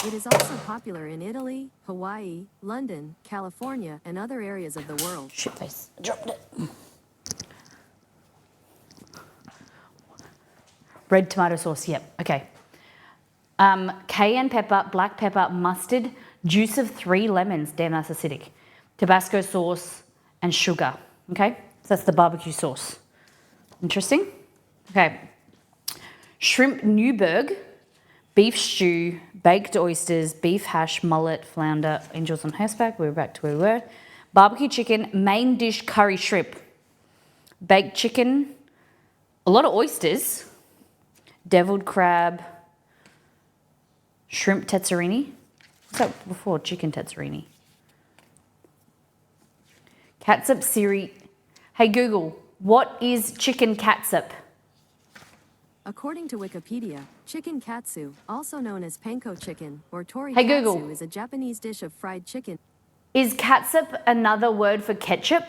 It is also popular in Italy, Hawaii, London, California, and other areas of the world. Shit face. I dropped it. Red tomato sauce, yep, okay. Cayenne pepper, black pepper, mustard, juice of 3 lemons, damn that's acidic, Tabasco sauce, and sugar, okay? So that's the barbecue sauce. Interesting? Okay. Shrimp Newburg, beef stew, baked oysters, beef hash, mullet, flounder, angels on horseback, we're back to where we were. Barbecue chicken, main dish curry shrimp, baked chicken, a lot of oysters, deviled crab, shrimp tetzerini. What's that before? Chicken tetzerini. Catsup siri. Hey Google, what is chicken catsup? According to Wikipedia, chicken katsu, also known as panko chicken or tori Hey, katsu, Google. is a Japanese dish of fried chicken. Is catsup another word for ketchup?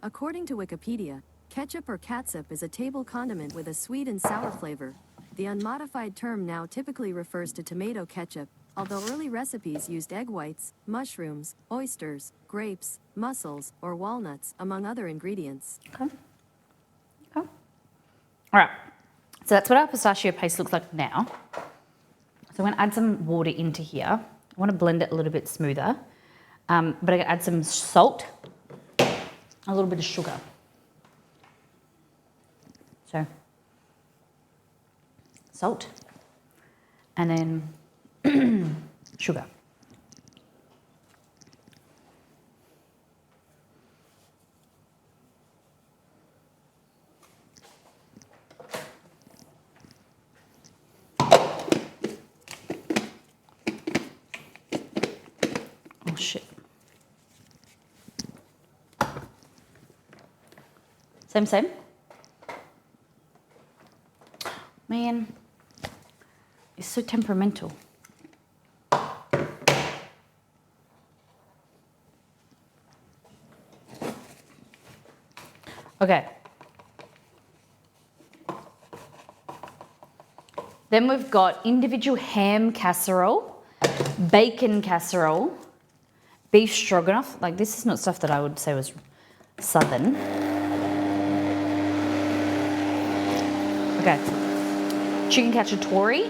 According to Wikipedia, ketchup or catsup is a table condiment with a sweet and sour flavor. The unmodified term now typically refers to tomato ketchup, although early recipes used egg whites, mushrooms, oysters, grapes, mussels, or walnuts, among other ingredients. Okay. Okay. All right. So that's what our pistachio paste looks like now. So I'm going to add some water into here. I want to blend it a little bit smoother. But I'm going to add some salt, a little bit of sugar. So, salt, and then sugar. Oh shit. Same. Man, it's so temperamental. Okay. Then we've got individual ham casserole, bacon casserole, beef stroganoff. Like, this is not stuff that I would say was southern. Okay. Chicken cacciatore,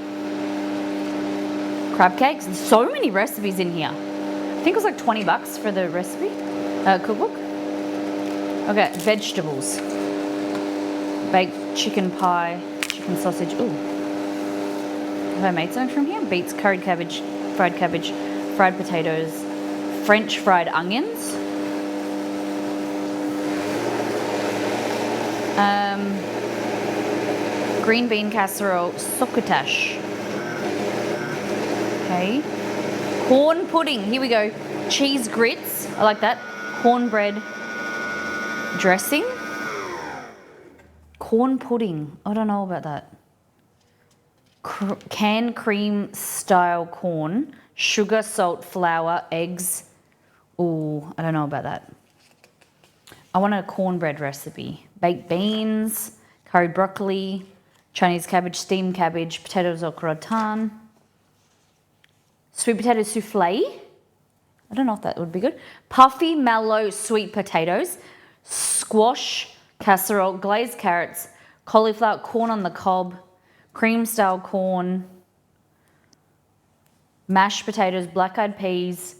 crab cakes. There's so many recipes in here. I think it was like $20 for the recipe, cookbook. Okay, vegetables. baked chicken pie, chicken sausage. Ooh. Have I made something from here? Beets, curried cabbage, fried potatoes, French fried onions. Green bean casserole, succotash. Okay. Corn pudding. Here we go. Cheese grits. I like that. Cornbread dressing. Corn pudding. I don't know about that. Canned cream style corn. Sugar, salt, flour, eggs. Ooh, I don't know about that. I want a cornbread recipe. Baked beans, curried broccoli, Chinese cabbage, steamed cabbage, potatoes au gratin, sweet potato souffle. I don't know if that would be good. Puffy mallow sweet potatoes, squash casserole, glazed carrots, cauliflower, corn on the cob, cream style corn, mashed potatoes, black-eyed peas,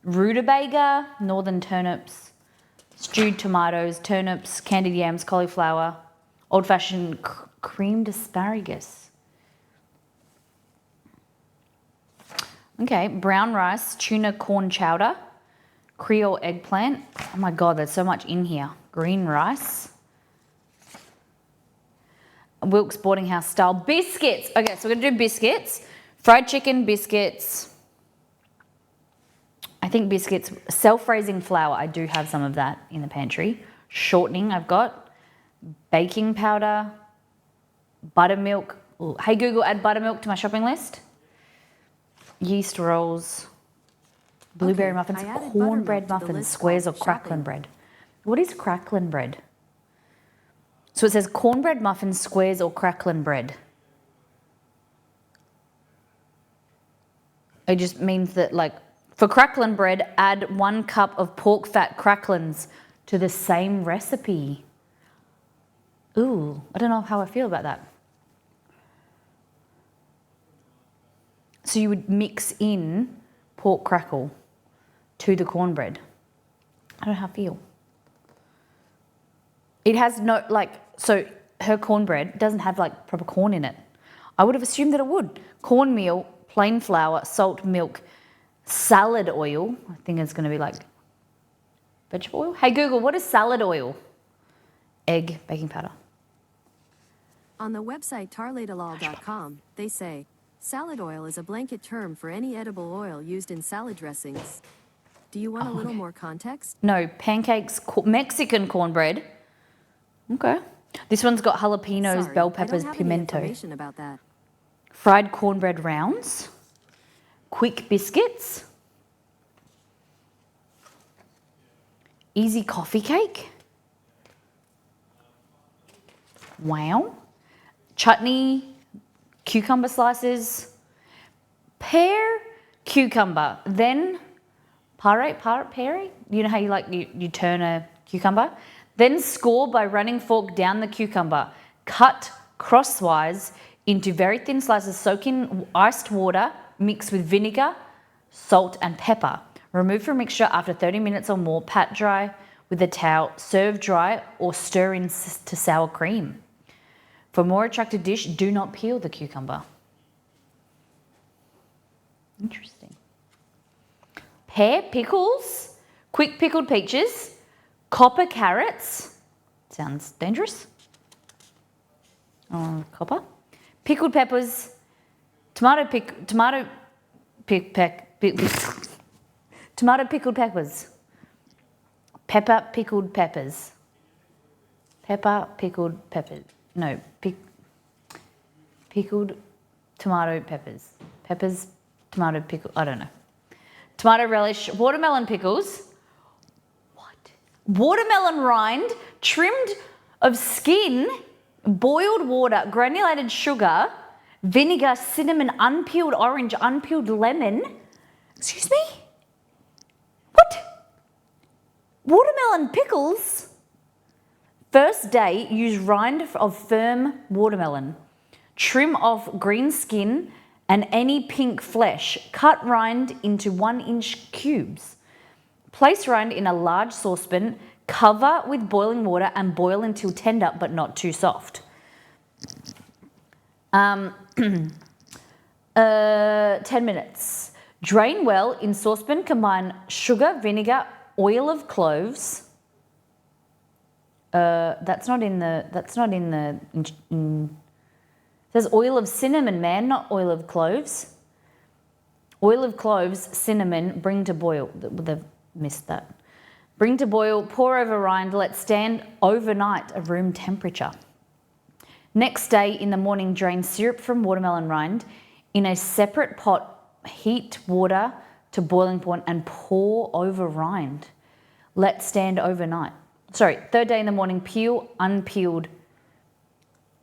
rutabaga, northern turnips, stewed tomatoes, turnips, candied yams, cauliflower, old-fashioned creamed asparagus. Okay, brown rice, tuna corn chowder, Creole eggplant. Oh my God, there's so much in here. Green rice. Wilkes Boarding House style biscuits. Okay, so we're gonna do biscuits. Fried chicken, biscuits. I think biscuits, self-raising flour, I do have some of that in the pantry. Shortening I've got. Baking powder, buttermilk. Ooh. Hey Google, add buttermilk to my shopping list. Yeast rolls, blueberry muffins, cornbread muffins, squares or crackling bread. What is crackling bread? So it says cornbread muffins, squares or crackling bread. It just means that, like, for crackling bread, add 1 cup of pork fat cracklins to the same recipe. Ooh, I don't know how I feel about that. So you would mix in pork crackle to the cornbread. I don't know how I feel. It has no, like, so her cornbread doesn't have like proper corn in it. I would have assumed that it would. Cornmeal, plain flour, salt, milk, salad oil. I think it's going to be like vegetable oil. Hey Google, what is salad oil? Egg, baking powder. On the website tarladalal.com, they say, salad oil is a blanket term for any edible oil used in salad dressings. Do you want a little more context? No, pancakes, Mexican cornbread. Okay. This one's got jalapenos, Sorry, bell peppers, I don't have pimento. any information about that. Fried cornbread rounds. Quick biscuits. Easy coffee cake. Wow. Chutney, cucumber slices. Pear, cucumber. Then pare. You know how you turn a cucumber? Then score by running fork down the cucumber. Cut crosswise into very thin slices, soak in iced water, mix with vinegar, salt and pepper. Remove from mixture after 30 minutes or more, pat dry with a towel, serve dry or stir in to sour cream. For a more attractive dish, do not peel the cucumber. Interesting. Pear pickles, quick pickled peaches, copper carrots, sounds dangerous. Copper. Pickled peppers, tomato pickled peppers, pepper pickled peppers, pickled tomato peppers, tomato pickle, I don't know. Tomato relish, watermelon pickles. What? Watermelon rind, trimmed of skin, boiled water, granulated sugar, vinegar, cinnamon, unpeeled orange, unpeeled lemon. Excuse me? What? Watermelon pickles? First day, use rind of firm watermelon. Trim off green skin and any pink flesh. Cut rind into 1-inch cubes. Place rind in a large saucepan. Cover with boiling water and boil until tender but not too soft. 10 minutes. Drain well. In saucepan, combine sugar, vinegar, oil of cloves. That's not in the. It says oil of cinnamon, man, not oil of cloves. Oil of cloves, cinnamon, bring to boil. They've missed that. Bring to boil, pour over rind, let stand overnight at room temperature. Next day in the morning, drain syrup from watermelon rind. In a separate pot, heat water to boiling point and pour over rind. Let stand overnight. Third day in the morning, peel unpeeled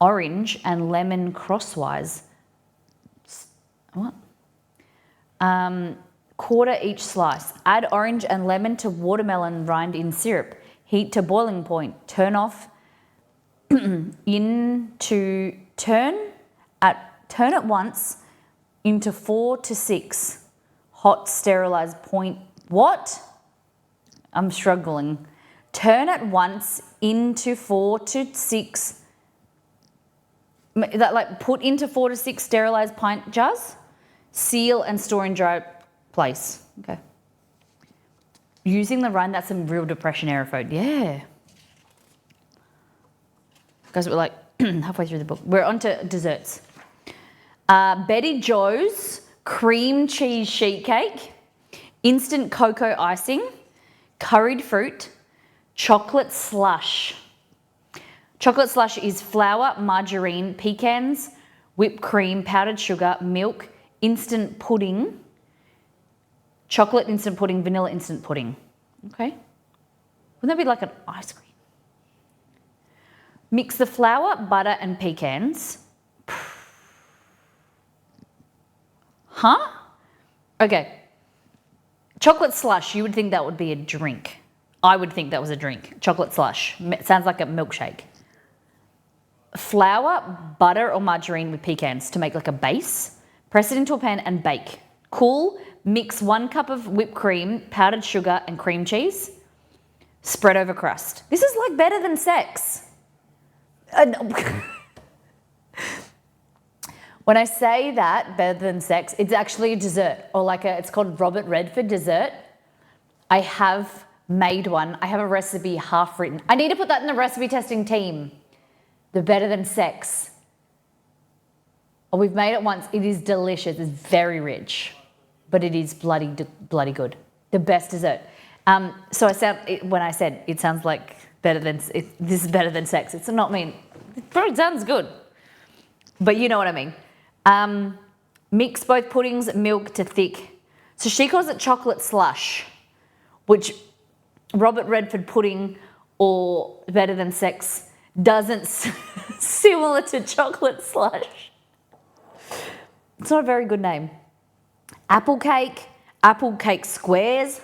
orange and lemon crosswise. What? Quarter each slice. Add orange and lemon to watermelon rind in syrup. Heat to boiling point. Turn off. Turn at once into 4 to 6 hot sterilized point. What? I'm struggling. Turn at once into 4 to 6. Put into 4 to 6 sterilized pint jars. Seal and store in dry place. Okay. Using the rind, that's some real depression era food. Yeah. Guys, we're like halfway through the book. We're on to desserts. Betty Joe's cream cheese sheet cake, instant cocoa icing, curried fruit, chocolate slush. Chocolate slush is flour, margarine, pecans, whipped cream, powdered sugar, milk, instant pudding, chocolate instant pudding, vanilla instant pudding. Okay. Wouldn't that be like an ice cream? Mix the flour, butter, and pecans. Huh? Okay. Chocolate slush, you would think that would be a drink. I would think that was a drink. Chocolate slush. Sounds like a milkshake. Flour, butter, or margarine with pecans to make like a base. Press it into a pan and bake. Cool. Mix 1 cup of whipped cream, powdered sugar, and cream cheese. Spread over crust. This is like better than sex. When I say that, better than sex, it's actually a dessert, or it's called Robert Redford dessert. I have made one. I have a recipe half written. I need to put that in the recipe testing team. The better than sex. Oh, we've made it once. It is delicious. It's very rich, but it is bloody good. The best dessert. So when I said it sounds like this is better than sex. It's not mean. It probably sounds good, but you know what I mean. Mix both puddings, milk to thick. So she calls it chocolate slush, which Robert Redford pudding or better than sex doesn't similar to chocolate slush. It's not a very good name. Apple cake squares.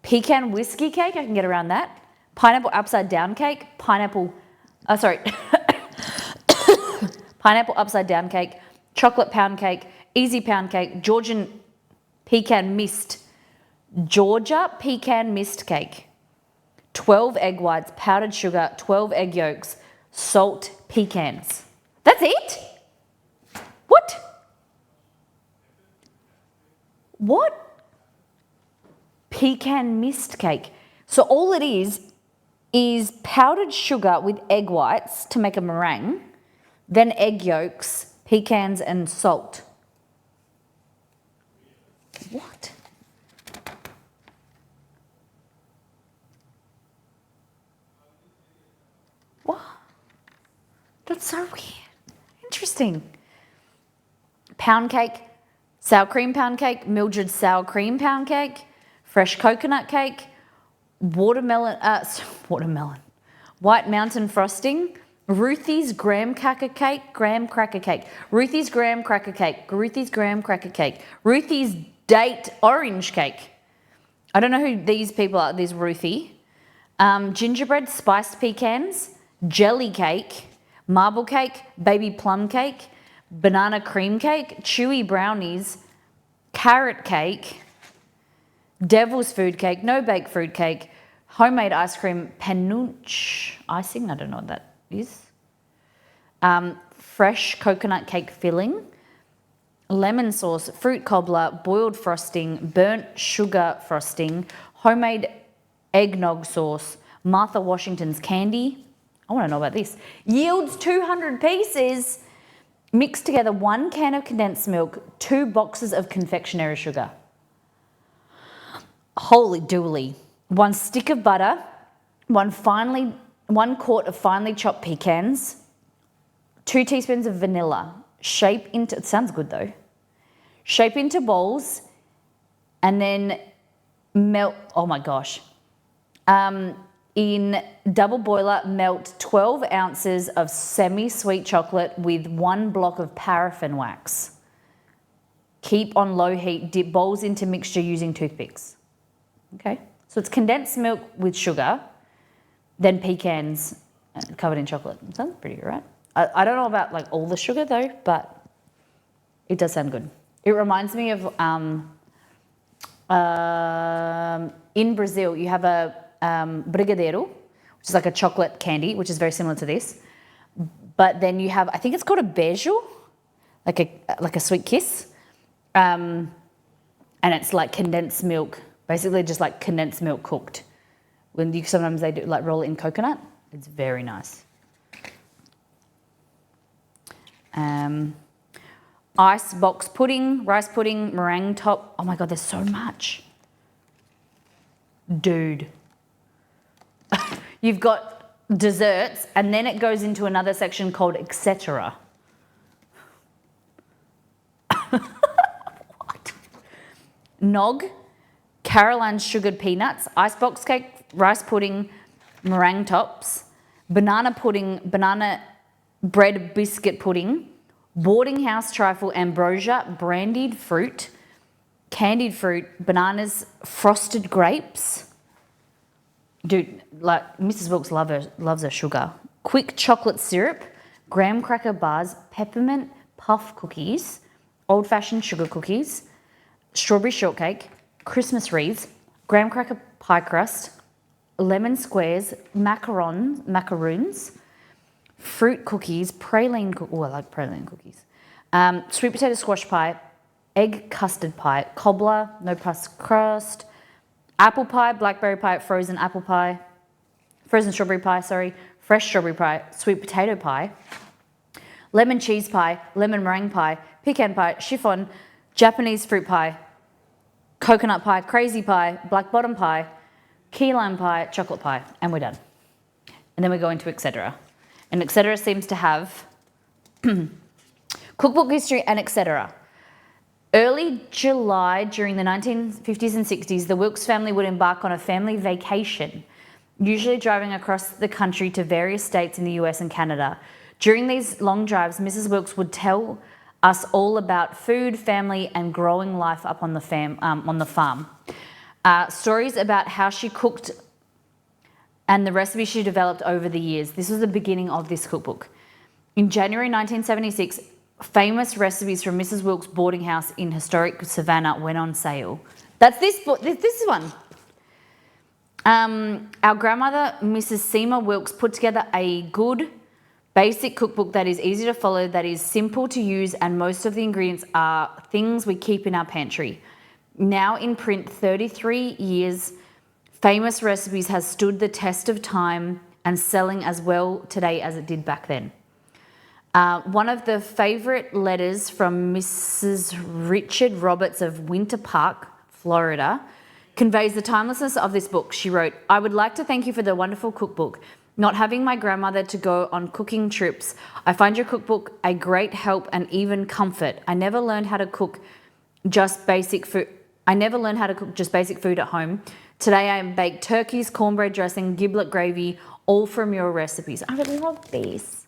Pecan whiskey cake, I can get around that. Pineapple upside down cake. Pineapple upside down cake. Chocolate pound cake. Easy pound cake. Georgia pecan mist cake. 12 egg whites, powdered sugar, 12 egg yolks, salt, pecans. That's it? What? Pecan mist cake. So all it is powdered sugar with egg whites to make a meringue, then egg yolks, pecans, and salt. What? What? That's so weird. Interesting. Pound cake, sour cream pound cake, Mildred sour cream pound cake, fresh coconut cake, watermelon, White Mountain frosting, Ruthie's graham cracker cake, Ruthie's graham cracker cake, Ruthie's date orange cake. I don't know who these people are, these Ruthie. Gingerbread spiced pecans, jelly cake, marble cake, baby plum cake, banana cream cake, chewy brownies, carrot cake, devil's food cake, no bake fruit cake, homemade ice cream, penuche icing, I don't know what that is, fresh coconut cake filling, lemon sauce, fruit cobbler, boiled frosting, burnt sugar frosting, homemade eggnog sauce, Martha Washington's candy. I want to know about this. Yields 200 pieces. Mix together 1 can of condensed milk, 2 boxes of confectionery sugar. Holy dooly. 1 stick of butter, 1 quart of finely chopped pecans, 2 teaspoons of vanilla. Shape into, it sounds good though. Shape into balls and then melt, oh my gosh. In double boiler, melt 12 ounces of semi-sweet chocolate with 1 block of paraffin wax. Keep on low heat, dip bowls into mixture using toothpicks. Okay, so it's condensed milk with sugar, then pecans covered in chocolate. Sounds pretty good, right? I don't know about like all the sugar though, but it does sound good. It reminds me of, in Brazil, you have a brigadeiro, which is like a chocolate candy, which is very similar to this. But then you have, I think it's called a beijo, like a sweet kiss. And it's like condensed milk, basically just like condensed milk cooked. Sometimes they do like roll it in coconut. It's very nice. Ice box pudding, rice pudding, meringue top. Oh my God, there's so much. Dude. You've got desserts and then it goes into another section called etc. What? Nog, Caroline's sugared peanuts, icebox cake, rice pudding, meringue tops, banana pudding, banana bread biscuit pudding, boarding house trifle, ambrosia, brandied fruit, candied fruit, bananas, frosted grapes. Dude, like Mrs. Wilkes loves her sugar. Quick chocolate syrup, graham cracker bars, peppermint puff cookies, old-fashioned sugar cookies, strawberry shortcake, Christmas wreaths, graham cracker pie crust, lemon squares, macaroons, fruit cookies, praline cookies. Oh, I like praline cookies. Sweet potato squash pie, egg custard pie, cobbler, no crust, apple pie, blackberry pie, frozen strawberry pie, fresh strawberry pie, sweet potato pie, lemon cheese pie, lemon meringue pie, pecan pie, chiffon, Japanese fruit pie, coconut pie, crazy pie, black bottom pie, key lime pie, chocolate pie, and we're done. And then we go into etc. And etc. seems to have cookbook history and etc. Early July during the 1950s and 60s, the Wilkes family would embark on a family vacation, usually driving across the country to various states in the US and Canada. During these long drives, Mrs. Wilkes would tell us all about food, family, and growing life up on the farm. Stories about how she cooked and the recipes she developed over the years. This was the beginning of this cookbook. In January 1976, famous recipes from Mrs. Wilkes' boarding house in historic Savannah went on sale. That's this book. This one. Our grandmother, Mrs. Seema Wilkes, put together a good basic cookbook that is easy to follow, that is simple to use, and most of the ingredients are things we keep in our pantry. Now in print 33 years, famous recipes has stood the test of time and selling as well today as it did back then. One of the favourite letters from Mrs. Richard Roberts of Winter Park, Florida, conveys the timelessness of this book. She wrote, "I would like to thank you for the wonderful cookbook. Not having my grandmother to go on cooking trips, I find your cookbook a great help and even comfort. I never learned how to cook just basic food. At home. Today I baked turkeys, cornbread dressing, giblet gravy, all from your recipes." I really love this.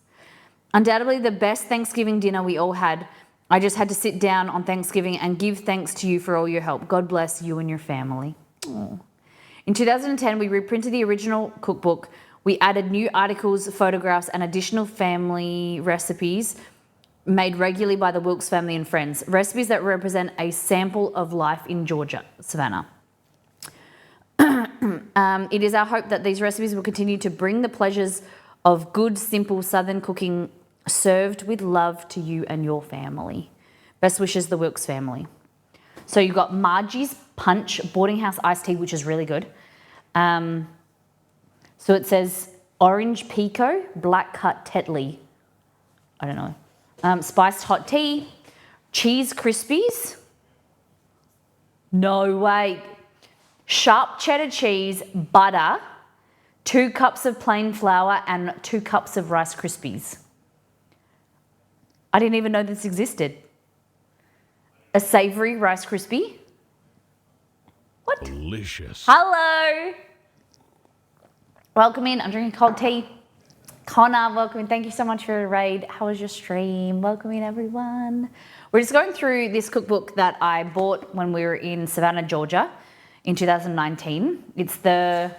"Undoubtedly the best Thanksgiving dinner we all had. I just had to sit down on Thanksgiving and give thanks to you for all your help. God bless you and your family." Aww. In 2010, we reprinted the original cookbook. We added new articles, photographs, and additional family recipes made regularly by the Wilkes family and friends. Recipes that represent a sample of life in Georgia, Savannah. It is our hope that these recipes will continue to bring the pleasures of good, simple Southern cooking served with love to you and your family. Best wishes, the Wilkes family. So you've got Margie's Punch Boarding House Iced Tea, which is really good. So it says Orange Pico, Black Cut Tetley. I don't know. Spiced hot tea, cheese crispies. No, wait. Sharp cheddar cheese, butter, 2 cups of plain flour, and 2 cups of Rice Krispies. I didn't even know this existed. A savoury Rice Krispie. What? Delicious. Hello. Welcome in. I'm drinking cold tea. Connor, welcome in. Thank you so much for your raid. How was your stream? Welcome in, everyone. We're just going through this cookbook that I bought when we were in Savannah, Georgia in 2019. It's the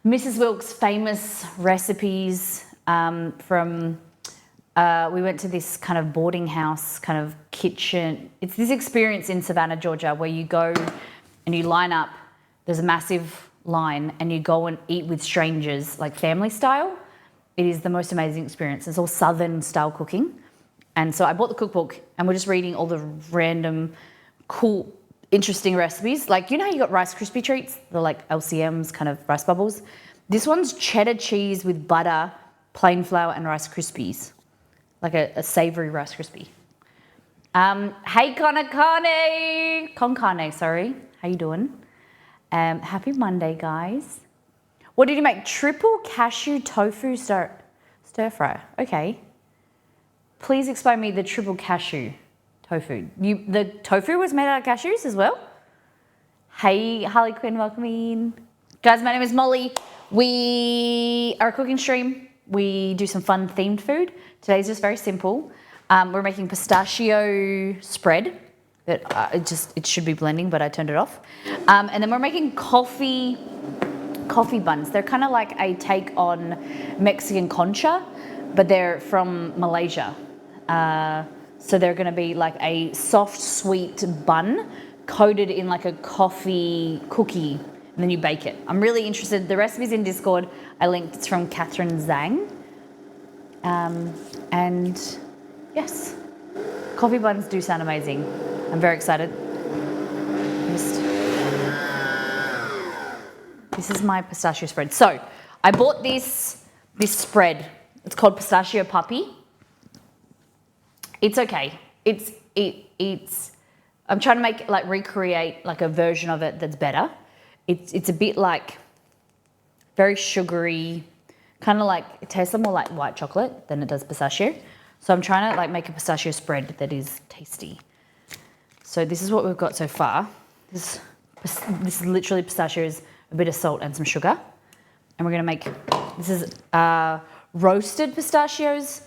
Mrs. Wilkes famous recipes from, we went to this kind of boarding house kind of kitchen. It's this experience in Savannah, Georgia, where you go and you line up, there's a massive line, and you go and eat with strangers, like family style. It is the most amazing experience. It's all Southern style cooking. And so I bought the cookbook and we're just reading all the random, cool, interesting recipes. Like, you know how you got Rice Krispie treats? The like LCMs, kind of rice bubbles. This one's cheddar cheese with butter, plain flour, and Rice Krispies. Like a savoury Rice Krispie. Hey, Con Carne, sorry. How you doing? Happy Monday, guys. What did you make? Triple cashew tofu stir fry. Okay. Please explain me the triple cashew tofu. The tofu was made out of cashews as well? Hey, Harley Quinn, welcome in. Guys, my name is Molly. We are a cooking stream. We do some fun themed food. Today's just very simple. We're making pistachio spread. It should be blending, but I turned it off. And then we're making coffee buns. They're kind of like a take on Mexican concha, but they're from Malaysia. So they're going to be like a soft, sweet bun coated in like a coffee cookie, and then you bake it. I'm really interested. The recipe's in Discord. I linked. It's from Catherine Zhang. And yes, coffee buns do sound amazing. I'm very excited. This is my pistachio spread. So I bought this spread. It's called Pistachio Puppy. It's okay. It's I'm trying to recreate like a version of it that's better. It's a bit like very sugary, kind of like, it tastes more like white chocolate than it does pistachio. So I'm trying to like make a pistachio spread that is tasty. So this is what we've got so far. This is literally pistachios, a bit of salt and some sugar. And we're gonna make, this is roasted pistachios.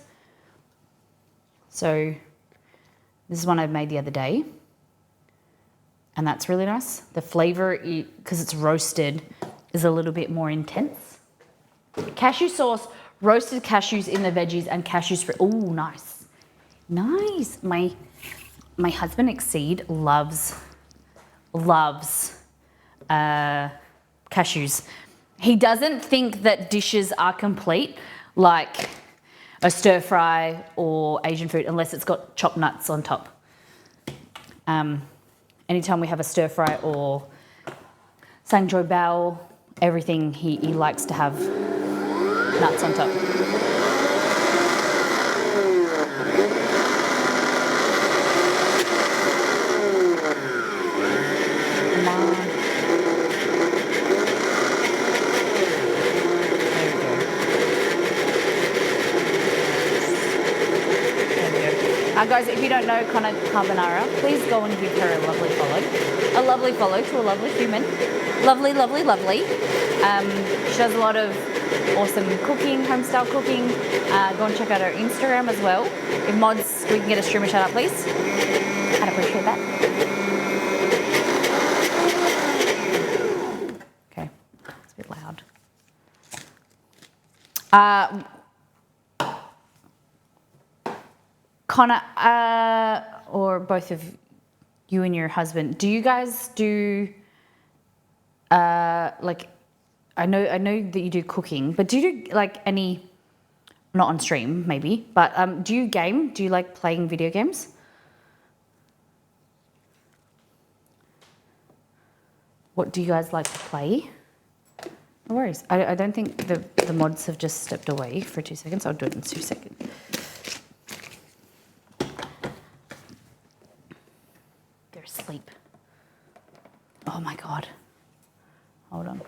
So this is one I made the other day. And that's really nice. The flavor, because it's roasted, is a little bit more intense. Cashew sauce, roasted cashews in the veggies, and cashew spread. Oh, nice. Nice. My husband Exceed loves cashews. He doesn't think that dishes are complete, like a stir fry or Asian food, unless it's got chopped nuts on top. Anytime we have a stir fry or sangjoy bao, everything he likes to have nuts on top. Guys, if you don't know Connor Carbonara, please go and give her a lovely follow. A lovely follow to a lovely human. Lovely, lovely, lovely. She does a lot of awesome cooking, home-style cooking. Go and check out her Instagram as well. If mods, we can get a streamer shout out, please. I'd appreciate that. Okay, it's a bit loud. Connor, or both of you and your husband, do you guys do like I know that you do cooking, but do you do like any, not on stream maybe, but do you game? Do you like playing video games? What do you guys like to play? No worries. I don't think the mods have just stepped away for 2 seconds. I'll do it in 2 seconds. They're asleep. Oh my God. Hold on.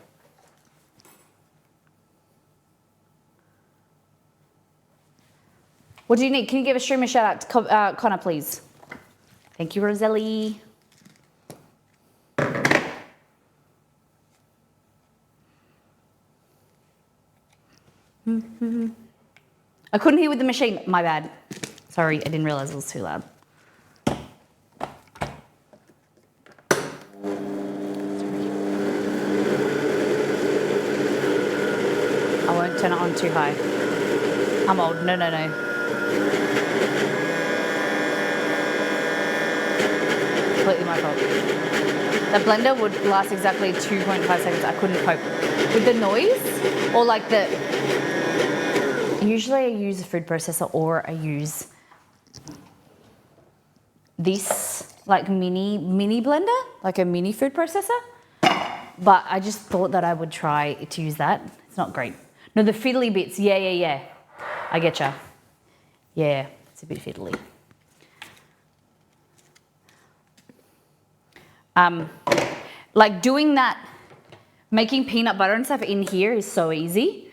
What do you need? Can you give a streamer shout out to Connor, please? Thank you, Roselli. I couldn't hear with the machine. My bad. Sorry, I didn't realize it was too loud. I won't turn it on too high. I'm old. No. Completely my fault. The blender would last exactly 2.5 seconds. I couldn't cope with the noise or like the. Usually I use a food processor or I use this like mini blender, like a mini food processor. But I just thought that I would try to use that. It's not great. No, the fiddly bits. Yeah. I getcha. Yeah, it's a bit fiddly. Like doing that, making peanut butter and stuff in here is so easy.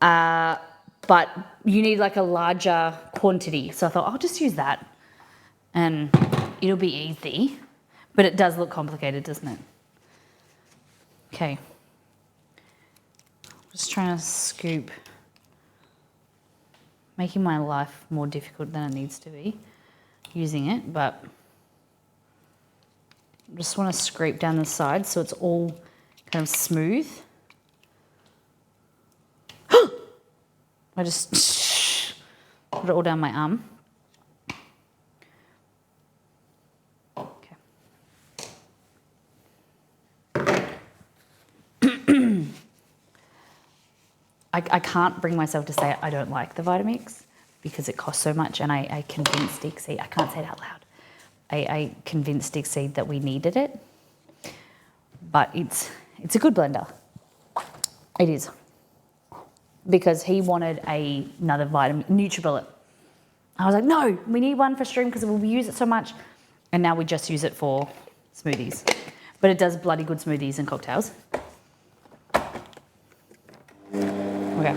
But you need like a larger quantity. So I thought I'll just use that and it'll be easy. But it does look complicated, doesn't it? Okay. Just trying to scoop. Making my life more difficult than it needs to be using it, but I just want to scrape down the side so it's all kind of smooth. I just put it all down my arm. Okay. I can't bring myself to say I don't like the Vitamix because it costs so much, and I convinced Dixie, I can't say it out loud, I convinced Dixie that we needed it, but it's a good blender. It is. Because he wanted another vitamin, NutriBullet. I was like, no, we need one for stream because we use it so much. And now we just use it for smoothies. But it does bloody good smoothies and cocktails. Okay.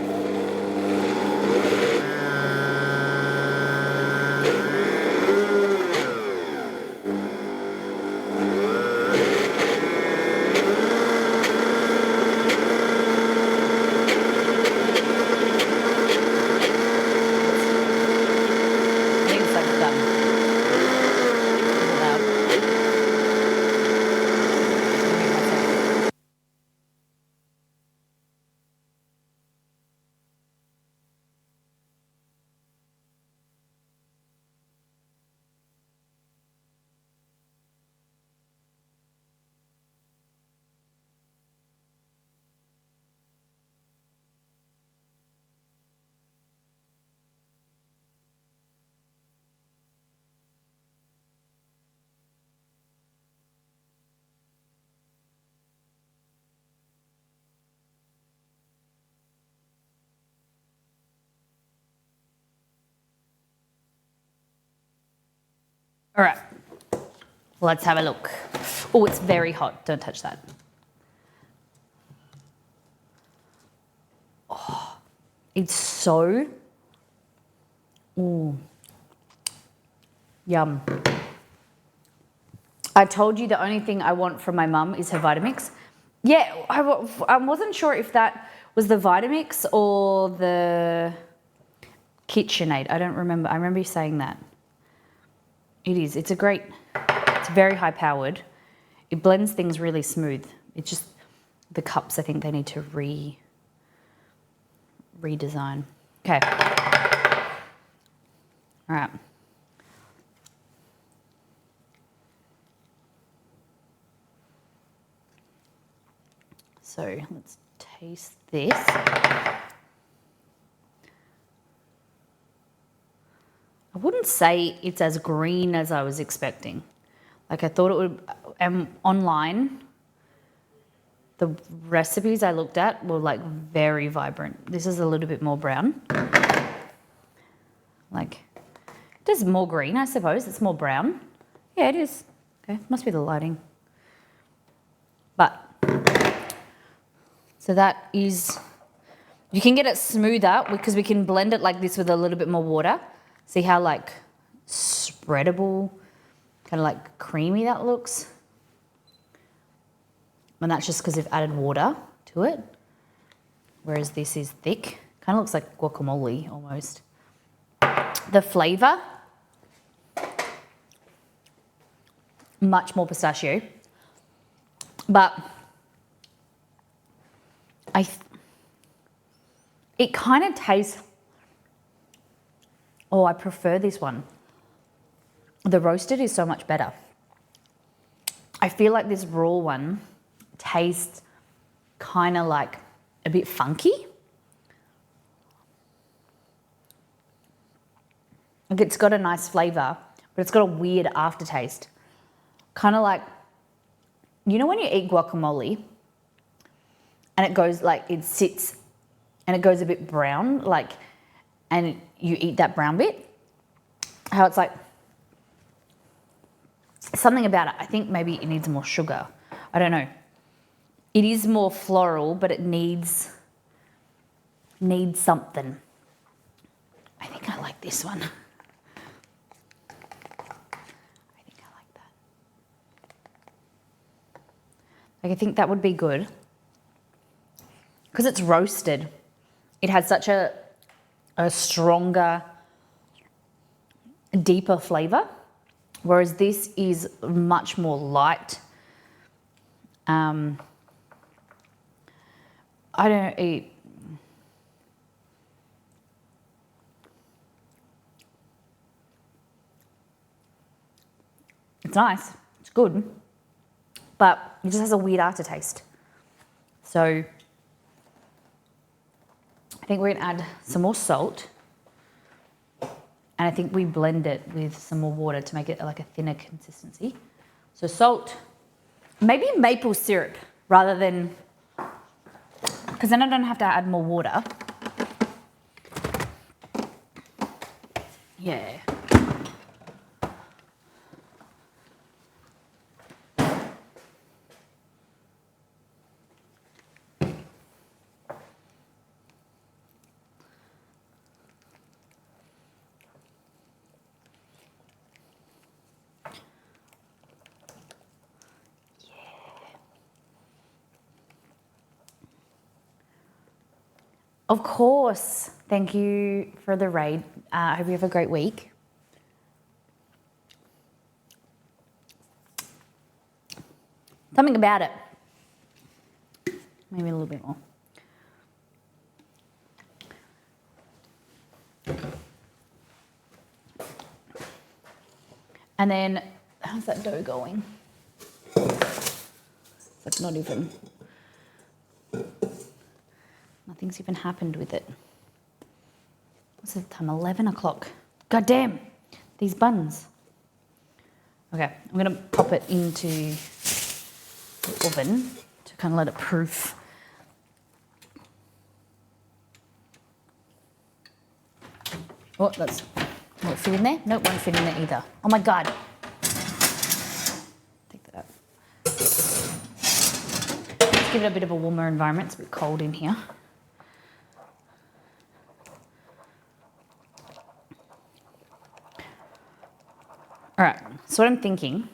All right, let's have a look. Oh, it's very hot. Don't touch that. Oh, it's so, ooh, yum. I told you the only thing I want from my mum is her Vitamix. Yeah, I wasn't sure if that was the Vitamix or the KitchenAid. I don't remember. I remember you saying that. It is. It's very high powered. It blends things really smooth. It's just the cups, I think they need to redesign. Okay. All right. So let's taste this. I wouldn't say it's as green as I was expecting. Like I thought it would, online, the recipes I looked at were like very vibrant. This is a little bit more brown. Like, it is more green, I suppose. It's more brown. Yeah, it is. Okay, must be the lighting. But, so that is, you can get it smoother because we can blend it like this with a little bit more water. See how like spreadable, kind of like creamy that looks? And that's just because we've added water to it. Whereas this is thick. Kind of looks like guacamole almost. The flavour, much more pistachio. But it kind of tastes, oh, I prefer this one. The roasted is so much better. I feel like this raw one tastes kind of like a bit funky. Like it's got a nice flavour, but it's got a weird aftertaste. Kind of like, you know when you eat guacamole and it goes like, it sits and it goes a bit brown, like, and you eat that brown bit? How it's like, something about it. I think maybe it needs more sugar. I don't know. It is more floral, but it needs something. I think I like this one. I think I like that. Like I think that would be good. Because it's roasted. It has such a stronger, deeper flavour. Whereas this is much more light. I don't eat. It's nice, it's good, but it just has a weird aftertaste. So I think we're gonna add some more salt. And I think we blend it with some more water to make it like a thinner consistency. So salt, maybe maple syrup rather than, because then I don't have to add more water. Yeah. Of course. Thank you for the raid. I hope you have a great week. Something about it. Maybe a little bit more. And then, how's that dough going? It's like not even... Nothing's even happened with it. What's the time? 11 o'clock. God damn, these buns. Okay, I'm gonna pop it into the oven to kind of let it proof. Oh, that's, will it fit in there? Nope, won't fit in there either. Oh my God. Take that out. Let's give it a bit of a warmer environment. It's a bit cold in here. All right, so what I'm thinking,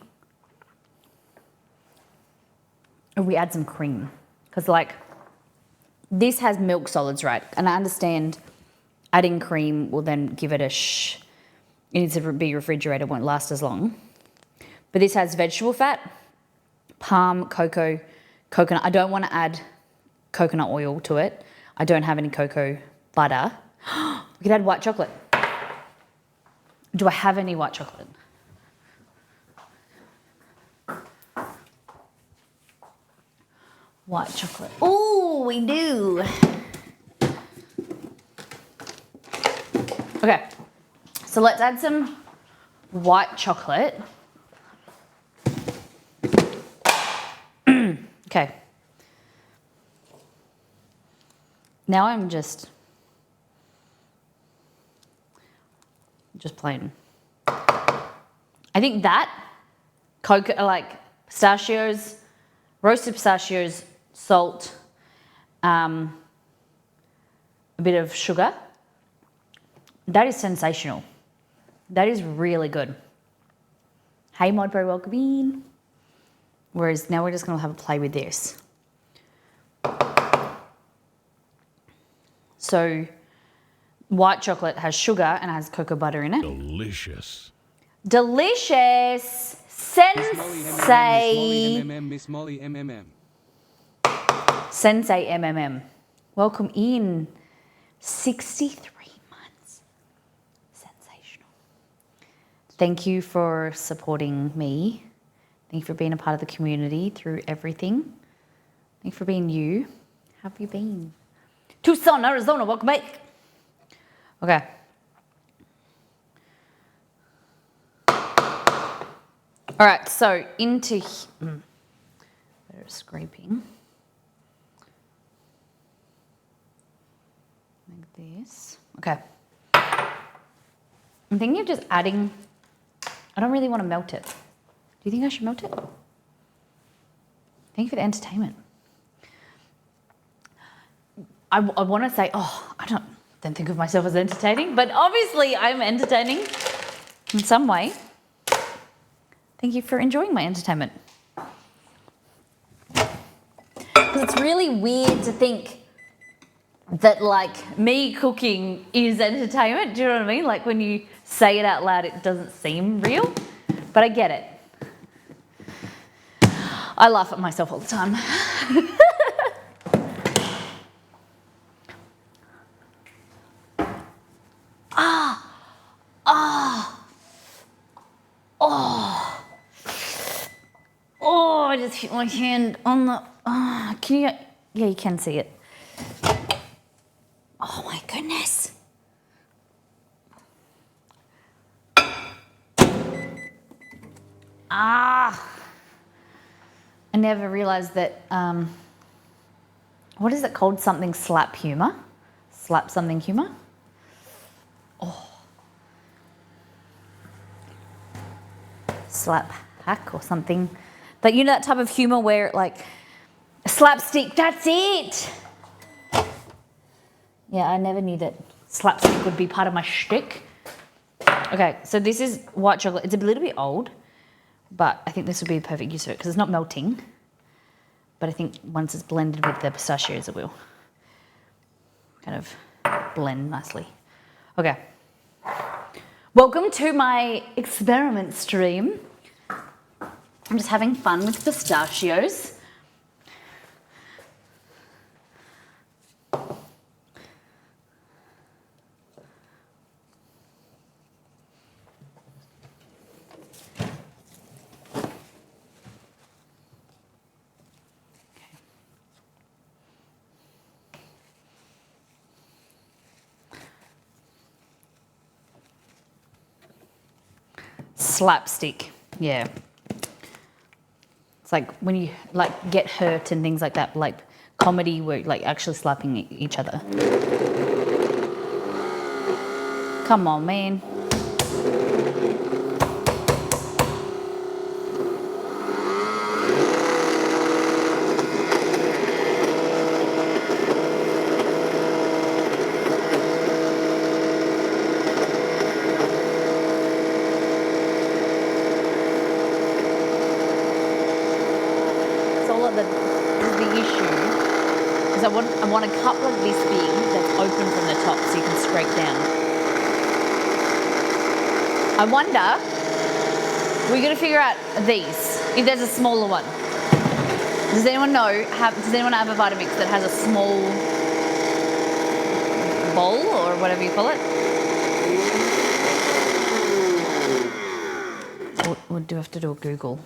if we add some cream, because like this has milk solids, right? And I understand adding cream will then give it a it needs to be refrigerated, won't last as long. But this has vegetable fat, palm, cocoa, coconut. I don't want to add coconut oil to it. I don't have any cocoa butter. We could add white chocolate. Do I have any white chocolate? white chocolate. Oh, we do. Okay, so let's add some white chocolate. Okay. Now I'm just plain. I think that cocoa, like pistachios, roasted pistachios, salt, a bit of sugar. That is sensational. That is really good. Hey, Modbro, welcome in. Whereas now we're just going to have a play with this. So white chocolate has sugar and has cocoa butter in it. Delicious. Delicious. Sensei. Miss Molly MMM. Sensei MMM. Welcome in. 63 months. Sensational. Thank you for supporting me. Thank you for being a part of the community through everything. Thank you for being you. How have you been? Tucson, Arizona, welcome back. Okay. All right, so into better scraping. Like this. Okay. I'm thinking of just adding, I don't really want to melt it. Do you think I should melt it? Thank you for the entertainment. I want to say, oh, I don't think of myself as entertaining, but obviously I'm entertaining in some way. Thank you for enjoying my entertainment. Because it's really weird to think that like me cooking is entertainment. Do you know what I mean? Like when you say it out loud, it doesn't seem real, but I get it. I laugh at myself all the time. Oh, I just hit my hand on the, can you, yeah, you can see it. Oh my goodness. I never realized that, what is it called? Something slap humor? Slap something humor? Oh. Slap hack or something. But you know that type of humor where like, slapstick, that's it. Yeah, I never knew that slapstick would be part of my shtick. Okay, so this is white chocolate. It's a little bit old, but I think this would be a perfect use of it because it's not melting. But I think once it's blended with the pistachios, it will kind of blend nicely. Okay. Welcome to my experiment stream. I'm just having fun with pistachios. Slapstick, yeah. It's like when you like get hurt and things like that, like comedy where like actually slapping each other. Come on, man. I want a cup like this big that's open from the top so you can scrape down. I wonder, we're going to figure out these, if there's a smaller one. Does anyone know, does anyone have a Vitamix that has a small bowl or whatever you call it? We'll do have to do a Google.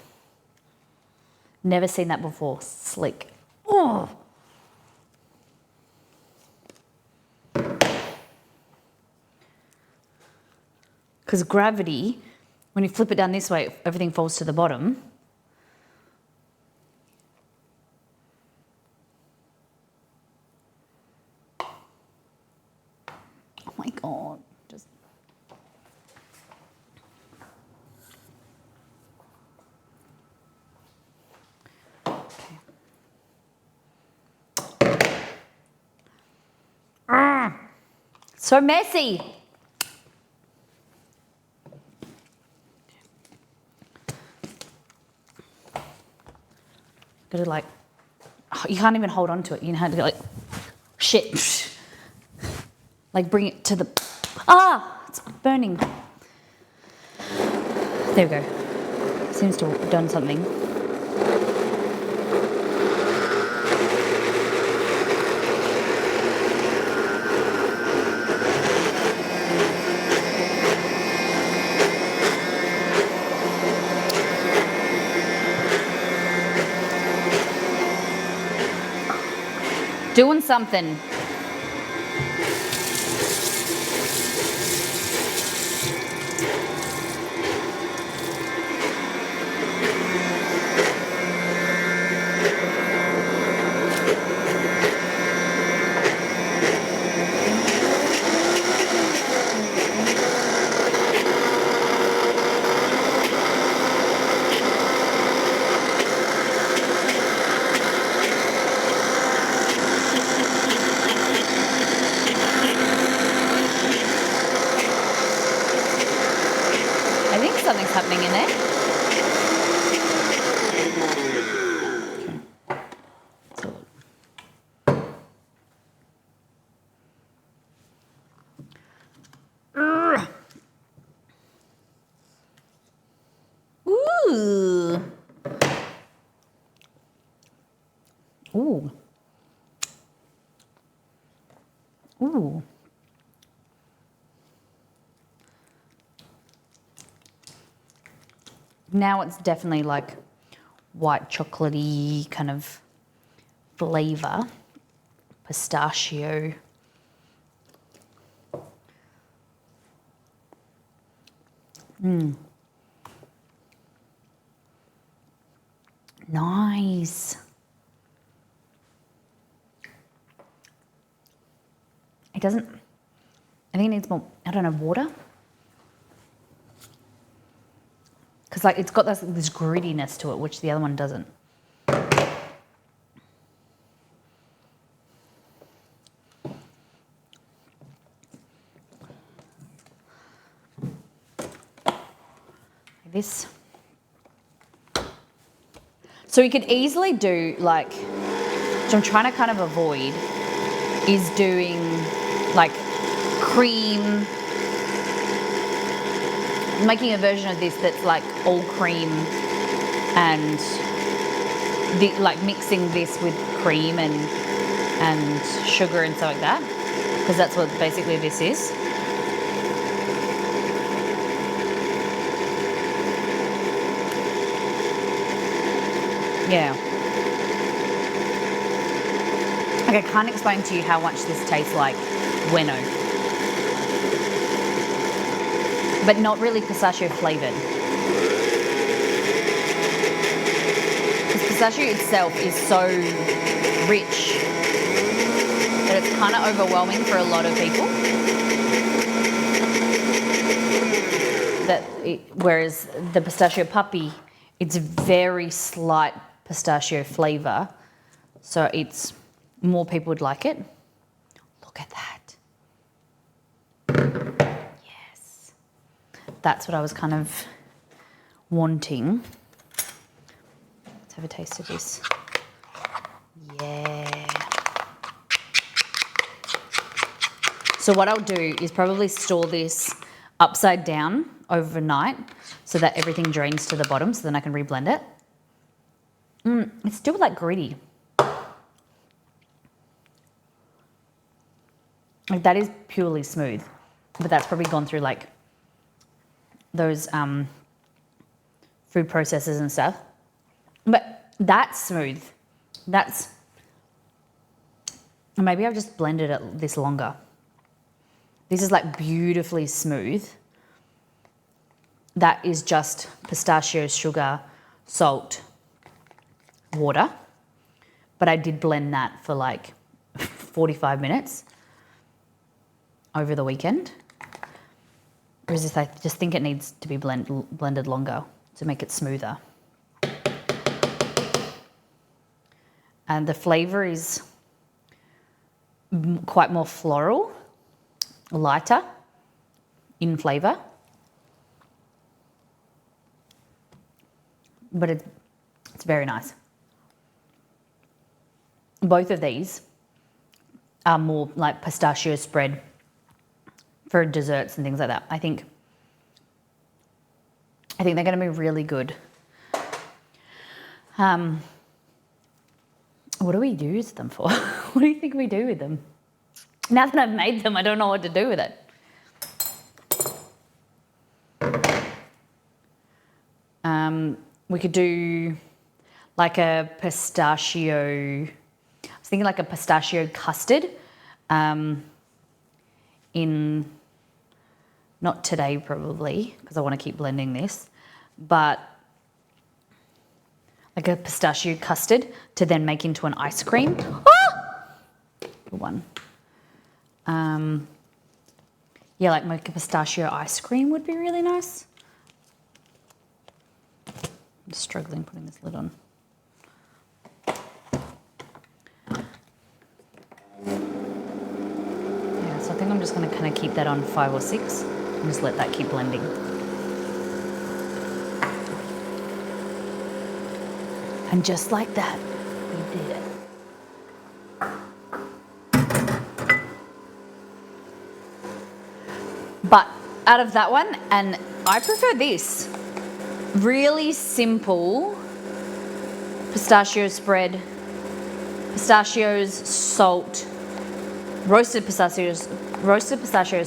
Never seen that before. Slick. Oh. Because gravity, when you flip it down this way, everything falls to the bottom. Oh my God. Just. Okay. So messy. Gotta like, you can't even hold on to it. You have to go like, shit. Like bring it to the, it's burning. There we go. Seems to have done something. Doing something. I think something's happening in there. Ooh. Ooh. Ooh. Now it's definitely like white chocolatey kind of flavour. Pistachio. Nice. It doesn't, I think it needs more, I don't know, water? Because like it's got this grittiness to it, which the other one doesn't. Like this. So you could easily do like, which I'm trying to kind of avoid, is doing like cream, making a version of this that's like all cream and like mixing this with cream and sugar and stuff like that, because that's what basically this is. Yeah. Like I can't explain to you how much this tastes like bueno. But not really pistachio flavoured. Because pistachio itself is so rich that it's kind of overwhelming for a lot of people. Whereas the pistachio puppy, it's very slight pistachio flavour, so it's more people would like it. Look at that. Yes. That's what I was kind of wanting. Let's have a taste of this. Yeah. So what I'll do is probably store this upside down overnight so that everything drains to the bottom, so then I can reblend it. It's still like gritty. Like that is purely smooth, but that's probably gone through like those food processors and stuff. But that's smooth. That's And maybe I've just blended it this longer. This is like beautifully smooth. That is just pistachio, sugar, salt, water. But I did blend that for like 45 minutes over the weekend. Whereas this, I just think it needs to be blended longer to make it smoother. And the flavour is quite more floral, lighter in flavour. But it's very nice. Both of these are more like pistachio spread for desserts and things like that. I think they're going to be really good. What do we use them for? What do you think we do with them? Now that I've made them, I don't know what to do with it. We could do like a pistachio, I was thinking like a pistachio custard in, not today probably, because I want to keep blending this, but like a pistachio custard to then make into an ice cream. Ah! Good one. Yeah, like make a pistachio ice cream would be really nice. I'm struggling putting this lid on. Yeah, so I think I'm just going to kind of keep that on 5 or 6 and just let that keep blending. And just like that, we did it. But out of that one, and I prefer this. Really simple pistachio spread, pistachios, salt, roasted pistachios,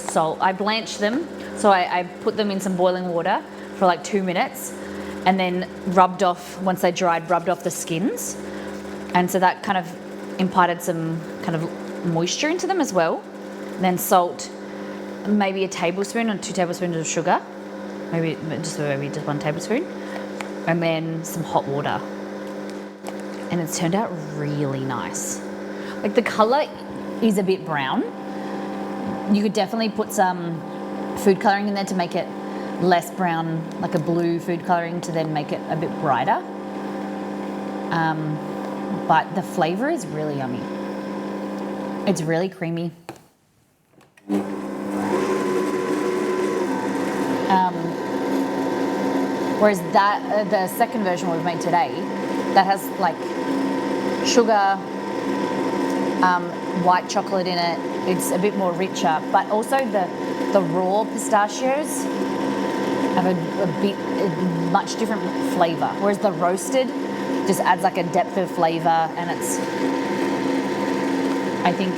salt. I blanched them, so I put them in some boiling water for like 2 minutes, and then rubbed off, once they dried, rubbed off the skins. And so that kind of imparted some kind of moisture into them as well. And then salt, maybe a tablespoon or 2 tablespoons of sugar. Maybe just 1 tablespoon, and then some hot water. And it's turned out really nice. Like the color is a bit brown. You could definitely put some food coloring in there to make it less brown, like a blue food coloring to then make it a bit brighter. But the flavor is really yummy. It's really creamy. Whereas that, the second version we've made today, that has like sugar, white chocolate in it. It's a bit more richer, but also the raw pistachios have a much different flavour. Whereas the roasted just adds like a depth of flavour, and it's, I think,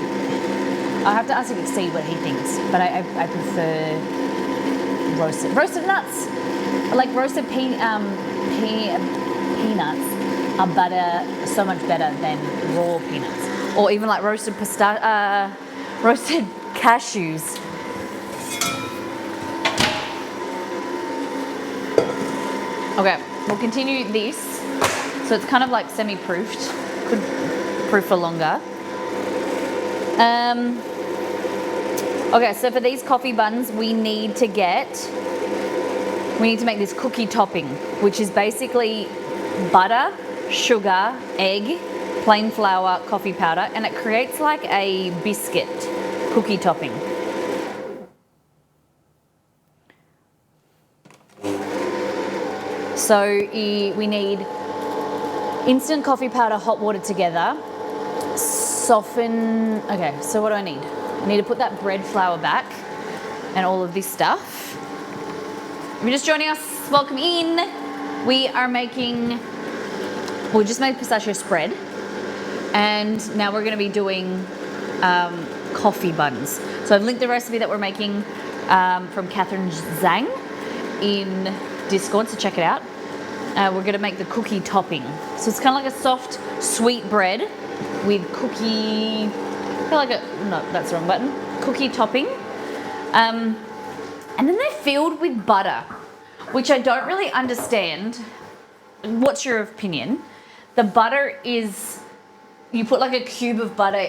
I have to ask Steve what he thinks, but I prefer roasted nuts. Like roasted peanuts are better, so much better than raw peanuts, or even like roasted cashews. Okay, we'll continue this. So it's kind of like semi-proofed, could proof for longer. Okay, so for these coffee buns, we need to make this cookie topping, which is basically butter, sugar, egg, plain flour, coffee powder, and it creates like a biscuit cookie topping. So we need instant coffee powder, hot water together, soften. Okay, so what do I need? I need to put that bread flour back and all of this stuff. If you're just joining us, welcome in. We just made pistachio spread, and now we're going to be doing coffee buns. So I've linked the recipe that we're making from Catherine Zhang in Discord, so check it out. We're going to make the cookie topping. So it's kind of like a soft, sweet bread with cookie I feel like no, that's the wrong button. Cookie topping. And then they're filled with butter, which I don't really understand. What's your opinion? The butter is, you put like a cube of butter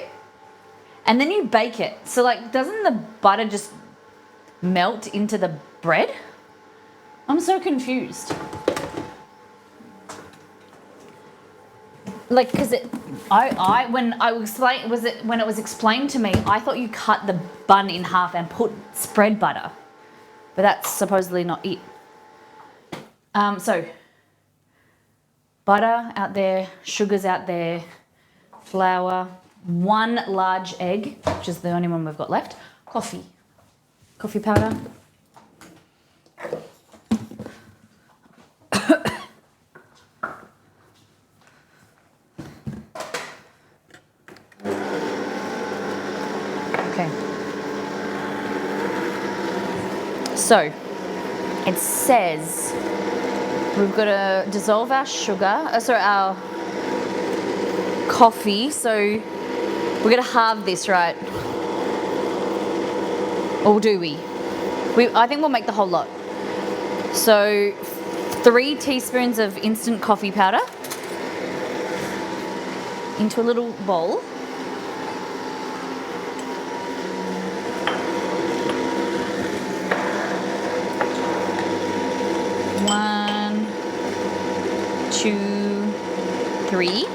and then you bake it. So like, doesn't the butter just melt into the bread? I'm so confused. Like, cause when it was explained to me, I thought you cut the bun in half and put spread butter, but that's supposedly not it. So butter out there, sugars out there, flour, 1 large egg, which is the only one we've got left, coffee powder. Okay. So it says we've got to dissolve our our coffee. So we're going to halve this, right? Or do we? I think we'll make the whole lot. So 3 teaspoons of instant coffee powder into a little bowl. One, 2, 3.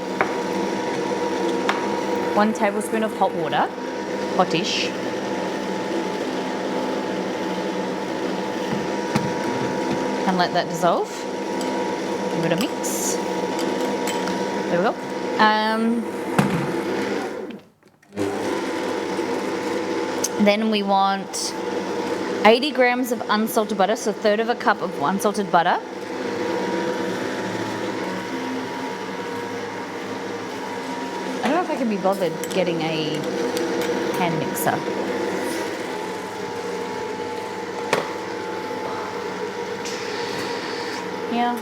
1 tablespoon of hot water, hotish. And let that dissolve. Give it a mix. There we go. Then we want 80 grams of unsalted butter, so 1/3 of a cup of unsalted butter. I don't know if I can be bothered getting a hand mixer. Yeah.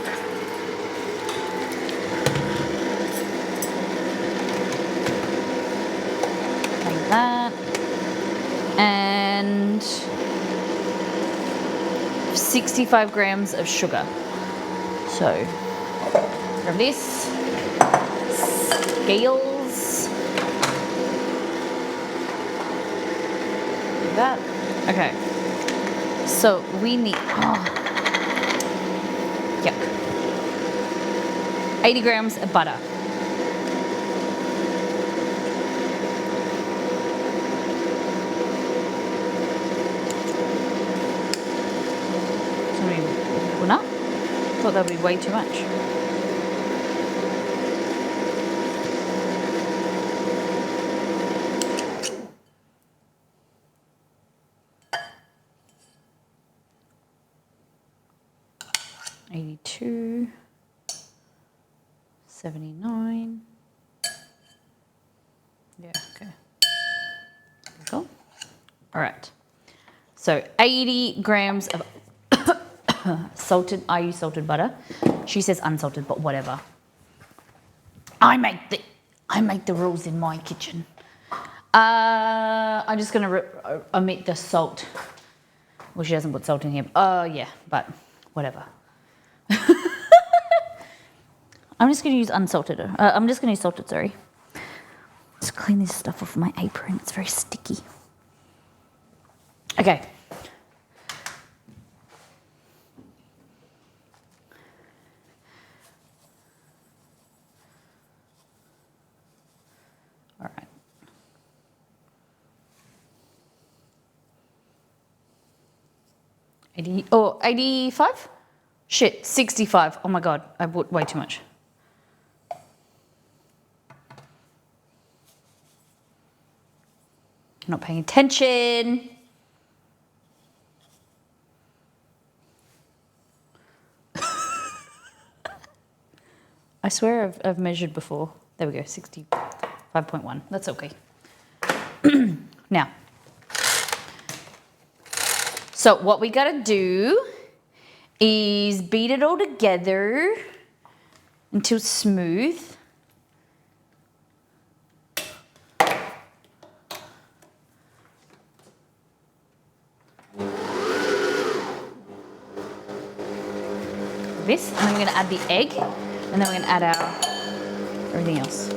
Like that. And 65 grams of sugar. So, grab this. Scales. Like that. Okay. So, we need... Yuck. 80 grams of butter. Enough? Thought that would be way too much. $82, $79. Yeah, okay. There we go. All right. So 80 grams of I use salted butter. She says unsalted, but whatever. I make the rules in my kitchen. I'm just gonna omit the salt. Well, she doesn't put salt in here. Yeah, but whatever. I'm just gonna use unsalted. I'm just gonna use salted. Sorry. Just clean this stuff off my apron. It's very sticky. Okay. All right. Oh, 85? Shit, 65. Oh my God, I bought way too much. I'm not paying attention. I swear I've measured before. There we go, 65.1. That's okay. Now, so what we gotta do is beat it all together until it's smooth. this, and then we're gonna add the egg, and then we're gonna add our everything else.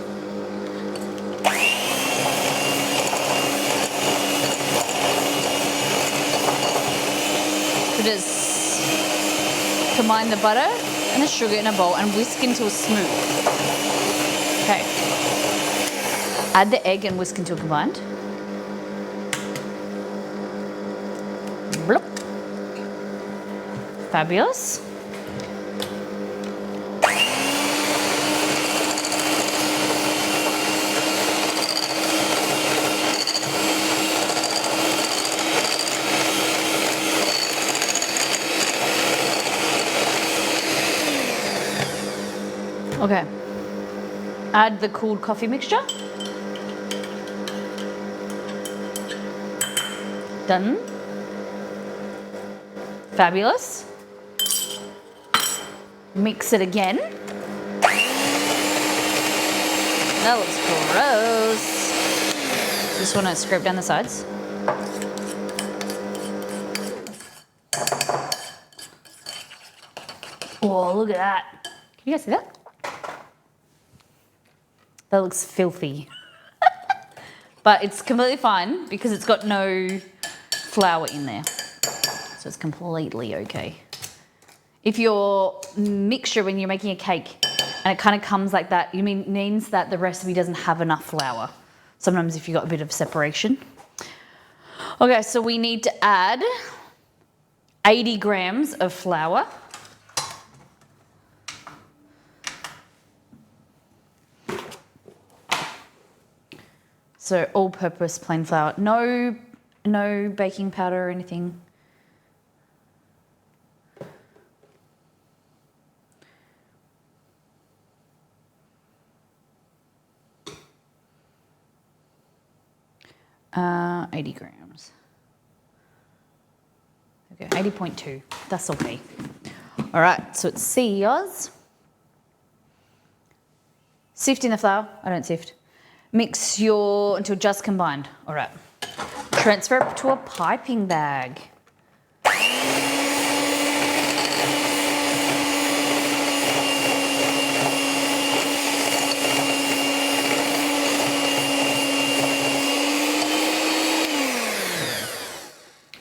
So just combine the butter and the sugar in a bowl and whisk until smooth. Okay. Add the egg and whisk until combined. Bloop. Fabulous. Okay. Add the cooled coffee mixture. Done. Fabulous. Mix it again. That looks gross. Just want to scrape down the sides. Oh, look at that. Can you guys see that? That looks filthy. But it's completely fine because it's got no flour in there. So it's completely okay. If your mixture, when you're making a cake, and it kind of comes like that, means that the recipe doesn't have enough flour. Sometimes if you've got a bit of separation. Okay, so we need to add 80 grams of flour. So all-purpose plain flour. No baking powder or anything. Uh, 80 grams. Okay, 80.2. That's okay. All right, so it says sift in the flour. I don't sift. Mix until just combined. All right. Transfer it to a piping bag.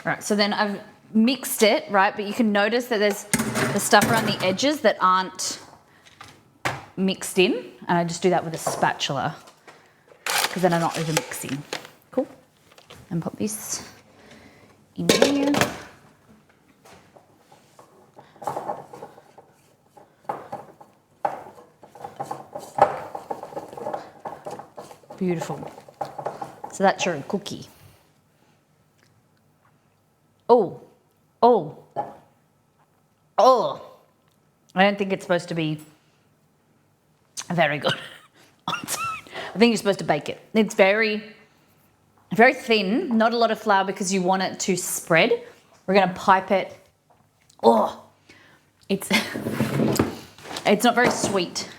All right, so then I've mixed it, right? But you can notice that there's the stuff around the edges that aren't mixed in. And I just do that with a spatula because then I'm not over mixing. Cool. And pop this in here. Beautiful. So that's your cookie. Oh. I don't think it's supposed to be very good. I think you're supposed to bake it. It's very thin, not a lot of flour because you want it to spread. We're gonna pipe it. Oh, it's not very sweet,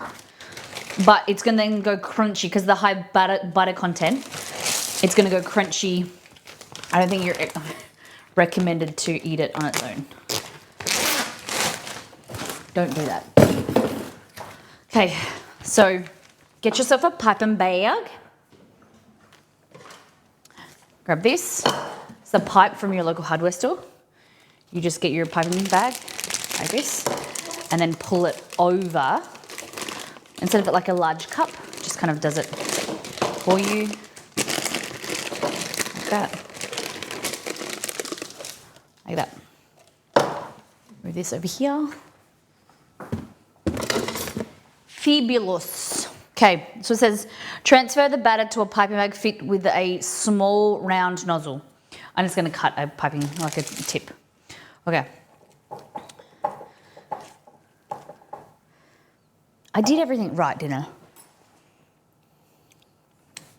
but it's gonna then go crunchy because the high butter content. It's gonna go crunchy. I don't think you're recommended to eat it on its own. Don't do that. Okay, so get yourself a piping bag. Grab this. It's the pipe from your local hardware store. You just get your piping bag like this and then pull it over. Instead of it like a large cup, just kind of does it for you. Like that. Like that. Move this over here. Fabulous. Okay, so it says, transfer the batter to a piping bag fit with a small round nozzle. I'm just gonna cut a piping, like a tip. Okay. I did everything right, didn't I?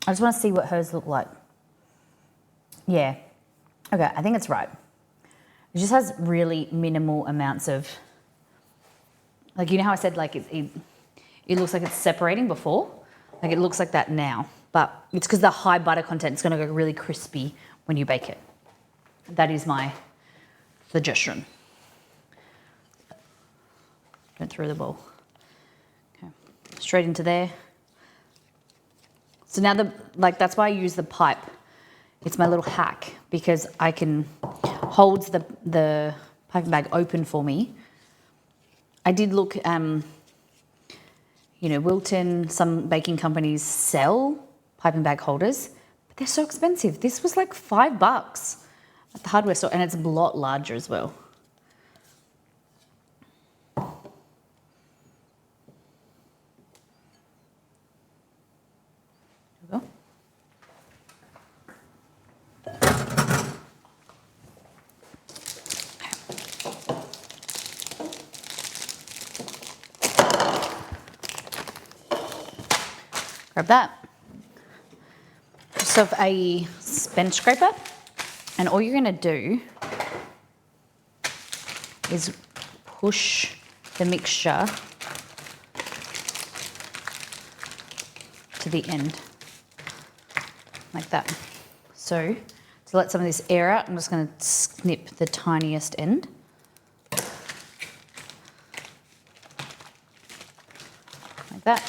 I just wanna see what hers look like. Yeah. Okay, I think it's right. It just has really minimal amounts of, like, you know how I said, like, it looks like it's separating before? Like, it looks like that now, but it's because the high butter content is gonna go really crispy when you bake it. That is my suggestion. Went through the bowl. Okay, straight into there. So now that's why I use the pipe. It's my little hack because I can holds the piping bag open for me. I did look, Wilton, some baking companies sell piping bag holders, but they're so expensive. This was like $5 at the hardware store, and it's a lot larger as well. There we go. Grab that. Just have a bench scraper, and all you're going to do is push the mixture to the end, like that. So to let some of this air out, I'm just going to snip the tiniest end. Like that.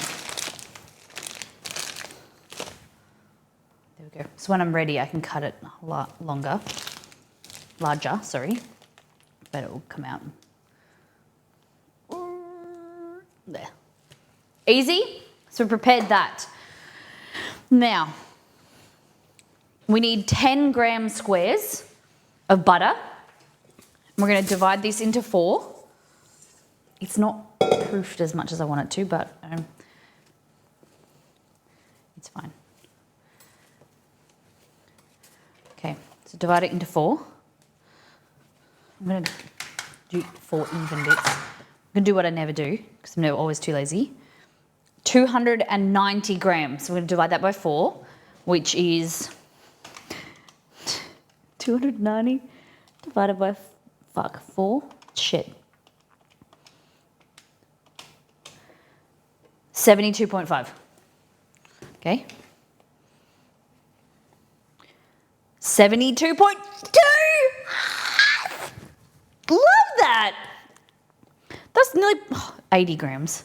There we go. So when I'm ready, I can cut it a lot larger, but it will come out. There. Easy. So we prepared that. Now, we need 10 gram squares of butter. We're going to divide this into 4. It's not proofed as much as I want it to, but it's fine. Okay, so divide it into 4. I'm going to do 4 even bits. I'm going to do what I never do, because I'm always too lazy. 290 grams. So we're going to divide that by 4, which is 290 divided by 4. Shit. 72.5. Okay. 72.2. Love that. That's nearly 80 grams.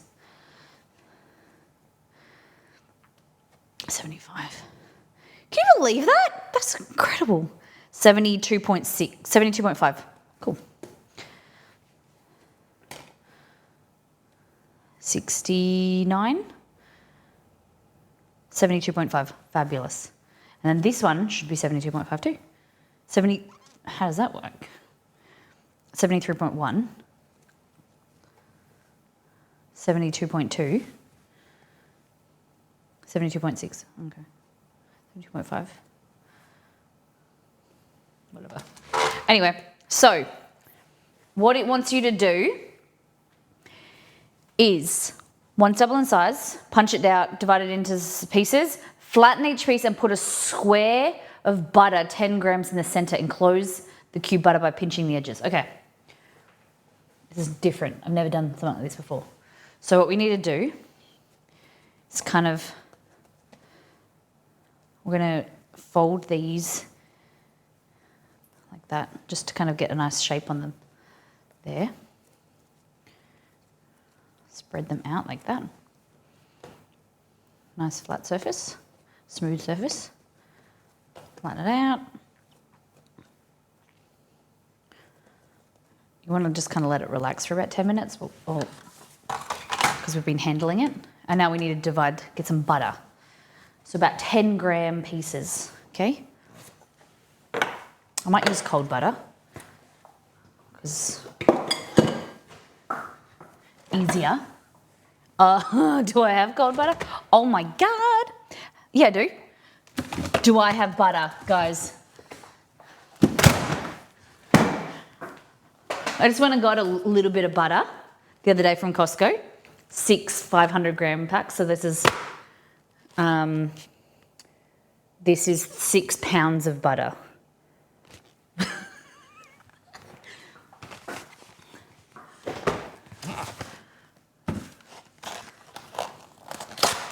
75. Can you believe that? That's incredible. 72.6, 72.5. Cool. 69. 72.5. Fabulous. And then this one should be 72.5 too. 70. How does that work? 73.1. 72.2. 72.6. Okay. 72.5. Whatever. Anyway, so what it wants you to do is, once double in size, punch it out, divide it into pieces, flatten each piece and put a square of butter, 10 grams in the center, enclose the cube butter by pinching the edges. Okay. This is different. I've never done something like this before. So what we need to do is kind of, we're going to fold these like that, just to kind of get a nice shape on them there. Spread them out like that. Nice flat surface, smooth surface. Flatten it out. You want to just kind of let it relax for about 10 minutes, because we've been handling it. And now we need to get some butter. So about 10 gram pieces, okay? I might use cold butter, because easier. Do I have cold butter? Oh my God. Yeah, I do. Do I have butter, guys? I just went and got a little bit of butter the other day from Costco. 6 500 gram packs. So this is 6 pounds of butter.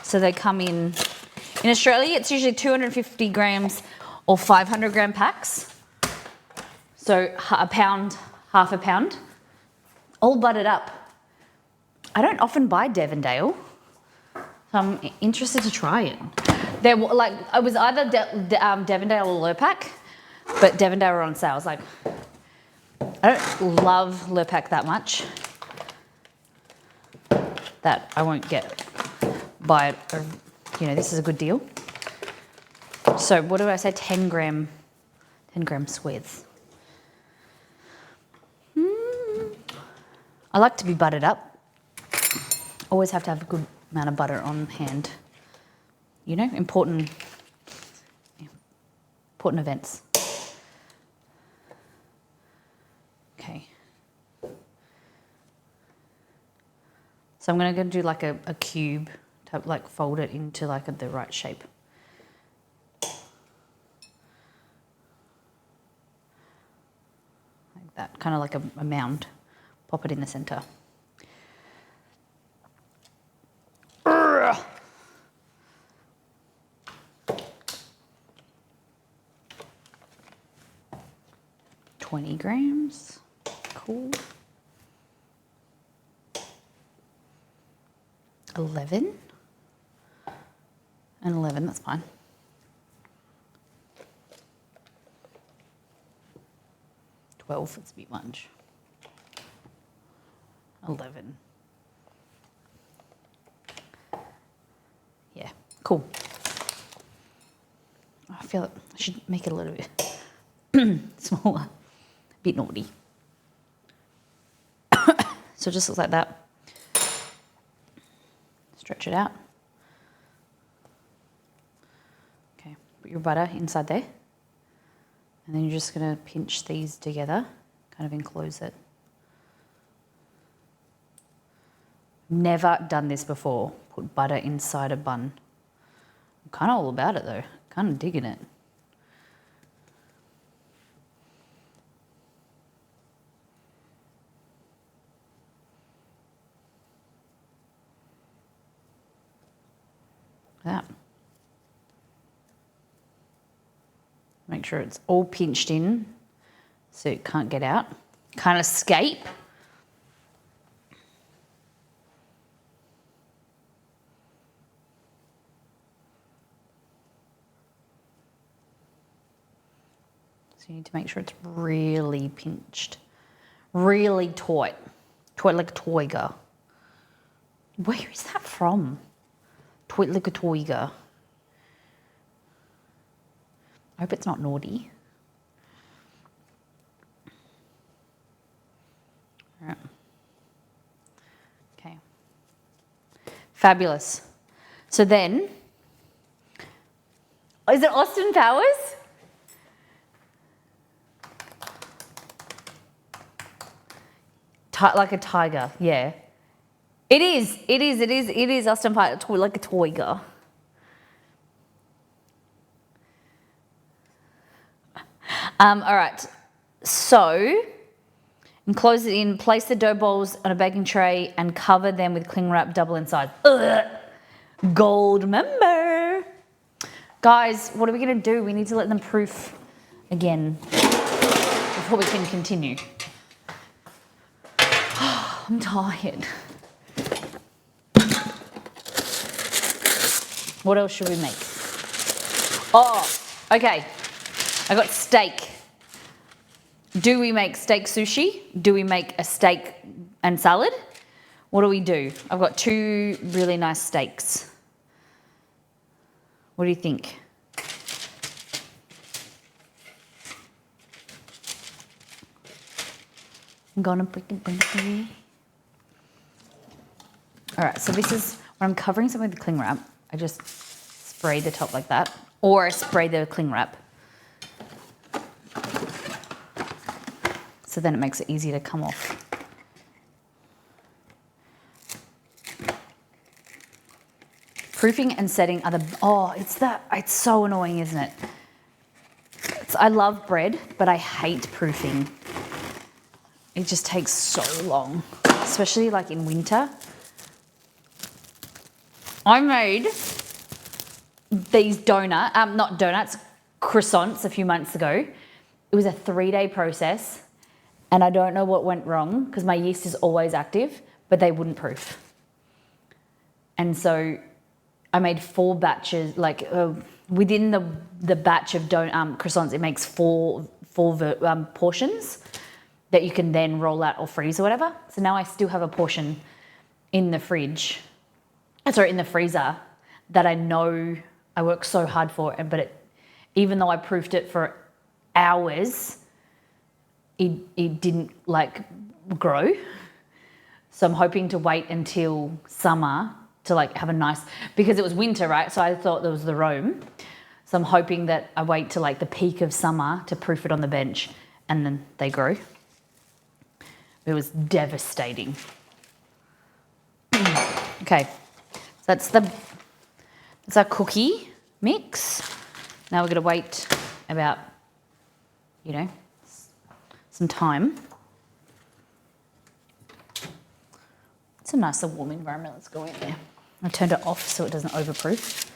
So they come in Australia, it's usually 250 grams or 500 gram packs. So a pound, half a pound, all buttered up. I don't often buy Devondale, so I'm interested to try it. There, like, it was either Devondale or Lurpak, but Devondale were on sale. I was like, I don't love Lurpak that much that I won't buy it. You know, this is a good deal. So what do I say? 10 gram squares. I like to be buttered up. Always have to have a good amount of butter on hand. You know, important events. Okay. So I'm going to go do like a cube to like fold it into like the right shape. Like that, kind of like a mound. Pop it in the center. 20 grams. Cool. 11. And 11, that's fine. 12, it's a bit much. 11. Yeah, cool. I feel like I should make it a little bit smaller. A bit naughty. So it just looks like that. Stretch it out. Okay, put your butter inside there. And then you're just going to pinch these together, kind of enclose it. Never done this before. Put butter inside a bun. I'm kind of all about it though. Kind of digging it. That. Make sure it's all pinched in so it can't get out. Can't escape. So you need to make sure it's really pinched. Really taut. Taut like a toiga. Where is that from? Taut like a toiga. I hope it's not naughty. All right. Okay. Fabulous. So then, is it Austin Powers? Like a tiger, yeah. It is Austin Powers, like a toiger. All right, so enclose it in, place the dough balls on a baking tray and cover them with cling wrap, double inside. Ugh. Gold member. Guys, what are we gonna do? We need to let them proof again before we can continue. I'm tired. What else should we make? Oh, okay. I got steak. Do we make steak sushi? Do we make a steak and salad? What do we do? I've got 2 really nice steaks. What do you think? I'm gonna break it. All right, so this is when I'm covering something with cling wrap. I just spray the top like that, or I spray the cling wrap. So then it makes it easier to come off. Proofing and setting are it's so annoying, isn't it? I love bread, but I hate proofing. It just takes so long, especially like in winter. I made these croissants a few months ago. It was a 3-day process and I don't know what went wrong because my yeast is always active, but they wouldn't proof. And so I made 4 batches, like within the batch of croissants, it makes four portions that you can then roll out or freeze or whatever. So now I still have a portion in the in the freezer that I know I worked so hard for, but even though I proofed it for hours, it didn't like grow. So I'm hoping to wait until summer to like have a nice, because it was winter, right? So I thought there was the Rome. So I'm hoping that I wait till like the peak of summer to proof it on the bench and then they grow. It was devastating. Okay, so that's our cookie mix. Now we're gonna wait about, some time. It's a nice and warm environment. Let's go in there. I turned it off so it doesn't overproof.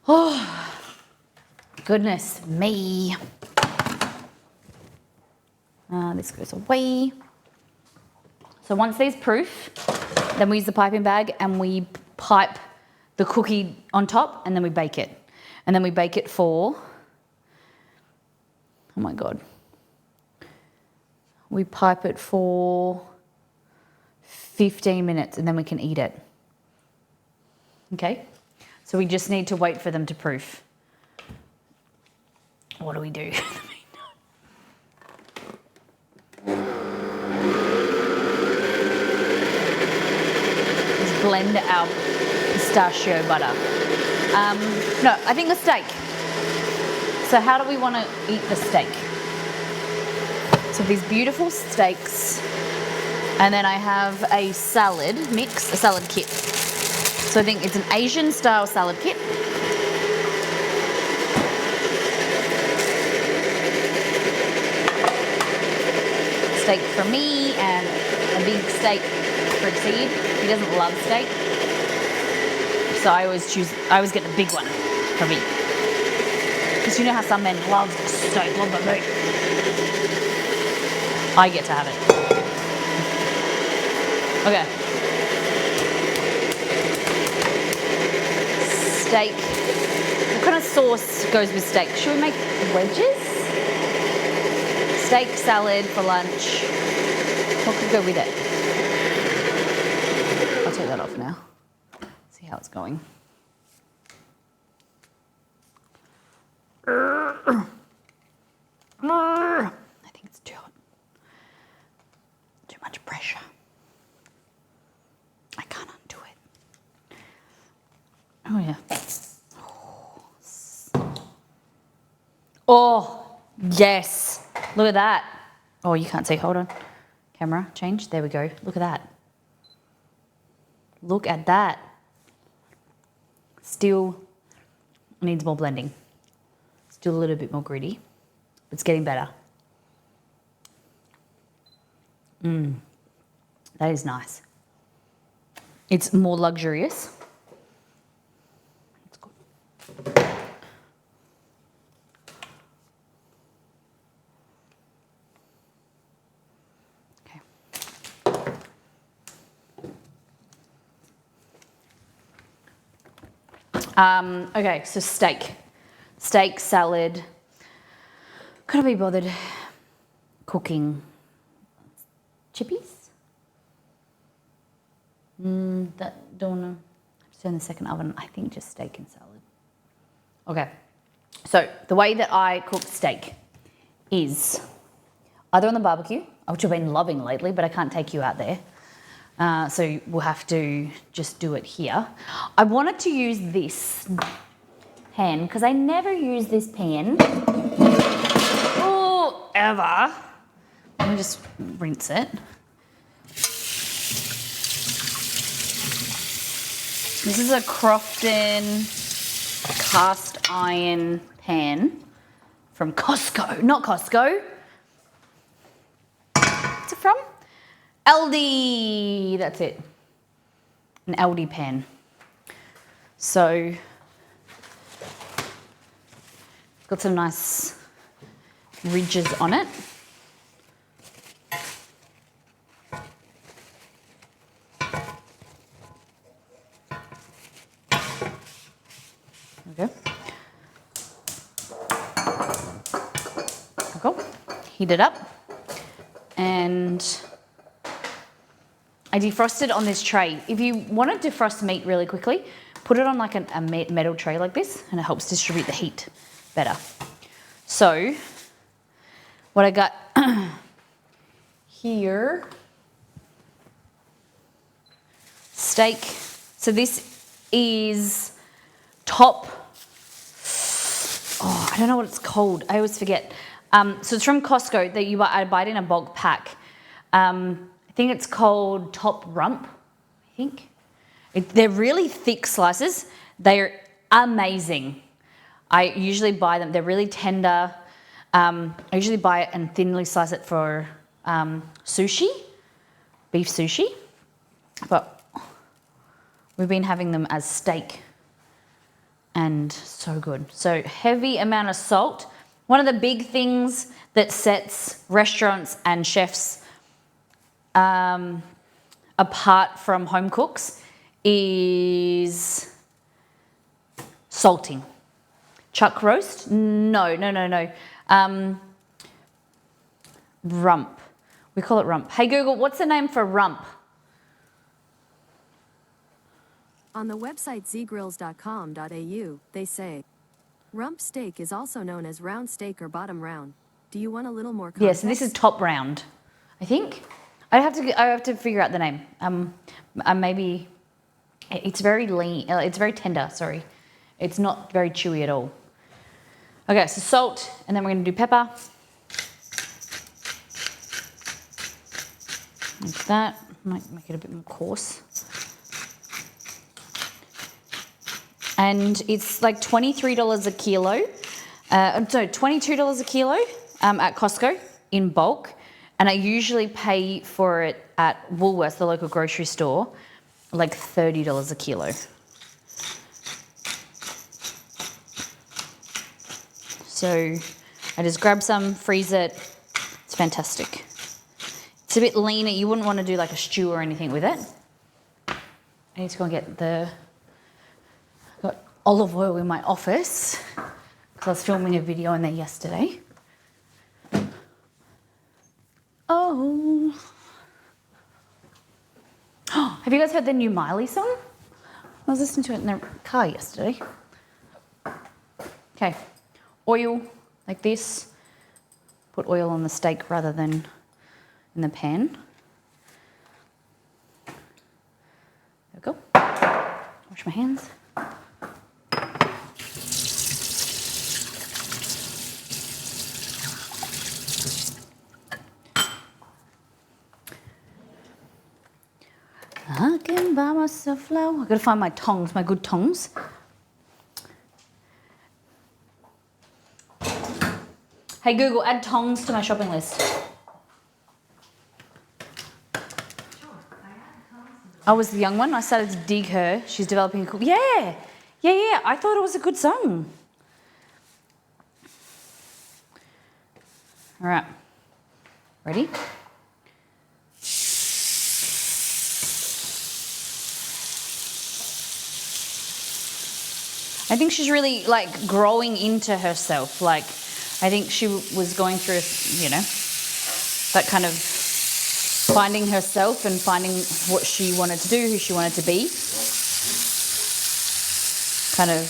Oh, goodness me. This goes away. So once these proof, then we use the piping bag and we pipe the cookie on top and then we bake it. And then we bake it for, oh my God. We pipe it for 15 minutes and then we can eat it. Okay? So we just need to wait for them to proof. What do we do? Just blend our pistachio butter. No, I think the steak. So how do we want to eat the steak? So these beautiful steaks, and then I have a salad mix, a salad kit. So I think it's an Asian style salad kit. Steak for me and a big steak for Exceed. He doesn't love steak. So I always get the big one for me. Because you know how some men love steak, love the meat. I get to have it. Okay. Steak. What kind of sauce goes with steak? Should we make wedges? Steak salad for lunch. What could go with it? I'll take that off now. See how it's going. I think it's too hot. Too much pressure. I can't undo it. Oh yeah. Oh, yes. Look at that. Oh, you can't see. Hold on. Camera, change. There we go. Look at that. Look at that. Still needs more blending. Still a little bit more gritty. It's getting better. That is nice. It's more luxurious. It's good. Okay, so steak, salad. Could I be bothered cooking chippies? That don't know. Just in the second oven. I think just steak and salad. Okay, so the way that I cook steak is either on the barbecue, which I've been loving lately, but I can't take you out there. So we'll have to just do it here. I wanted to use this pan because I never use this pan. Oh, ever. Let me just rinse it. This is a Crofton cast iron pan from Costco. Not Costco. What's it from? Aldi, that's it, an Aldi pan. So, got some nice ridges on it. There we go. There we go. Heat it up. And I defrosted on this tray. If you want to defrost meat really quickly, put it on like a metal tray like this, and it helps distribute the heat better. So what I got here, steak. So this is top, I don't know what it's called. I always forget. So it's from Costco that I buy it in a bulk pack. I think it's called top rump, I think. They're really thick slices. They're amazing. I usually buy them. They're really tender. I usually buy it and thinly slice it for sushi, beef sushi. But we've been having them as steak and so good. So heavy amount of salt. One of the big things that sets restaurants and chefs apart from home cooks is salting. Chuck roast? No. Rump. We call it rump. Hey Google, what's the name for rump? On the website zgrills.com.au, they say, rump steak is also known as round steak or bottom round. Do you want a little more context? Yes, this is top round, I think. I have to figure out the name. Maybe it's very lean. It's very tender. Sorry, it's not very chewy at all. Okay, so salt, and then we're going to do pepper. Like that. Might make it a bit more coarse. And it's like $23 a kilo. $22 a kilo at Costco in bulk. And I usually pay for it at Woolworths, the local grocery store, like $30 a kilo. So I just grab some, freeze it. It's fantastic. It's a bit leaner. You wouldn't want to do like a stew or anything with it. I need to go and get got olive oil in my office because I was filming a video in there yesterday. Oh. Have you guys heard the new Miley song? I was listening to it in the car yesterday. Okay, oil like this. Put oil on the steak rather than in the pan. There we go. Wash my hands. I can buy myself flour. I've got to find my tongs, my good tongs. Hey Google, add tongs to my shopping list. I was the young one. I started to dig her. She's developing a cool. Yeah. I thought it was a good song. All right. Ready? I think she's really like growing into herself. Like, I think she was going through, that kind of finding herself and finding what she wanted to do, who she wanted to be. Kind of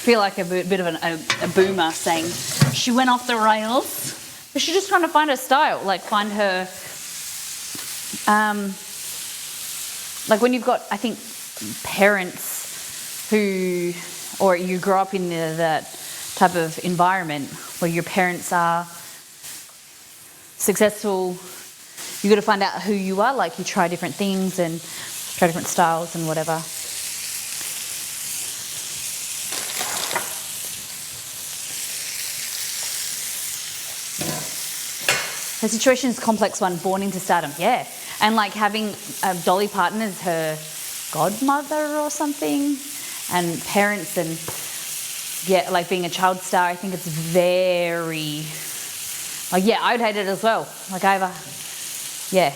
feel like a bit of a boomer saying she went off the rails, but she's just trying to find her style, like find her, like when you've got, I think, parents who, or you grow up in that type of environment where your parents are successful, you got to find out who you are. Like you try different things and try different styles and whatever. Her situation is a complex one, born into stardom, yeah. And like having Dolly Parton as her godmother or something, and parents, and yeah, like being a child star, I think it's very, like, yeah, I would hate it as well. Like yeah,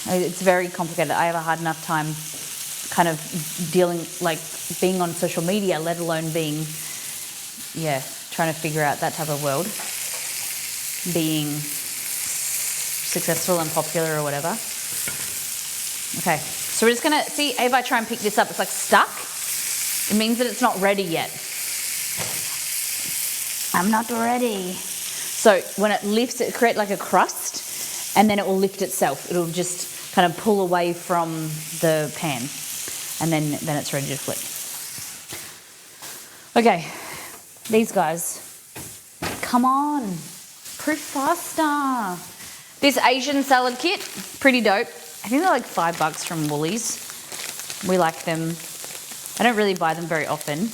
it's very complicated. I have a hard enough time kind of dealing, like being on social media, let alone being, yeah, trying to figure out that type of world. Being successful and popular or whatever. Okay, so we're just gonna see if I try and pick this up, it's like stuck. It means that it's not ready yet. I'm not ready. So when it lifts, it creates like a crust, and then it will lift itself. It'll just kind of pull away from the pan, and then it's ready to flip. Okay, these guys, come on, proof faster. This Asian salad kit, pretty dope. I think they're like $5 from Woolies. We like them. I don't really buy them very often.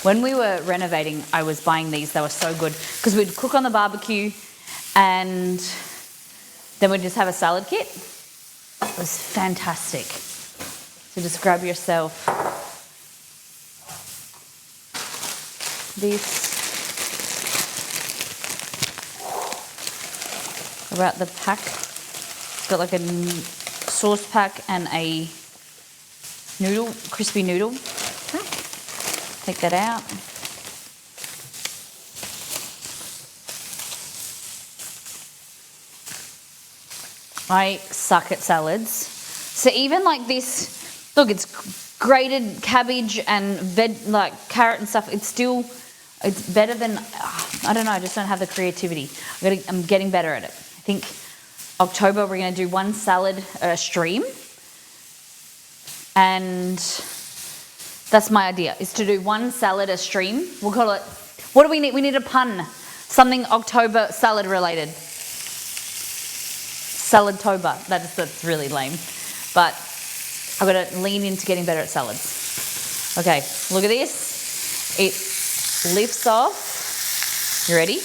When we were renovating, I was buying these. They were so good because we'd cook on the barbecue and then we'd just have a salad kit. It was fantastic. So just grab yourself this. About the pack. It's got like a sauce pack and a noodle, crispy noodle pack. Take that out. I suck at salads. So even like this, look, it's grated cabbage and like carrot and stuff. It's better than, I don't know, I just don't have the creativity. I'm getting better at it. I think October we're going to do one salad stream. And that's my idea, is to do one salad a stream. We'll call it, what do we need? We need a pun. Something October salad related. Saladtober. That's really lame. But I've got to lean into getting better at salads. Okay, look at this. It lifts off. You ready?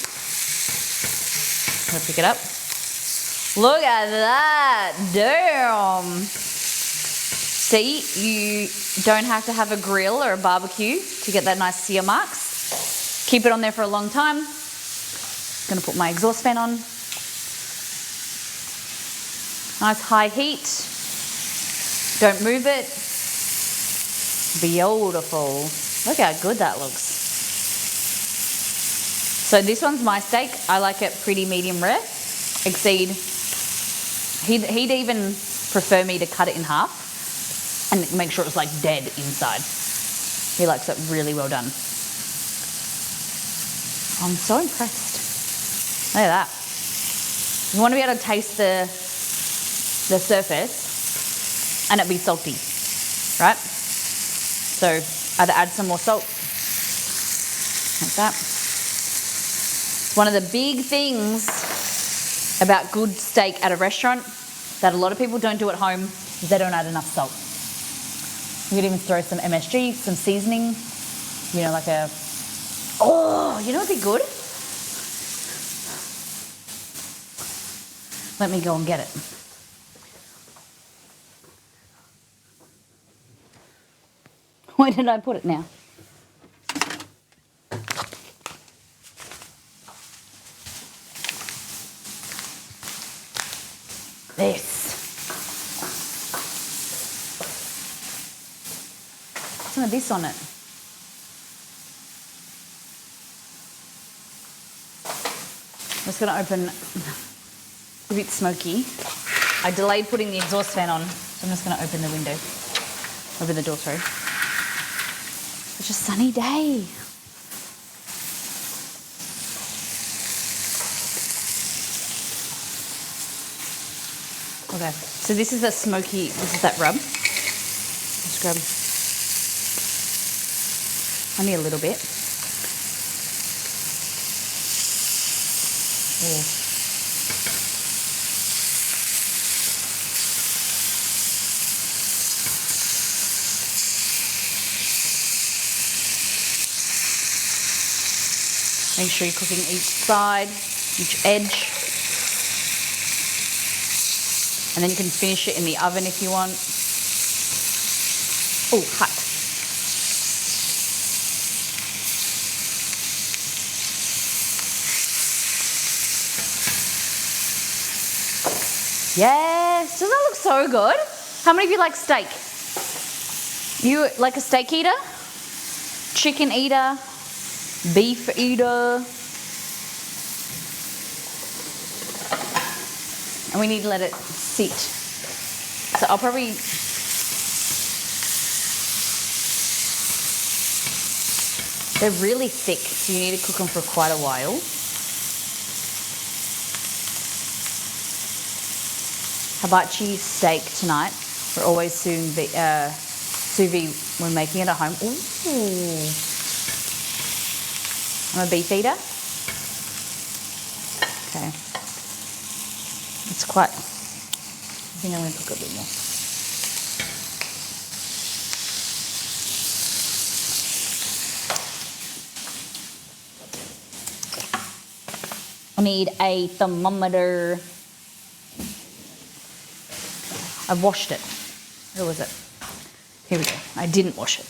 I'm going to pick it up. Look at that. Damn. See, you don't have to have a grill or a barbecue to get that nice sear marks. Keep it on there for a long time. I'm going to put my exhaust fan on. Nice high heat. Don't move it. Beautiful. Look how good that looks. So this one's my steak. I like it pretty medium rare. Exceed. He'd even prefer me to cut it in half and make sure it's like dead inside. He likes it really well done. I'm so impressed. Look at that. You want to be able to taste the surface and it be salty, right? So either add some more salt, like that. One of the big things about good steak at a restaurant that a lot of people don't do at home is they don't add enough salt. You could even throw some MSG, some seasoning, you know, like a, oh, you know what'd be good? Let me go and get it. Where did I put it now? This. Some of this on it. I'm just going to open, it's a bit smoky. I delayed putting the exhaust fan on, so I'm just going to open the window, open the door, sorry. Such a sunny day. Okay, so this is a smoky, this is that rub. Just grab only a little bit. Oh. Make sure you're cooking each side, each edge. And then you can finish it in the oven if you want. Oh, hot. Yes, doesn't that look so good? How many of you like steak? You like a steak eater? Chicken eater? Beef eater? And we need to let it sit. So I'll probably... They're really thick, so you need to cook them for quite a while. Hibachi steak tonight. We're always sous vide when making it at home. Ooh. I'm a beef eater. Okay. It's quite... I think I'm going to cook it a bit more. I need a thermometer. I've washed it. Where was it? Here we go. I didn't wash it.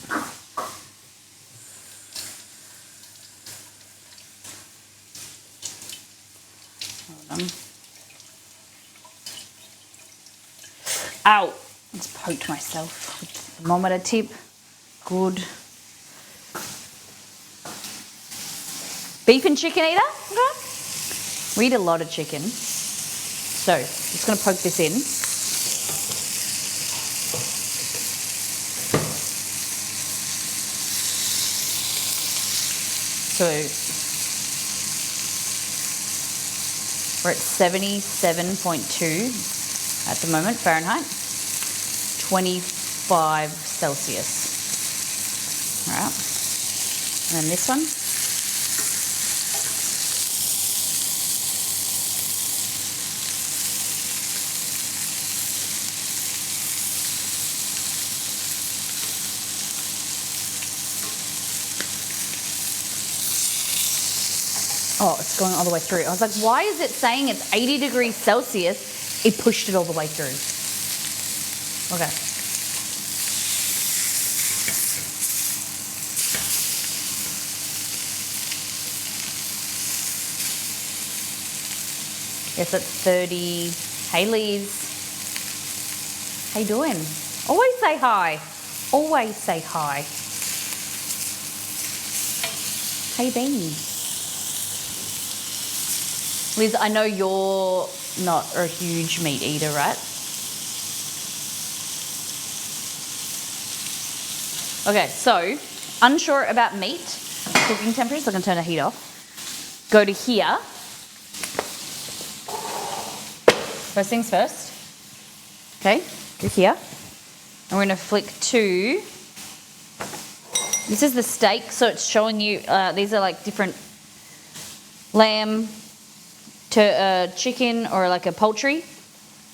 Hold on. Ow! Just poked myself with the thermometer tip. Good. Beef and chicken eater? Okay. We eat a lot of chicken. So, just going to poke this in. So, we're at 77.2 at the moment, Fahrenheit. 25 Celsius. All right. And then this one. Oh, it's going all the way through. I was like, why is it saying it's 80 degrees Celsius? It pushed it all the way through. Okay. Yes, it's 30. Hey, Liz. How you doing? Always say hi. Always say hi. How you been? Liz, I know you're not a huge meat eater, right? Okay, so unsure about meat cooking temperatures. I can turn the heat off. Go to here. First things first. Okay, go here. And we're going to flick to. This is the steak, so it's showing you. These are like different lamb. To chicken or like a poultry,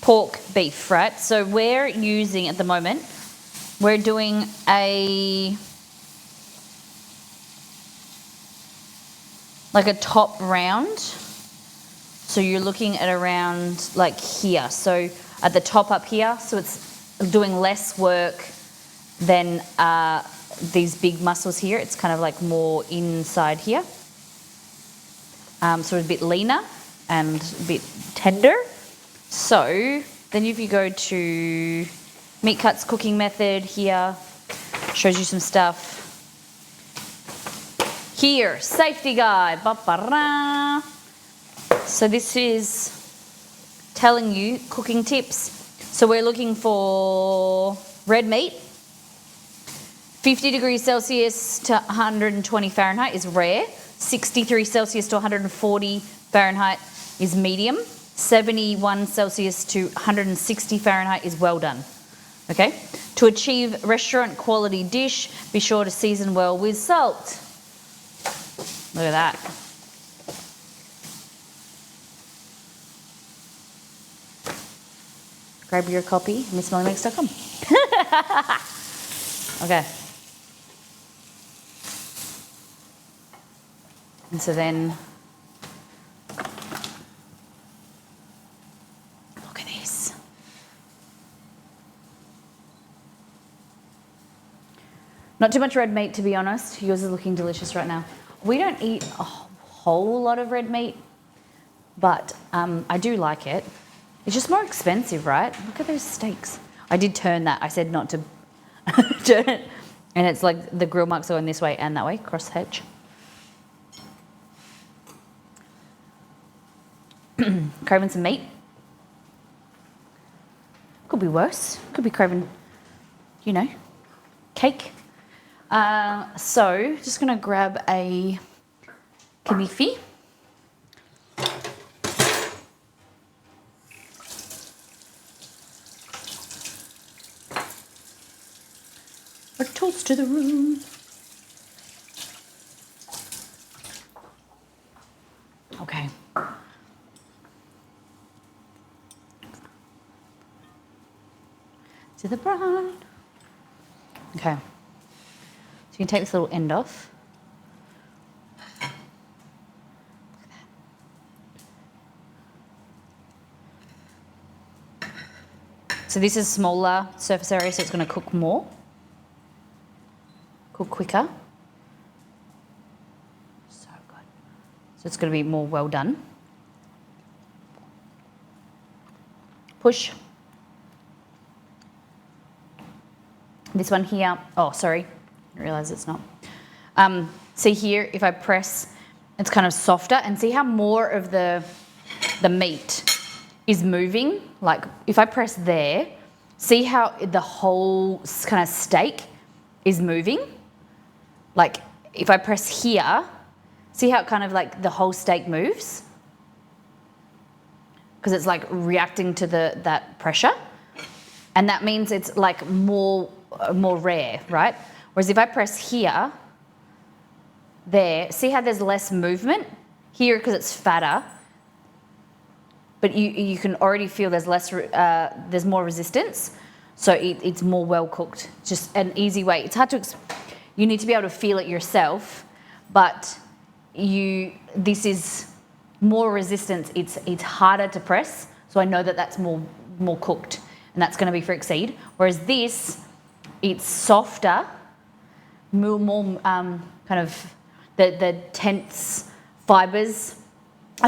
pork, beef, right? So we're using at the moment, we're doing a top round. So you're looking at around like here. So at the top up here, so it's doing less work than these big muscles here. It's kind of like more inside here. So it's a bit leaner and a bit tender. So then if you go to meat cuts cooking method here, shows you some stuff. Here, safety guide. Ba-ba-ra. So this is telling you cooking tips. So we're looking for red meat. 50 degrees Celsius to 120 Fahrenheit is rare. 63 Celsius to 140 Fahrenheit is medium. 71 Celsius to 160 Fahrenheit is well done. Okay? To achieve restaurant quality dish, be sure to season well with salt. Look at that. Grab your copy, MissMellyMakes.com. Okay. And so then, look at this. Not too much red meat, to be honest. Yours is looking delicious right now. We don't eat a whole lot of red meat, but I do like it. It's just more expensive, right? Look at those steaks. I did turn that. I said not to turn it. And it's like the grill marks are going this way and that way, cross hedge. Craving some meat. Could be worse. Could be craving, you know, cake. So just gonna grab a knife. A toast to the room. Okay. To the brown. Okay. So you can take this little end off. So this is smaller surface area, so it's going to cook more. Cook quicker. So good. So it's going to be more well done. Push. This one here, oh, sorry, I realise it's not. See here, if I press, it's kind of softer, and see how more of the meat is moving? Like if I press there, see how the whole kind of steak is moving? Like if I press here, see how it kind of like the whole steak moves? Because it's like reacting to that pressure. And that means it's like more rare, right? Whereas if I press here, there, see how there's less movement? Here, because it's fatter, but you can already feel there's there's more resistance, so it's more well cooked. Just an easy way. It's hard to, you need to be able to feel it yourself, but this is more resistance. It's harder to press, so I know that that's more cooked, and that's going to be for exceed. Whereas this, it's softer, more kind of the tense fibers.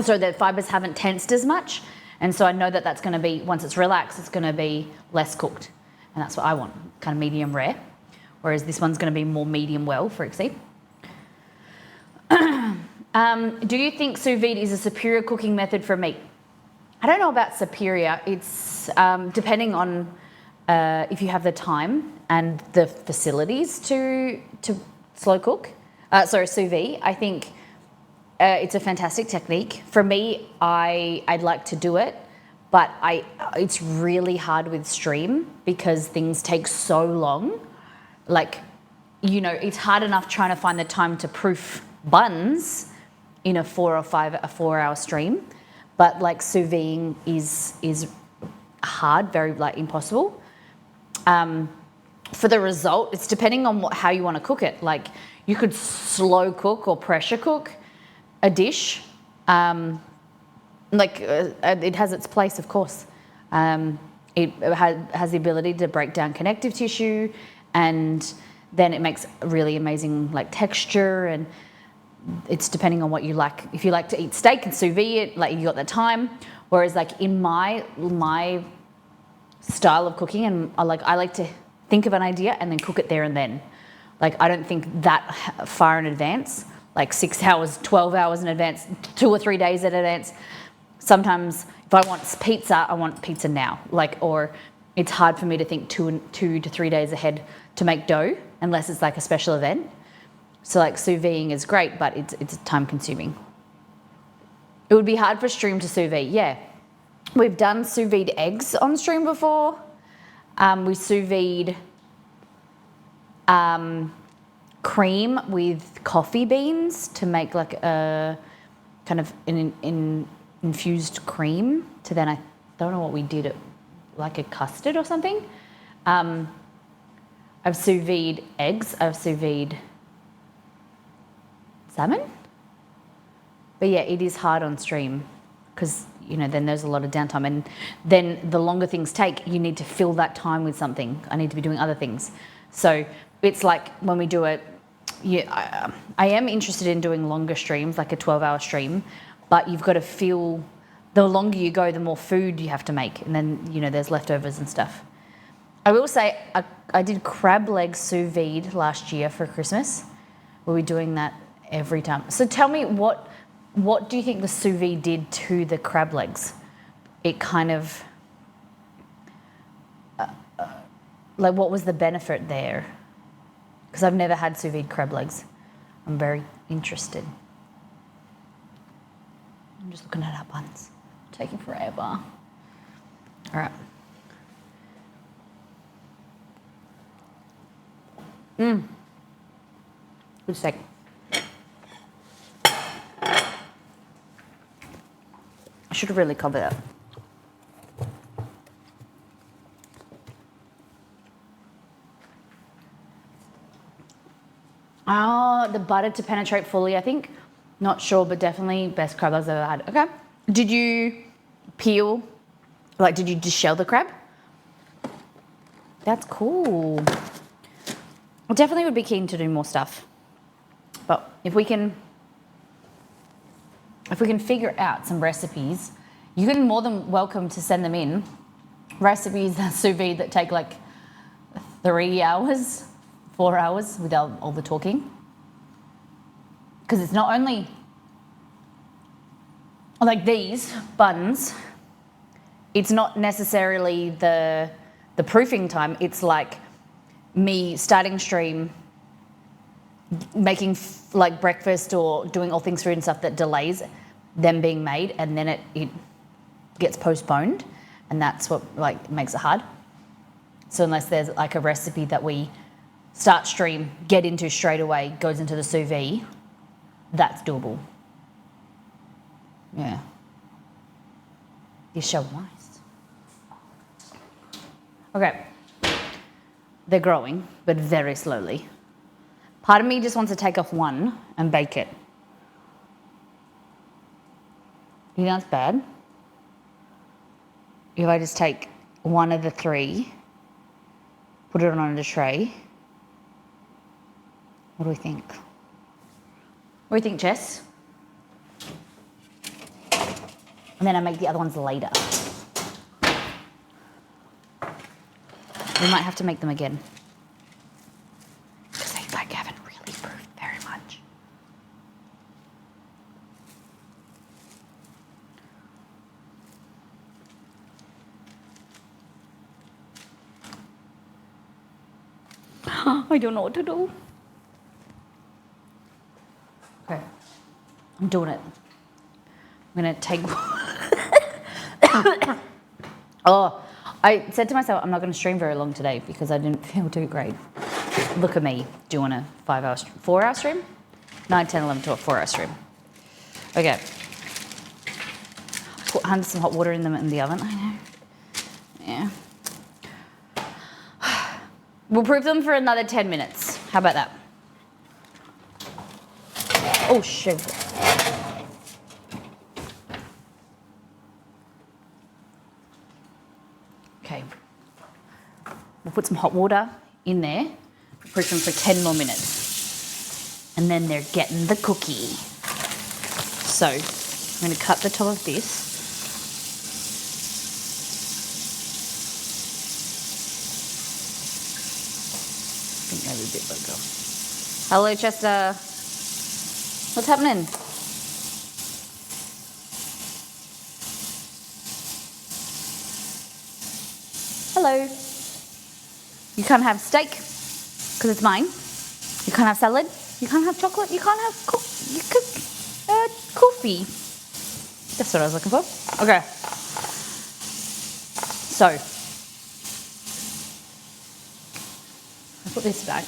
So the fibers haven't tensed as much, and so I know that that's going to be, once it's relaxed, it's going to be less cooked, and that's what I want, kind of medium rare. Whereas this one's going to be more medium well for exceed. Do you think sous vide is a superior cooking method for meat? I don't know about superior. It's depending on if you have the time and the facilities to slow cook. Sous vide. I think it's a fantastic technique. For me, I'd like to do it, but it's really hard with stream because things take so long. Like, you know, it's hard enough trying to find the time to proof buns in a 4 hour stream, but like sous vide is hard, very like impossible. For the result, it's depending on how you want to cook it. Like you could slow cook or pressure cook a dish. It has its place, of course. It has the ability to break down connective tissue, and then it makes really amazing like texture, and it's depending on what you like. If you like to eat steak and sous vide it, like you got the time. Whereas like in my style of cooking, and I like to think of an idea and then cook it there and then. Like I don't think that far in advance, like 6 hours, 12 hours in advance, 2 or 3 days in advance. Sometimes if I want pizza, I want pizza now. Like, or it's hard for me to think 2 to 3 days ahead to make dough unless it's like a special event. So like sous vide is great, but it's time consuming. It would be hard for stream to sous vide, yeah. We've done sous vide eggs on stream before. We sous vide cream with coffee beans to make like a kind of an infused cream to then, I don't know what we did, like a custard or something. I've sous vide eggs, I've sous vide salmon. But yeah, it is hard on stream because, you know, then there's a lot of downtime, and then the longer things take, you need to fill that time with something. I need to be doing other things. So it's like when we do it, yeah, I am interested in doing longer streams, like a 12-hour stream, but you've got to fill the longer you go, the more food you have to make, and then there's leftovers and stuff. I will say I did crab legs sous vide last year for Christmas. We were doing that every time. So tell me, what do you think the sous vide did to the crab legs? It kind of like, what was the benefit there? Because I've never had sous vide crab legs. I'm very interested. I'm just looking at our buns. Taking forever. All right. Good steak. I should have really covered that. Oh, the butter to penetrate fully, I think. Not sure, but definitely best crab legs I've ever had. Okay. Did you peel, did you just shell the crab? That's cool. I definitely would be keen to do more stuff. But if we can figure out some recipes, you're more than welcome to send them in. Recipes that sous vide that take 3 hours, 4 hours without all the talking. Because it's not only like these buns, it's not necessarily the proofing time. It's like me starting stream, making breakfast or doing all things food and stuff that delays them being made, and then it gets postponed, and that's what makes it hard. So unless there's a recipe that we start stream, get into straight away, goes into the sous vide, that's doable. Yeah. You're so nice. Okay. They're growing, but very slowly. Part of me just wants to take off one and bake it. You know that's bad? If I just take one of the 3, put it on a tray. What do we think? What do you think, Jess? And then I make the other ones later. We might have to make them again. Because they haven't really proofed very much. I don't know what to do. Okay. I'm doing it. I'm going to take... Oh, I said to myself, I'm not going to stream very long today because I didn't feel too great. Look at me doing a 4-hour stream? 9, 10, 11, 12, 4-hour stream. Okay. Put some hot water in them in the oven. I know. Yeah. We'll proof them for another 10 minutes. How about that? Oh, shit. Okay. We'll put some hot water in there, proof them for 10 more minutes. And then they're getting the cookie. So, I'm going to cut the top of this. I think maybe a bit bigger. Hello, Chester. What's happening? Hello. You can't have steak because it's mine. You can't have salad. You can't have chocolate. You can't have coffee. That's what I was looking for. Okay. So, I put this back.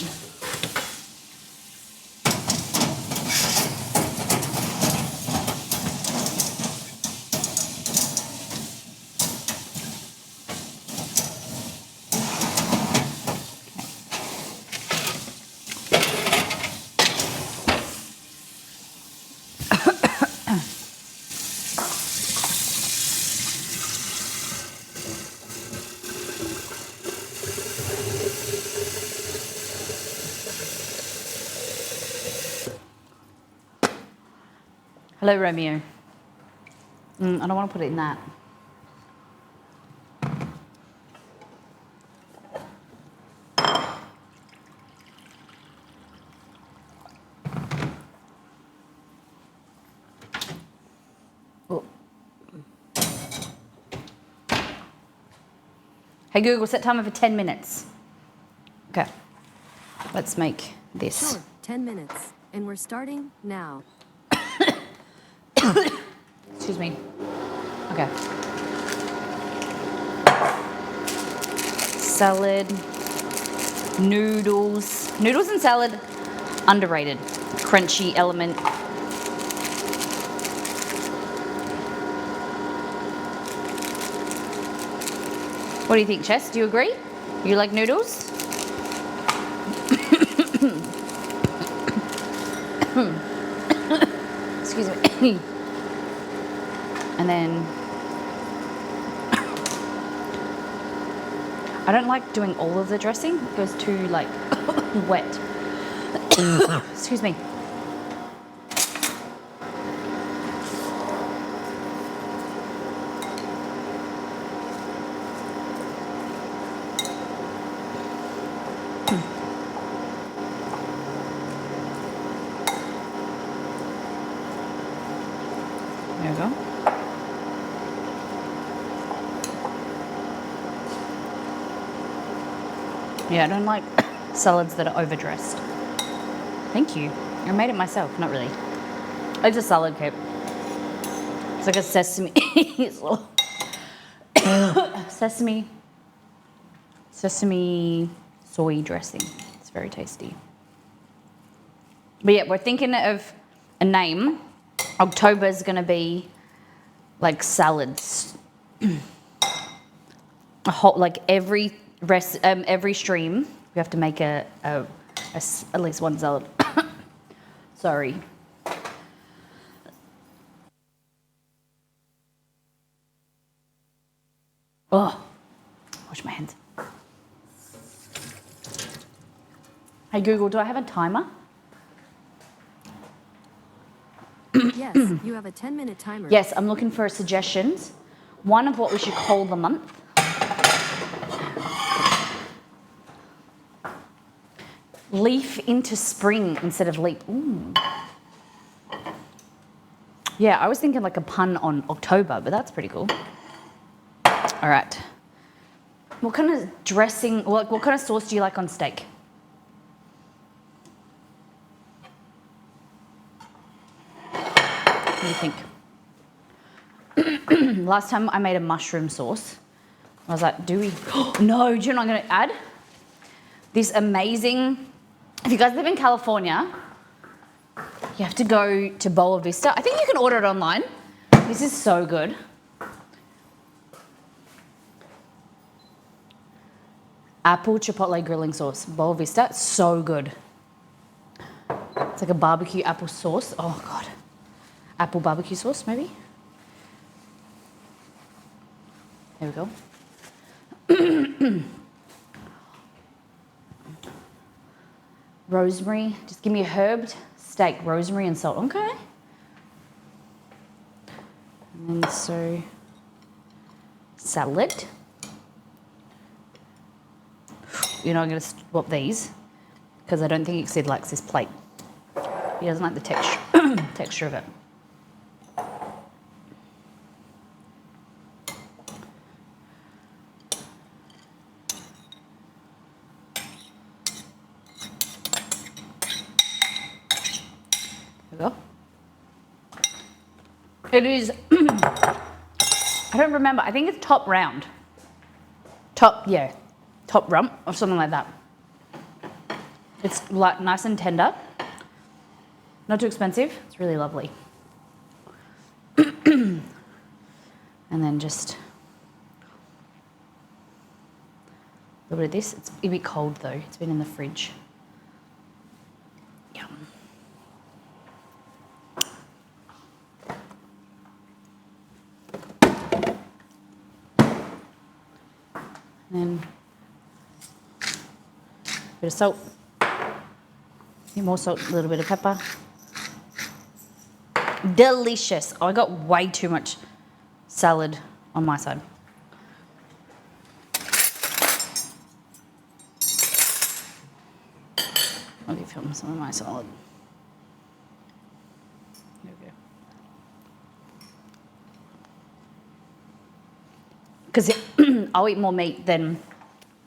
Hello, Romeo. I don't want to put it in that. Oh. Hey Google, set timer for 10 minutes. Okay, let's make this. Sure, 10 minutes. And we're starting now. Excuse me. Okay. Salad, noodles. Noodles and salad, underrated. Crunchy element. What do you think, Chess? Do you agree? You like noodles? Excuse me. And then I don't like doing all of the dressing. It goes too like wet. Excuse me. There we go. Yeah, I don't like salads that are overdressed. Thank you. I made it myself, not really. It's a salad kit. It's like a sesame sesame soy dressing. It's very tasty. But yeah, we're thinking of a name. October is going to be like salads. A whole, like every stream, we have to make at least one salad. Sorry. Oh, wash my hands. Hey Google, do I have a timer? Yes, you have a 10-minute timer. Yes, I'm looking for suggestions. One of what we should call the month. Leaf into spring instead of leap. Ooh. Yeah, I was thinking like a pun on October, but that's pretty cool. All right. What kind of dressing, what kind of sauce do you like on steak? What do you think? Last time I made a mushroom sauce. I was like, do we? No, do you know what I'm going to add? This amazing, if you guys live in California, you have to go to Bola Vista. I think you can order it online. This is so good. Apple chipotle grilling sauce, Bola Vista, so good. It's like a barbecue apple sauce. Oh God. Apple barbecue sauce, maybe? There we go. Rosemary, just give me a herbed steak, rosemary and salt, okay. And then so, salad. You know, I'm gonna swap these because I don't think Exceed likes this plate. He doesn't like the texture of it. There we go. It is, I don't remember, I think it's top round. Top rump or something like that. It's like nice and tender. Not too expensive, it's really lovely. And then just a little bit of this. It's a bit cold though, it's been in the fridge. Yum. And then a bit of salt, more salt, a little bit of pepper. Delicious. Oh, I got way too much salad on my side. I'll give him some of my salad. There we go. Because I'll eat more meat than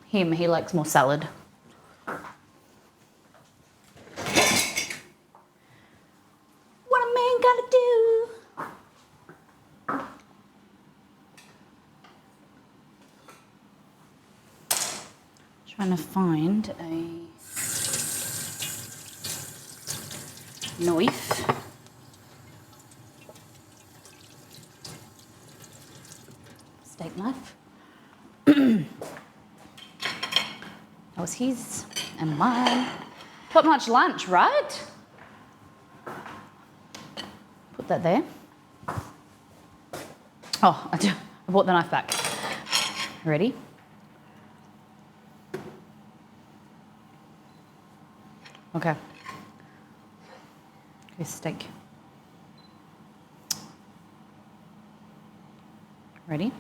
him. He likes more salad. What a man gotta do. Trying to find a knife. Steak knife. That was his and mine. Not much lunch, right? Put that there. Oh, I brought the knife back. Ready? Okay. Here's steak. Ready?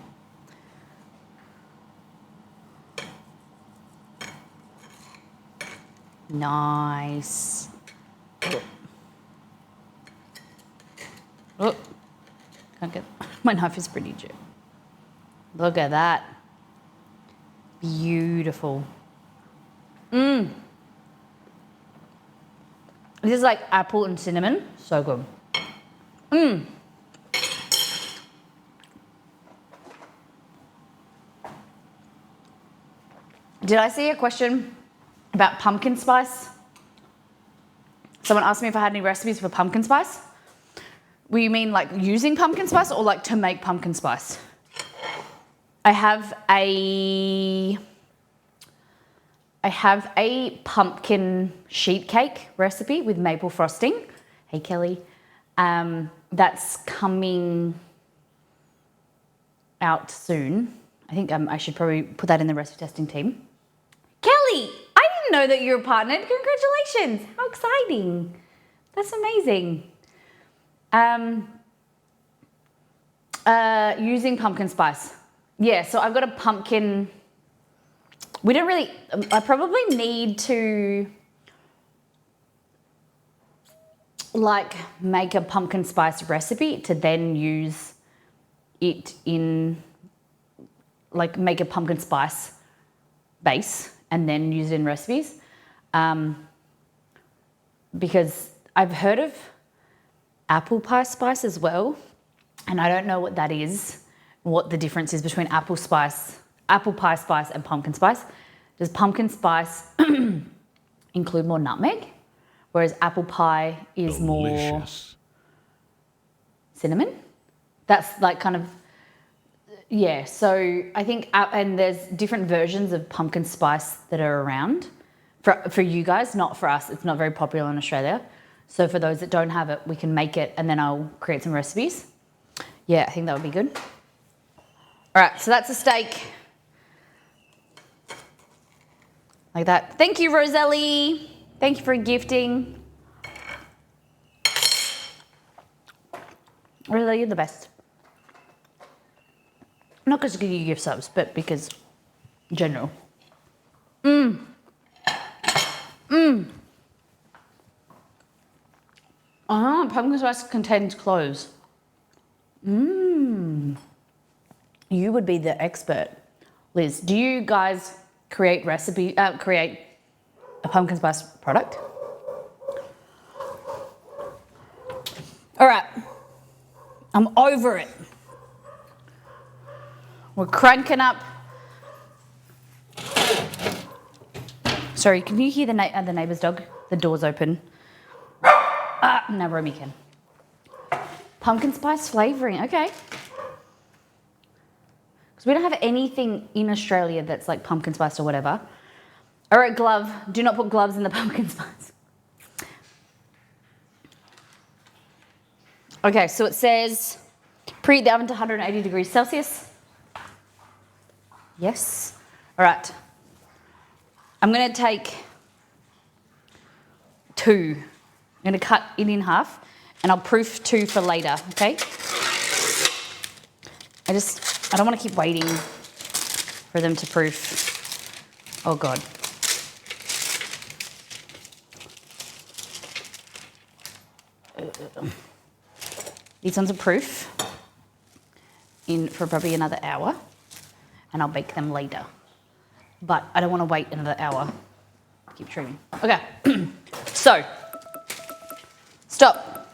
Nice. Oh, can't get, my knife is pretty cheap. Look at that. Beautiful. Mmm. This is like apple and cinnamon. So good. Mmm. Did I see a question about pumpkin spice? Someone asked me if I had any recipes for pumpkin spice. Well, you mean like using pumpkin spice or like to make pumpkin spice? I have a pumpkin sheet cake recipe with maple frosting. Hey, Kelly. That's coming out soon. I think I should probably put that in the recipe testing team. Kelly, I didn't know that you were partnered. Congratulations. How exciting. That's amazing. Using pumpkin spice. Yeah, so I've got a pumpkin. We don't really, I probably need to like make a pumpkin spice recipe to then use it in, like make a pumpkin spice base and then use it in recipes. Because I've heard of apple pie spice as well, and I don't know what that is, what the difference is between apple pie spice and pumpkin spice. Does pumpkin spice include more nutmeg, whereas apple pie is more Delicious. cinnamon? That's like kind of, yeah. So I think, and there's different versions of pumpkin spice that are around for you guys, not for us. It's not very popular in Australia. So for those that don't have it, we can make it and then I'll create some recipes. Yeah, I think that would be good. All right, so that's a steak. Like that. Thank you, Roselli. Thank you for gifting. Roselli, you're the best. Not because I give you gift subs, but because in general. Pumpkin spice contains cloves. You would be the expert, Liz. Do you guys create a pumpkin spice product? All right, I'm over it. We're cranking up. Sorry, can you hear the neighbour's dog? The door's open. No, Romy can. Pumpkin spice flavouring, okay. Because we don't have anything in Australia that's like pumpkin spice or whatever. All right, glove. Do not put gloves in the pumpkin spice. Okay, so it says preheat the oven to 180 degrees Celsius. Yes. All right. I'm going to take 2. I'm going to cut it in half and I'll proof 2 for later, okay? I don't want to keep waiting for them to proof. Oh God. These ones are proof for probably another hour, and I'll bake them later. But I don't want to wait another hour. Keep trimming. Okay, so stop.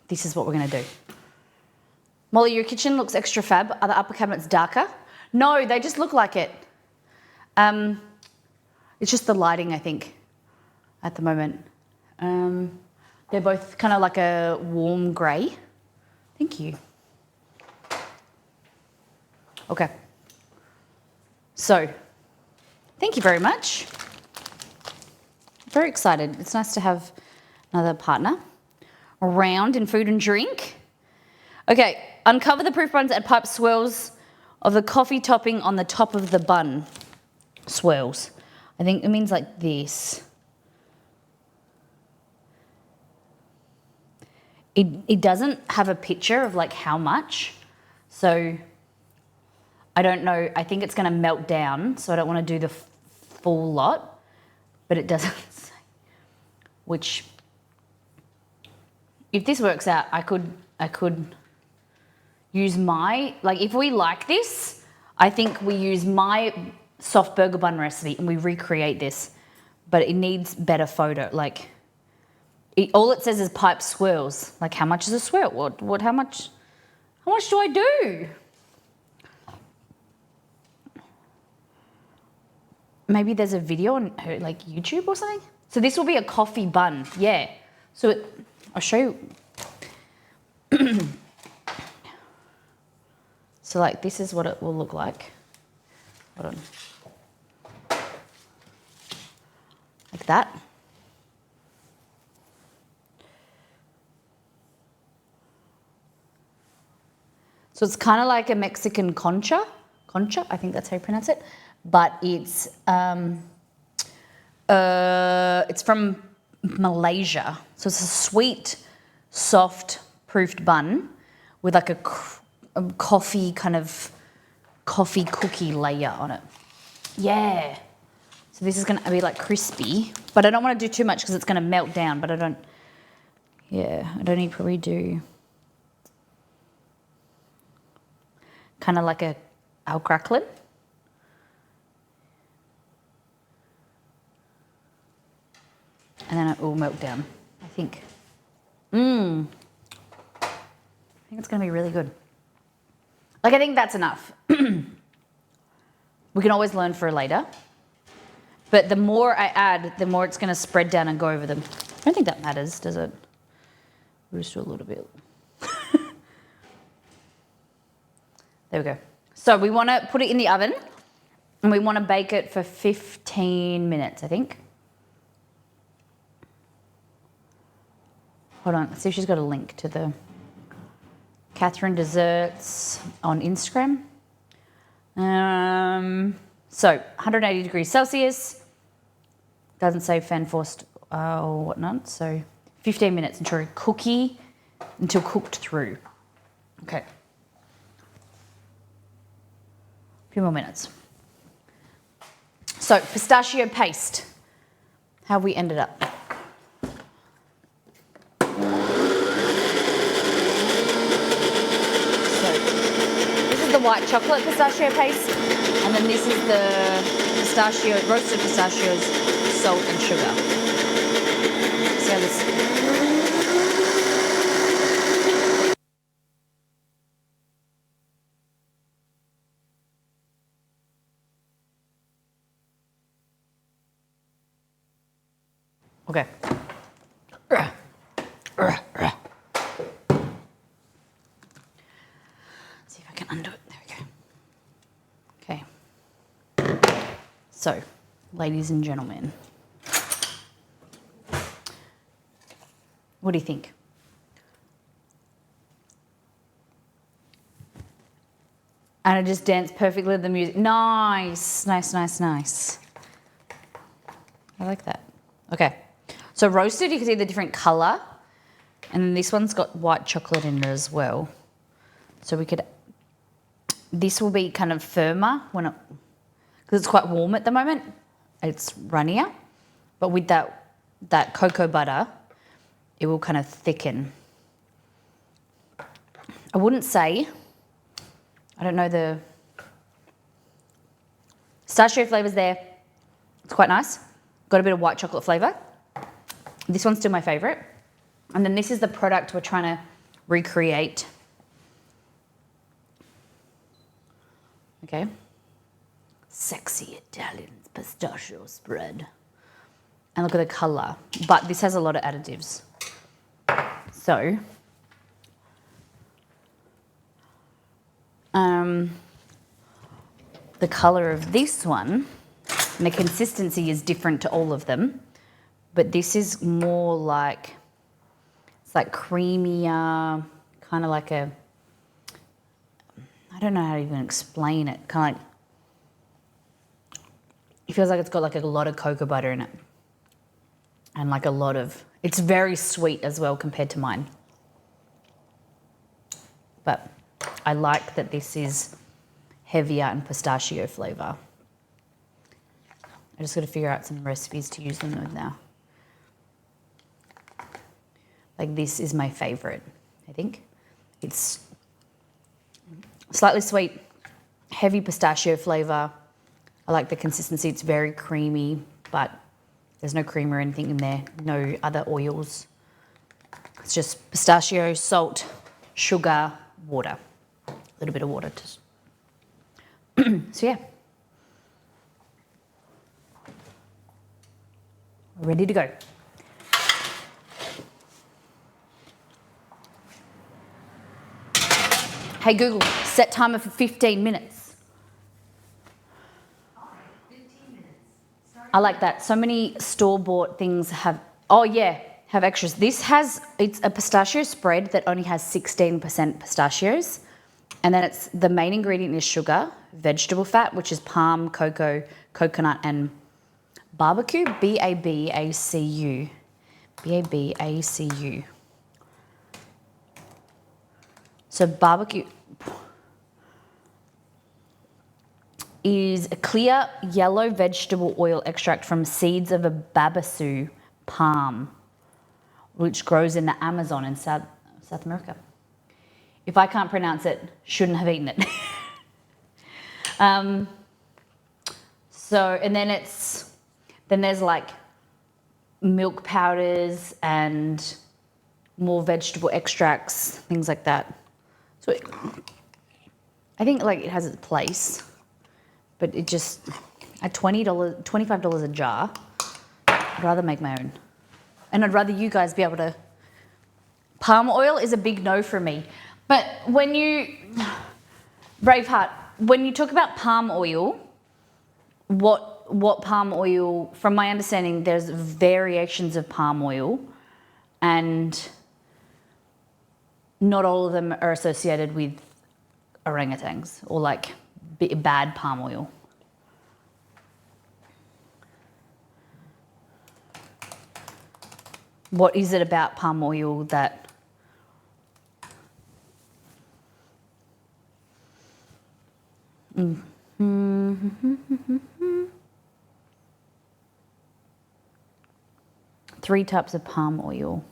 This is what we're going to do. Molly, your kitchen looks extra fab. Are the upper cabinets darker? No, they just look like it. It's just the lighting, I think, at the moment. They're both kind of like a warm grey. Thank you. Okay. So, thank you very much. Very excited. It's nice to have another partner around in food and drink. Okay, uncover the proof buns and pipe swirls of the coffee topping on the top of the bun. Swirls. I think it means like this. It doesn't have a picture of like how much, so I don't know. I think it's going to melt down, so I don't want to do the full lot, but it doesn't say. Which, if this works out, I could use my, like if we like this, I think we use my soft burger bun recipe and we recreate this, but it needs better photo. Like, all it says is pipe swirls. Like, how much is a swirl? How much do I do? Maybe there's a video on her, like YouTube or something. So this will be a coffee bun, yeah. So I'll show you. So like this is what it will look like. Hold on. Like that. So it's kind of like a Mexican concha, I think that's how you pronounce it, but it's from Malaysia. So it's a sweet, soft, proofed bun with like a coffee cookie layer on it. Yeah. So this is going to be like crispy, but I don't want to do too much because it's going to melt down, but I'd only probably do kind of like a al crackling. And then it will melt down, I think. I think it's going to be really good. Like, I think that's enough. We can always learn for later. But the more I add, the more it's going to spread down and go over them. I don't think that matters, does it? We'll just do a little bit. There we go. So we want to put it in the oven and we want to bake it for 15 minutes, I think. Hold on, let's see if she's got a link to the Catherine Desserts on Instagram. So 180 degrees Celsius. Doesn't say fan forced or whatnot. So 15 minutes until cooked through. Okay. A few more minutes. So pistachio paste. How have we ended up? The white chocolate pistachio paste, and then this is the roasted pistachios, salt and sugar. So this. Okay. See if I can undo it. Okay. So, ladies and gentlemen, what do you think? And it just danced perfectly with the music. Nice, nice, nice, nice. I like that. Okay. So roasted, you can see the different colour. And then this one's got white chocolate in it as well. So we could, this will be kind of firmer when it, because it's quite warm at the moment. It's runnier, but with that cocoa butter, it will kind of thicken. I wouldn't say, I don't know, the pistachio flavour's there. It's quite nice. Got a bit of white chocolate flavour. This one's still my favourite. And then this is the product we're trying to recreate. Okay. Sexy Italian pistachio spread. And look at the colour. But this has a lot of additives. So, the colour of this one, and the consistency is different to all of them, but this is more like, it's like creamier, kind of like a, I don't know how to even explain it, kind of like, it feels like it's got like a lot of cocoa butter in it. And like a lot of, it's very sweet as well compared to mine. But I like that this is heavier and pistachio flavour. I just got to figure out some recipes to use them with now. Like this is my favourite, I think. It's slightly sweet, heavy pistachio flavour. I like the consistency, it's very creamy, but there's no cream or anything in there, no other oils. It's just pistachio, salt, sugar, water. A little bit of water. So yeah. Ready to go. Hey Google, set timer for 15 minutes. 15 minutes. I like that. So many store-bought things have, oh yeah, have extras. This has, it's a pistachio spread that only has 16% pistachios. And then it's, the main ingredient is sugar, vegetable fat, which is palm, cocoa, coconut, and barbecue, B-A-B-A-C-U. B-A-B-A-C-U. So barbecue is a clear yellow vegetable oil extract from seeds of a babassu palm, which grows in the Amazon in South America. If I can't pronounce it, shouldn't have eaten it. So, and then there's like milk powders and more vegetable extracts, things like that. So I think like it has its place, but it just, at $25 a jar, I'd rather make my own. And I'd rather you guys be able to, palm oil is a big no for me. But when you, Braveheart, when you talk about palm oil, what palm oil, from my understanding, there's variations of palm oil and not all of them are associated with orangutans or like bad palm oil. What is it about palm oil that 3 types of palm oil.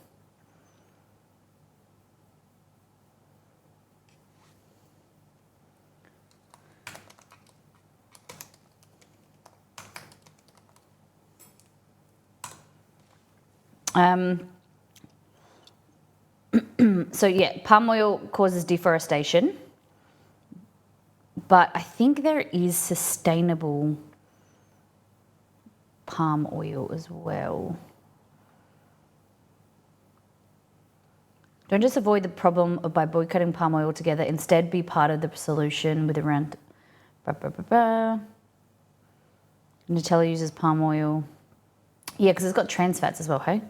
So yeah, palm oil causes deforestation, but I think there is sustainable palm oil as well. Don't just avoid the problem by boycotting palm oil altogether. Instead, be part of the solution with around. Nutella uses palm oil. Yeah, because it's got trans fats as well, hey?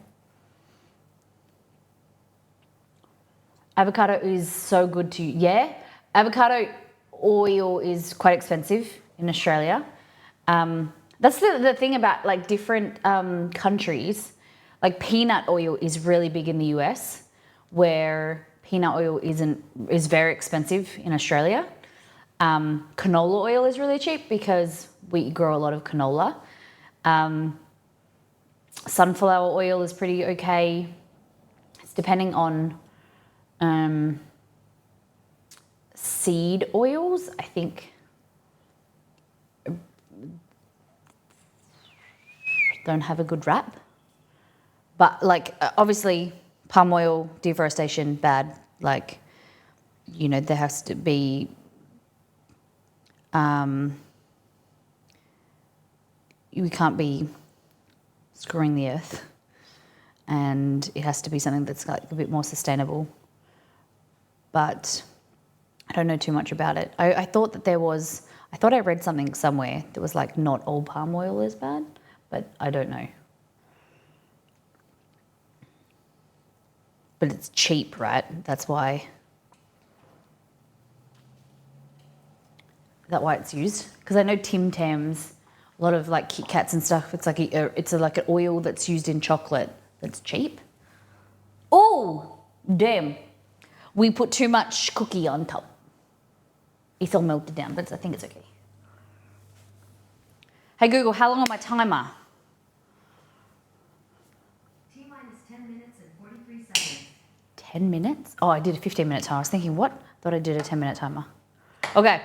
Avocado is so good to, yeah. Avocado oil is quite expensive in Australia. That's the thing about like different countries. Like peanut oil is really big in the US, where peanut oil is very expensive in Australia. Canola oil is really cheap because we grow a lot of canola. Sunflower oil is pretty okay. It's depending on seed oils, I think. Don't have a good rap. But like obviously palm oil, deforestation, bad. Like, you know, there has to be we can't be screwing the earth, and it has to be something that's like a bit more sustainable. But I don't know too much about it. I thought that I thought I read something somewhere that was like not all palm oil is bad, but I don't know. But it's cheap, right? That's why. Is that why it's used? Because I know Tim Tams, a lot of like Kit Kats and stuff. It's like like an oil that's used in chocolate that's cheap. Oh, damn! We put too much cookie on top. It's all melted down, but I think it's okay. Hey Google, how long on my timer? T minus 10 minutes and 43 seconds. 10 minutes? Oh, I did a 15-minute timer. I was thinking, what? Thought I did a 10-minute timer. Okay.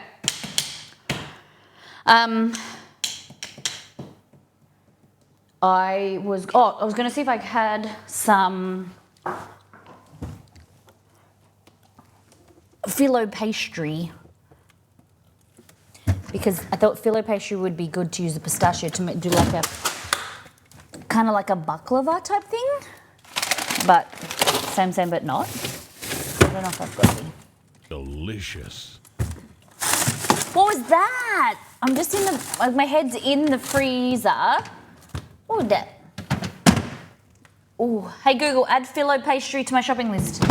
I was going to see if I had some phyllo pastry, because I thought phyllo pastry would be good to use the pistachio to do like a kind of like a baklava type thing, but same but not. I don't know if I've got any. Delicious. What was that? I'm just in the, like my head's in the freezer. What was that? Oh, hey Google, add phyllo pastry to my shopping list.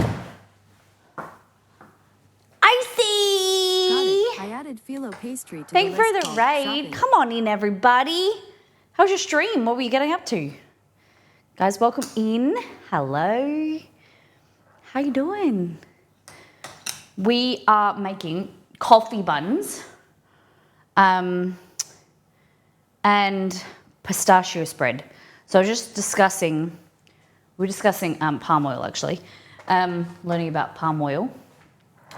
I see. Got it. I added phyllo pastry to Thank you the for list the called raid. shopping. Come on in, everybody. How was your stream? What were you getting up to? Guys, welcome in. Hello. How you doing? We are making coffee buns and pistachio spread. So I was just discussing, we're discussing palm oil actually, learning about palm oil.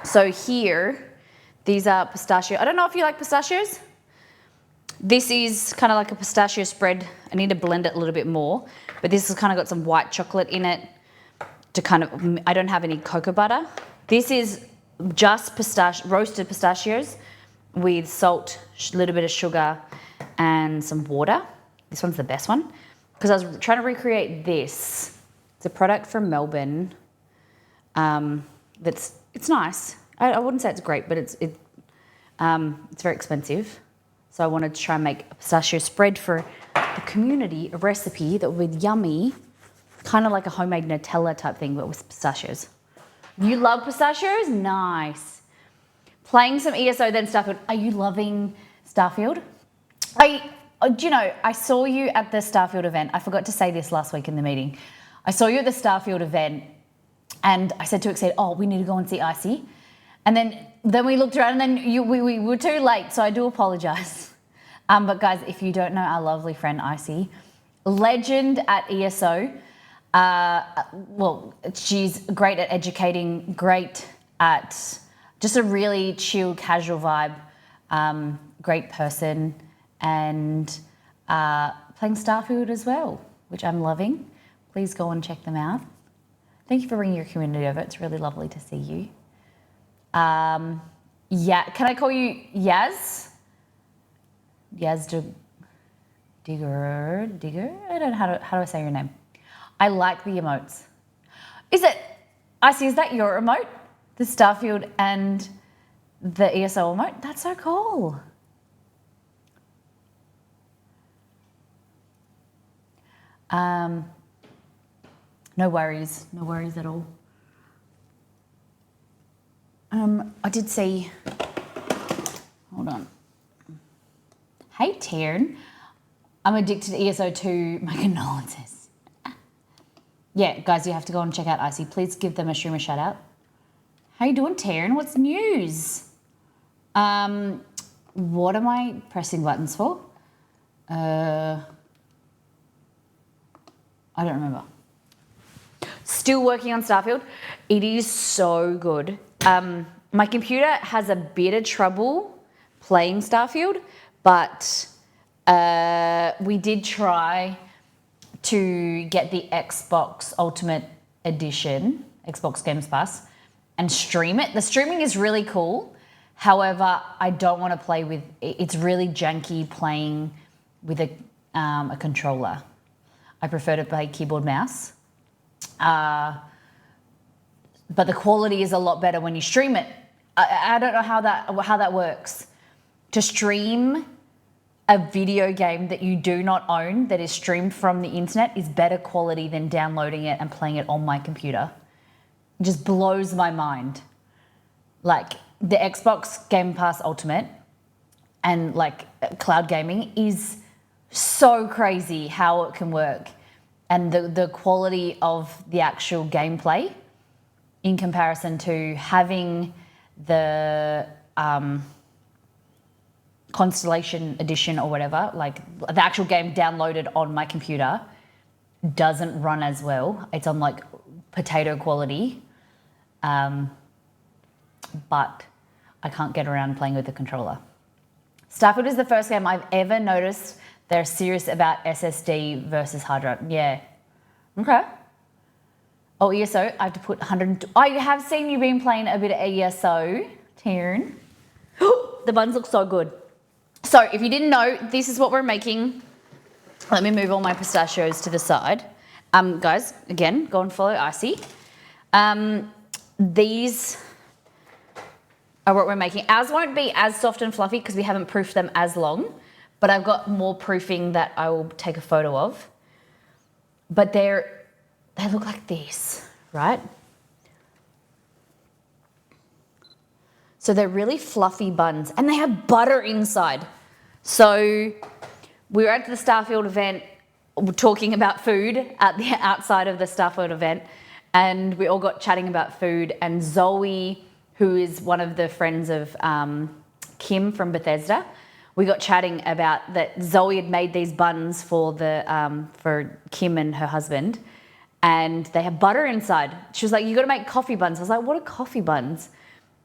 So here, these are pistachio. I don't know if you like pistachios. This is kind of like a pistachio spread. I need to blend it a little bit more, but this has kind of got some white chocolate in it to kind of, I don't have any cocoa butter. This is just roasted pistachios with salt, a little bit of sugar, and some water. This one's the best one because I was trying to recreate this. It's a product from Melbourne. It's nice. I wouldn't say it's great, but it's very expensive. So I wanted to try and make a pistachio spread for the community, a recipe that would be yummy, kind of like a homemade Nutella type thing, but with pistachios. You love pistachios? Nice. Playing some ESO, then Starfield. Are you loving Starfield? Do you know, I saw you at the Starfield event. I forgot to say this last week in the meeting. I saw you at the Starfield event and I said to Exceed, oh, we need to go and see Icy. And then we looked around and then we were too late, so I do apologise. But guys, if you don't know our lovely friend Icy, legend at ESO. Well, she's great at educating, great at just a really chill, casual vibe, great person, and playing Starfield as well, which I'm loving. Please go and check them out. Thank you for bringing your community over. It's really lovely to see you. Yeah, can I call you Yaz? Yaz Digger? I don't know how do I say your name. I like the emotes. Is that your emote? The Starfield and the ESO emote? That's so cool. No worries at all. I did see, hold on. Hey Taryn, I'm addicted to ESO too, my condolences. Yeah, guys, you have to go and check out Icy. Please give them a streamer shout out. How you doing, Taryn? What's news? What am I pressing buttons for? I don't remember. Still working on Starfield. It is so good. My computer has a bit of trouble playing Starfield, but we did try to get the Xbox Ultimate Edition, Xbox Games Pass, and stream it. The streaming is really cool. However, I don't want to play with, it's really janky playing with a controller. I prefer to play keyboard mouse. But the quality is a lot better when you stream it. I don't know how that works. To stream a video game that you do not own that is streamed from the internet is better quality than downloading it and playing it on my computer. It just blows my mind. Like the Xbox Game Pass Ultimate and like cloud gaming is so crazy how it can work. And the quality of the actual gameplay in comparison to having the Constellation Edition or whatever, like the actual game downloaded on my computer doesn't run as well. It's on like potato quality, but I can't get around playing with the controller. Starfield is the first game I've ever noticed they're serious about SSD versus hard drive. Yeah. Okay. Oh, ESO, I have to put 100. I have seen you been playing a bit of ESO, Taryn. The buns look so good. So if you didn't know, this is what we're making. Let me move all my pistachios to the side. Guys, again, go and follow Icy. These are what we're making. Ours won't be as soft and fluffy because we haven't proofed them as long, but I've got more proofing that I will take a photo of. But they look like this, right? So they're really fluffy buns and they have butter inside. So we were at the Starfield event talking about food at the outside of the Starfield event, and we all got chatting about food, and Zoe, who is one of the friends of Kim from Bethesda, we got chatting about that Zoe had made these buns for Kim and her husband, and they have butter inside. She was like, you got to make coffee buns. I was like, what are coffee buns?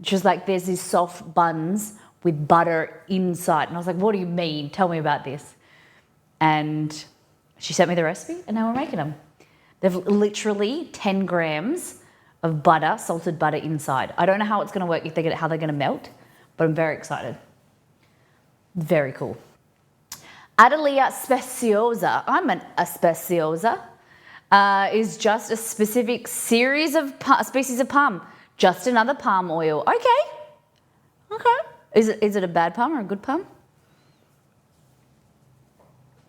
She was like, there's these soft buns with butter inside. And I was like, what do you mean? Tell me about this. And she sent me the recipe, and now we're making them. They've literally 10 grams of butter, salted butter inside. I don't know how it's going to work, how they're going to melt, but I'm very excited. Very cool. Adelia speciosa, I'm a speciosa, is just a specific series of species of palm. Just another palm oil. Okay. Is it a bad palm or a good palm?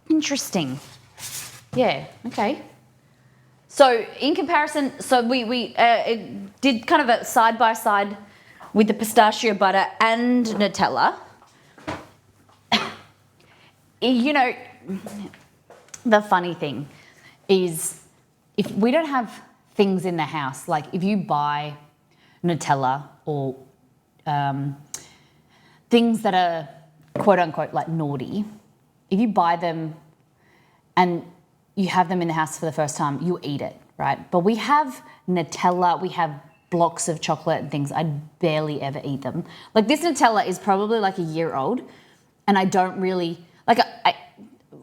Interesting. Yeah, okay. So in comparison, so we did kind of a side by side with the pistachio butter and Nutella. You know, the funny thing is if we don't have things in the house, like if you buy Nutella or things that are quote unquote like naughty, if you buy them and you have them in the house for the first time, you eat it, right? But we have Nutella, we have blocks of chocolate and things. I barely ever eat them. Like this Nutella is probably like a year old, and I don't really, like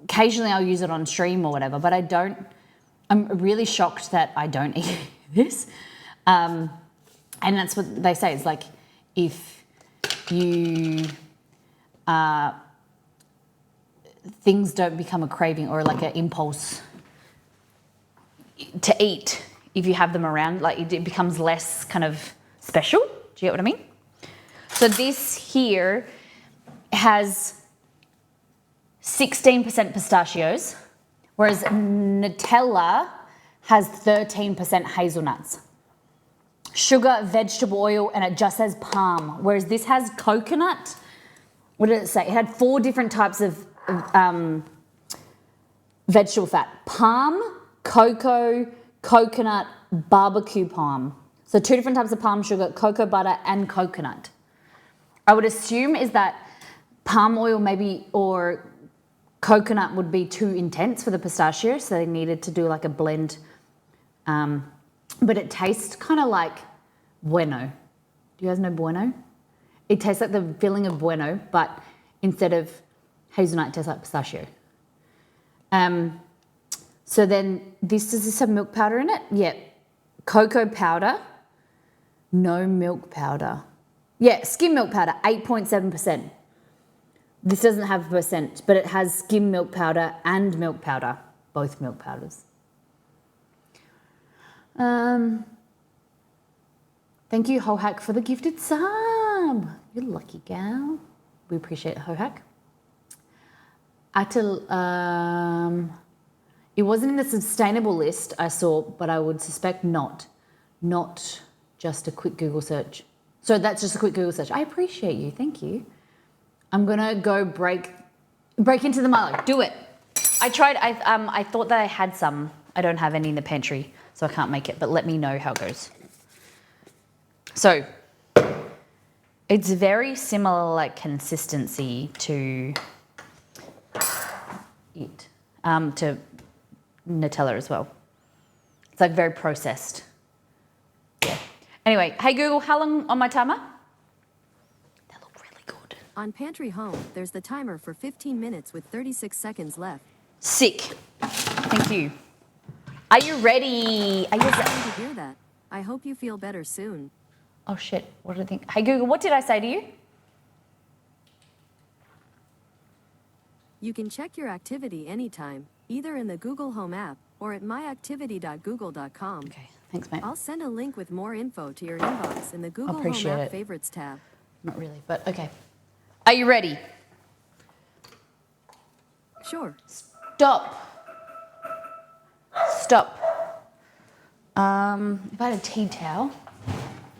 occasionally I'll use it on stream or whatever, but I'm really shocked that I don't eat this. And that's what they say. It's like if you, things don't become a craving or like an impulse to eat if you have them around, like it becomes less kind of special. Do you get what I mean? So this here has 16% pistachios, whereas Nutella has 13% hazelnuts. Sugar, vegetable oil, and it just says palm, whereas this has coconut. What did it say? It had 4 different types of vegetable fat. Palm, cocoa, coconut, barbecue palm. So 2 different types of palm sugar, cocoa butter and coconut. I would assume is that palm oil maybe or coconut would be too intense for the pistachio, so they needed to do like a blend. But it tastes kind of like Bueno. Do you guys know Bueno? It tastes like the filling of Bueno, but instead of hazelnut, it tastes like pistachio. So then does this have milk powder in it? Yeah. Cocoa powder, no milk powder. Yeah, skim milk powder, 8.7%. This doesn't have percent, but it has skim milk powder and milk powder, both milk powders. Thank you, Hohack, for the gifted sub. You're lucky gal. We appreciate it, Hohack. It wasn't in the sustainable list I saw, but I would suspect not. Not just a quick Google search. So that's just a quick Google search. I appreciate you. Thank you. I'm gonna go break into the Milo. Do it. I tried. I thought that I had some. I don't have any in the pantry, so I can't make it. But let me know how it goes. So it's very similar, like consistency to it, to Nutella as well. It's like very processed. Yeah. Anyway, hey Google, how long on my timer? That look really good. On Pantry Home, there's the timer for 15 minutes with 36 seconds left. Sick. Thank you. Are you ready? Are you ready? Glad to hear that. I hope you feel better soon. Oh shit, what did I think? Hey Google, what did I say to you? You can check your activity anytime, either in the Google Home app or at myactivity.google.com. Okay, thanks mate. I'll send a link with more info to your inbox in the Google Home appreciate app it. Favorites tab. Not really, but okay. Are you ready? Sure. Stop. Stop. If I had a tea towel,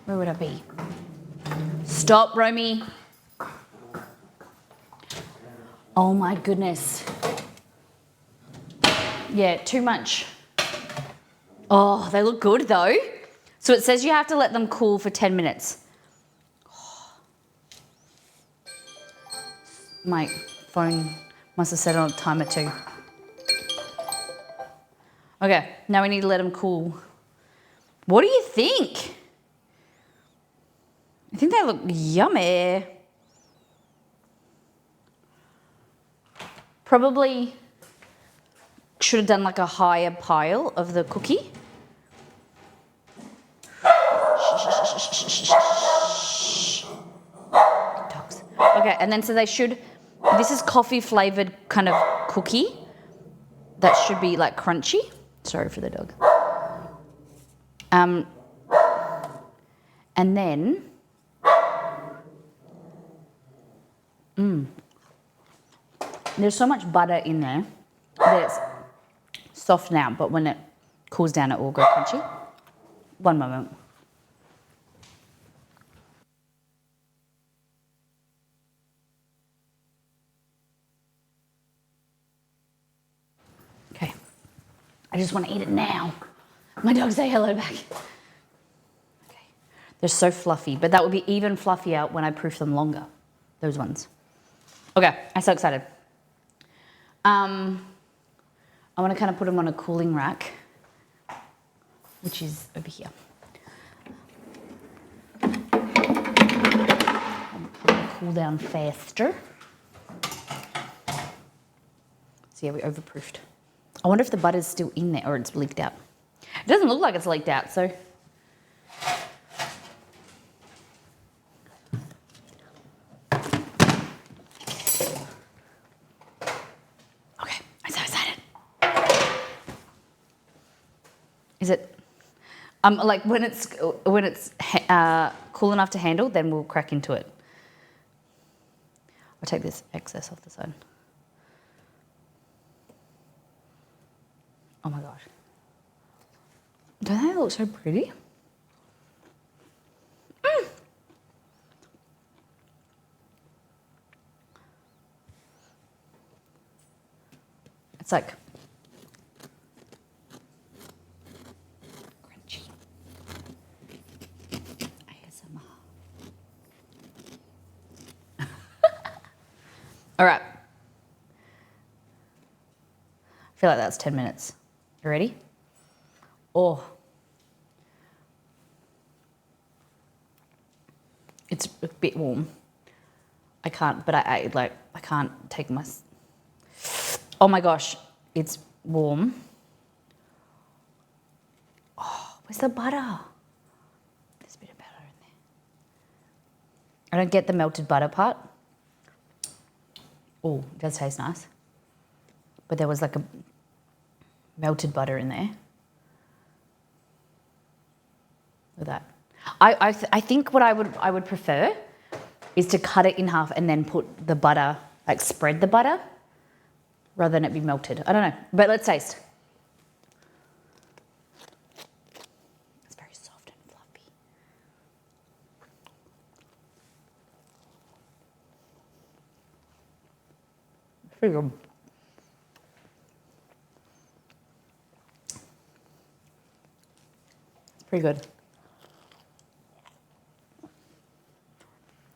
where would I be? Stop, Romy. Oh my goodness. Yeah, too much. Oh, they look good though. So it says you have to let them cool for 10 minutes. My phone must have set it on a timer too. Okay, now we need to let them cool. What do you think? I think they look yummy. Probably should have done like a higher pile of the cookie. Dogs. Okay, and then so they should, this is coffee flavored kind of cookie. That should be like crunchy. Sorry for the dog. And then, there's so much butter in there that it's soft now, but when it cools down, it will go crunchy. One moment. Okay. I just want to eat it now. My dog say hello back. Okay. They're so fluffy, but that would be even fluffier when I proof them longer. Those ones. Okay, I'm so excited. I want to kind of put them on a cooling rack, which is over here. I'll cool down faster. So yeah, we overproofed. I wonder if the butter's still in there or it's leaked out. It doesn't look like it's leaked out, so. Okay, I'm so excited. Is it, like when it's cool enough to handle, then we'll crack into it. I'll take this excess off the side. Oh my gosh. Don't they look so pretty? It's like crunchy. All right. I feel like that's 10 minutes. You ready? Oh. It's a bit warm. I can't take my... Oh my gosh, it's warm. Oh, where's the butter? There's a bit of butter in there. I don't get the melted butter part. Oh, it does taste nice. But there was like a melted butter in there. Look at that. I think what I would prefer is to cut it in half and then put the butter, like spread the butter, rather than it be melted. I don't know, but let's taste. It's very soft and fluffy. It's pretty good. It's pretty good.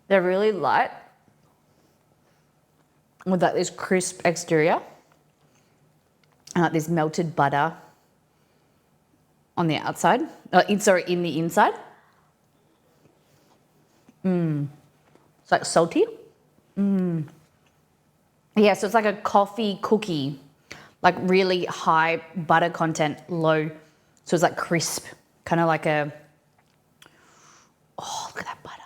They're really light with like this crisp exterior and like this melted butter on the outside. In the inside. It's like salty. Yeah, so it's like a coffee cookie, like really high butter content, low. So it's like crisp, kind of like a, oh, look at that butter.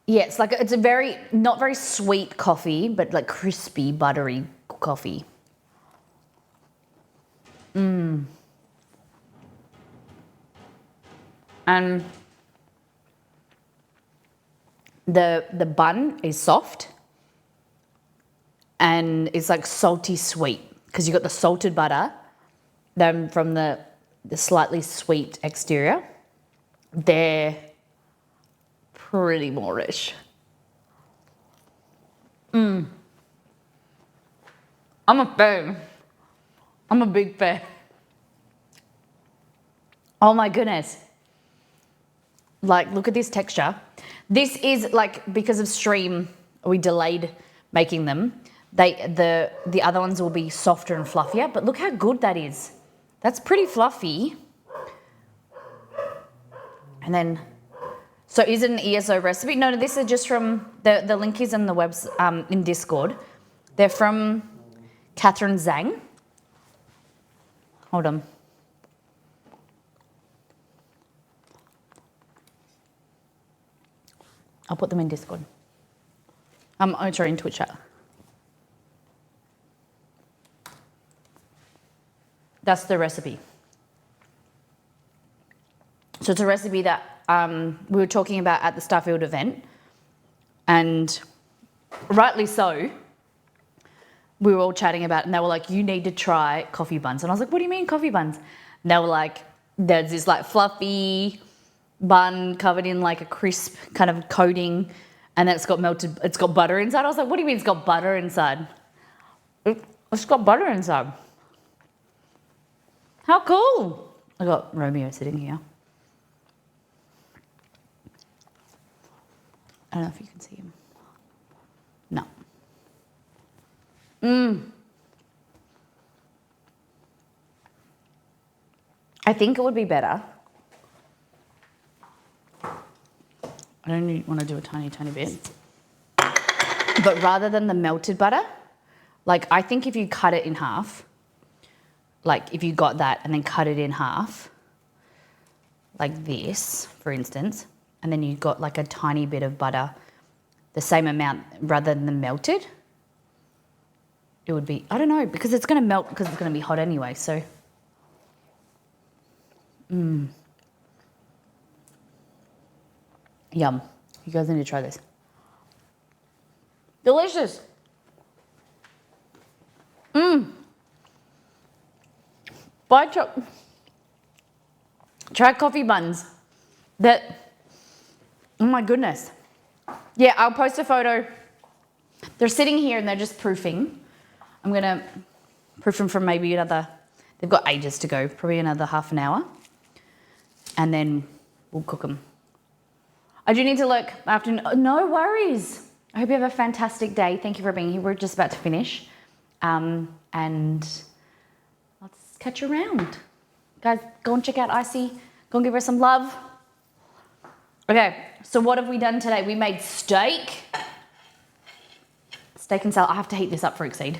Yeah, it's a very, not very sweet coffee, but like crispy, buttery coffee. And the bun is soft and it's like salty sweet because you got the salted butter then from the slightly sweet exterior. They're pretty Moorish. I'm a fan. I'm a big fan. Oh my goodness. Like, look at this texture. This is like, because of stream, we delayed making them. The other ones will be softer and fluffier, but look how good that is. That's pretty fluffy. And then, so is it an ESO recipe? No, this is just from, the link is in the webs, in Discord. They're from Catherine Zhang. Hold on. I'll put them in Discord. Sorry, in Twitch chat. That's the recipe. So it's a recipe that we were talking about at the Starfield event, and rightly so, we were all chatting about it, and they were like, you need to try coffee buns. And I was like, what do you mean coffee buns? And they were like, there's this like fluffy bun covered in like a crisp kind of coating, and then it's got butter inside. I was like, what do you mean it's got butter inside? It's got butter inside. How cool. I got Romeo sitting here. I don't know if you can see him. No. I think it would be better. I only want to do a tiny, tiny bit. But rather than the melted butter, like I think if you cut it in half, like if you got that and then cut it in half, like this, for instance, and then you got like a tiny bit of butter, the same amount rather than the melted, it would be, I don't know, because it's going to melt because it's going to be hot anyway, so. Yum. You guys need to try this. Delicious. Try coffee buns. Oh my goodness. Yeah, I'll post a photo. They're sitting here and they're just proofing. I'm gonna proof them for maybe they've got ages to go, probably another half an hour. And then we'll cook them. I do need to look after, no worries. I hope you have a fantastic day. Thank you for being here. We're just about to finish. And let's catch you around. Guys, go and check out Icy. Go and give her some love. Okay, so what have we done today? We made steak. Steak and salad. I have to heat this up for Exceed.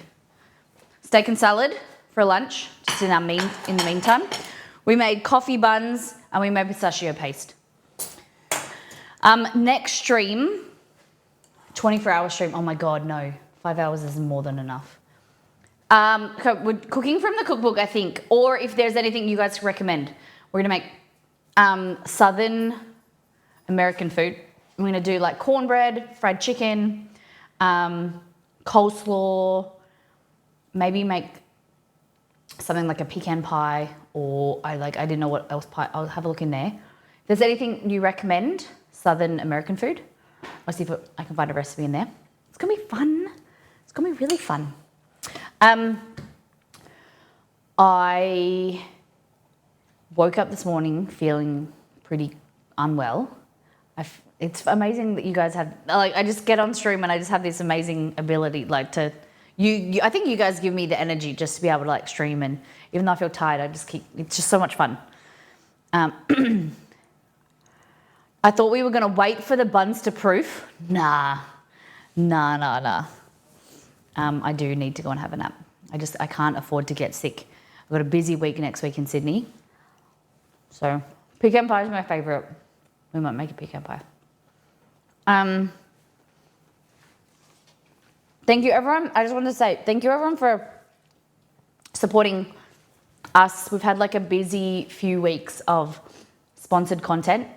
Steak and salad for lunch, just in the meantime. We made coffee buns and we made pistachio paste. Next stream, 24-hour stream. Oh my God, no. 5 hours is more than enough. Okay, we're cooking from the cookbook, I think. Or if there's anything you guys recommend. We're gonna make Southern American food. I'm gonna do like cornbread, fried chicken, coleslaw, maybe make something like a pecan pie, or I didn't know what else pie. I'll have a look in there. If there's anything you recommend, Southern American food, I'll see if I can find a recipe in there. It's gonna be fun. It's gonna be really fun. I woke up this morning feeling pretty unwell. It's amazing that you guys have, like, I just get on stream and I just have this amazing ability, like, to, I think you guys give me the energy just to be able to, like, stream, and even though I feel tired, it's just so much fun. I thought we were going to wait for the buns to proof. Nah. I do need to go and have a nap. I can't afford to get sick. I've got a busy week next week in Sydney. So, pecan pie is my favourite. We might make a pecan pie. Thank you, everyone. I just wanted to say thank you, everyone, for supporting us. We've had like a busy few weeks of sponsored content.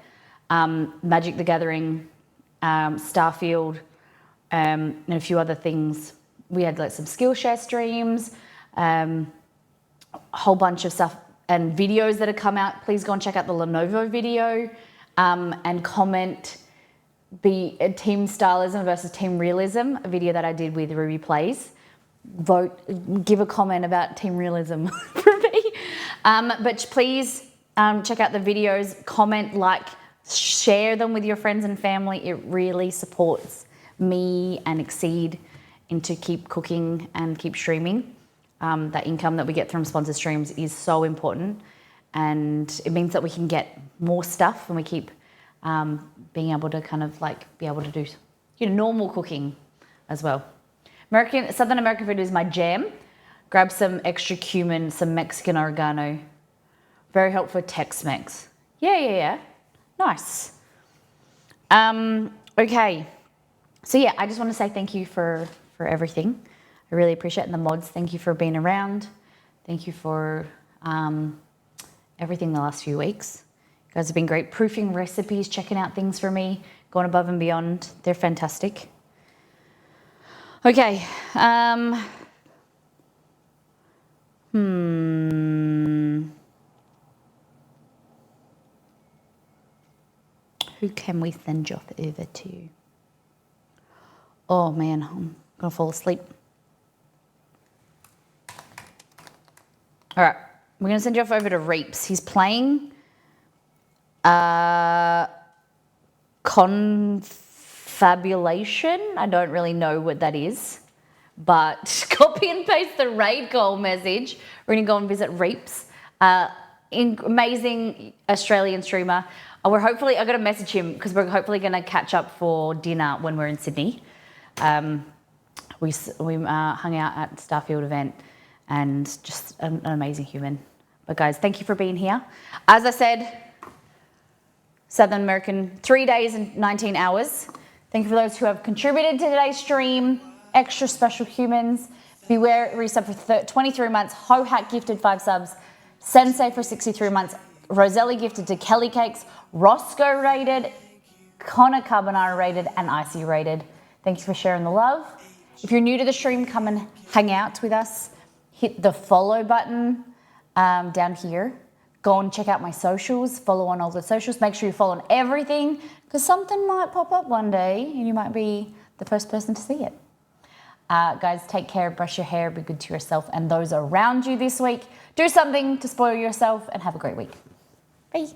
Magic the Gathering, Starfield, and a few other things. We had like some Skillshare streams, a whole bunch of stuff and videos that have come out. Please go and check out the Lenovo video and comment. Be Team Stylism versus Team Realism, a video that I did with Ruby Plays. Vote, give a comment about Team Realism for me. But please check out the videos, comment, like, share them with your friends and family. It really supports me and Exceed into keep cooking and keep streaming. That income that we get from sponsored streams is so important, and it means that we can get more stuff and we keep being able to kind of like be able to do, you know, normal cooking as well. Southern American food is my jam. Grab some extra cumin, some Mexican oregano. Very helpful for Tex-Mex. Yeah. Nice. Okay. So yeah, I just want to say thank you for everything. I really appreciate it. And the mods, thank you for being around. Thank you for everything the last few weeks. You guys have been great, proofing recipes, checking out things for me, going above and beyond. They're fantastic. Okay. Who can we send Joff over to? Oh man, I'm gonna fall asleep. All right, we're gonna send Joff over to Reaps. He's playing Confabulation. I don't really know what that is, but copy and paste the raid goal message. We're gonna go and visit Reaps. Amazing Australian streamer. I gotta message him because we're hopefully gonna catch up for dinner when we're in Sydney. We hung out at Starfield event, and just an amazing human. But guys, thank you for being here. As I said, Southern American, 3 days and 19 hours. Thank you for those who have contributed to today's stream. Extra special humans. Beware resub for 23 months. Hohack gifted 5 subs. Sensei for 63 months. Roselli gifted to Kelly Cakes. Roscoe rated. Connor Carbonara rated. And Icy rated. Thank you for sharing the love. If you're new to the stream, come and hang out with us. Hit the follow button down here. Go and check out my socials. Follow on all the socials. Make sure you follow on everything, because something might pop up one day and you might be the first person to see it. Guys, take care, brush your hair, be good to yourself and those around you this week. Do something to spoil yourself and have a great week. Bye.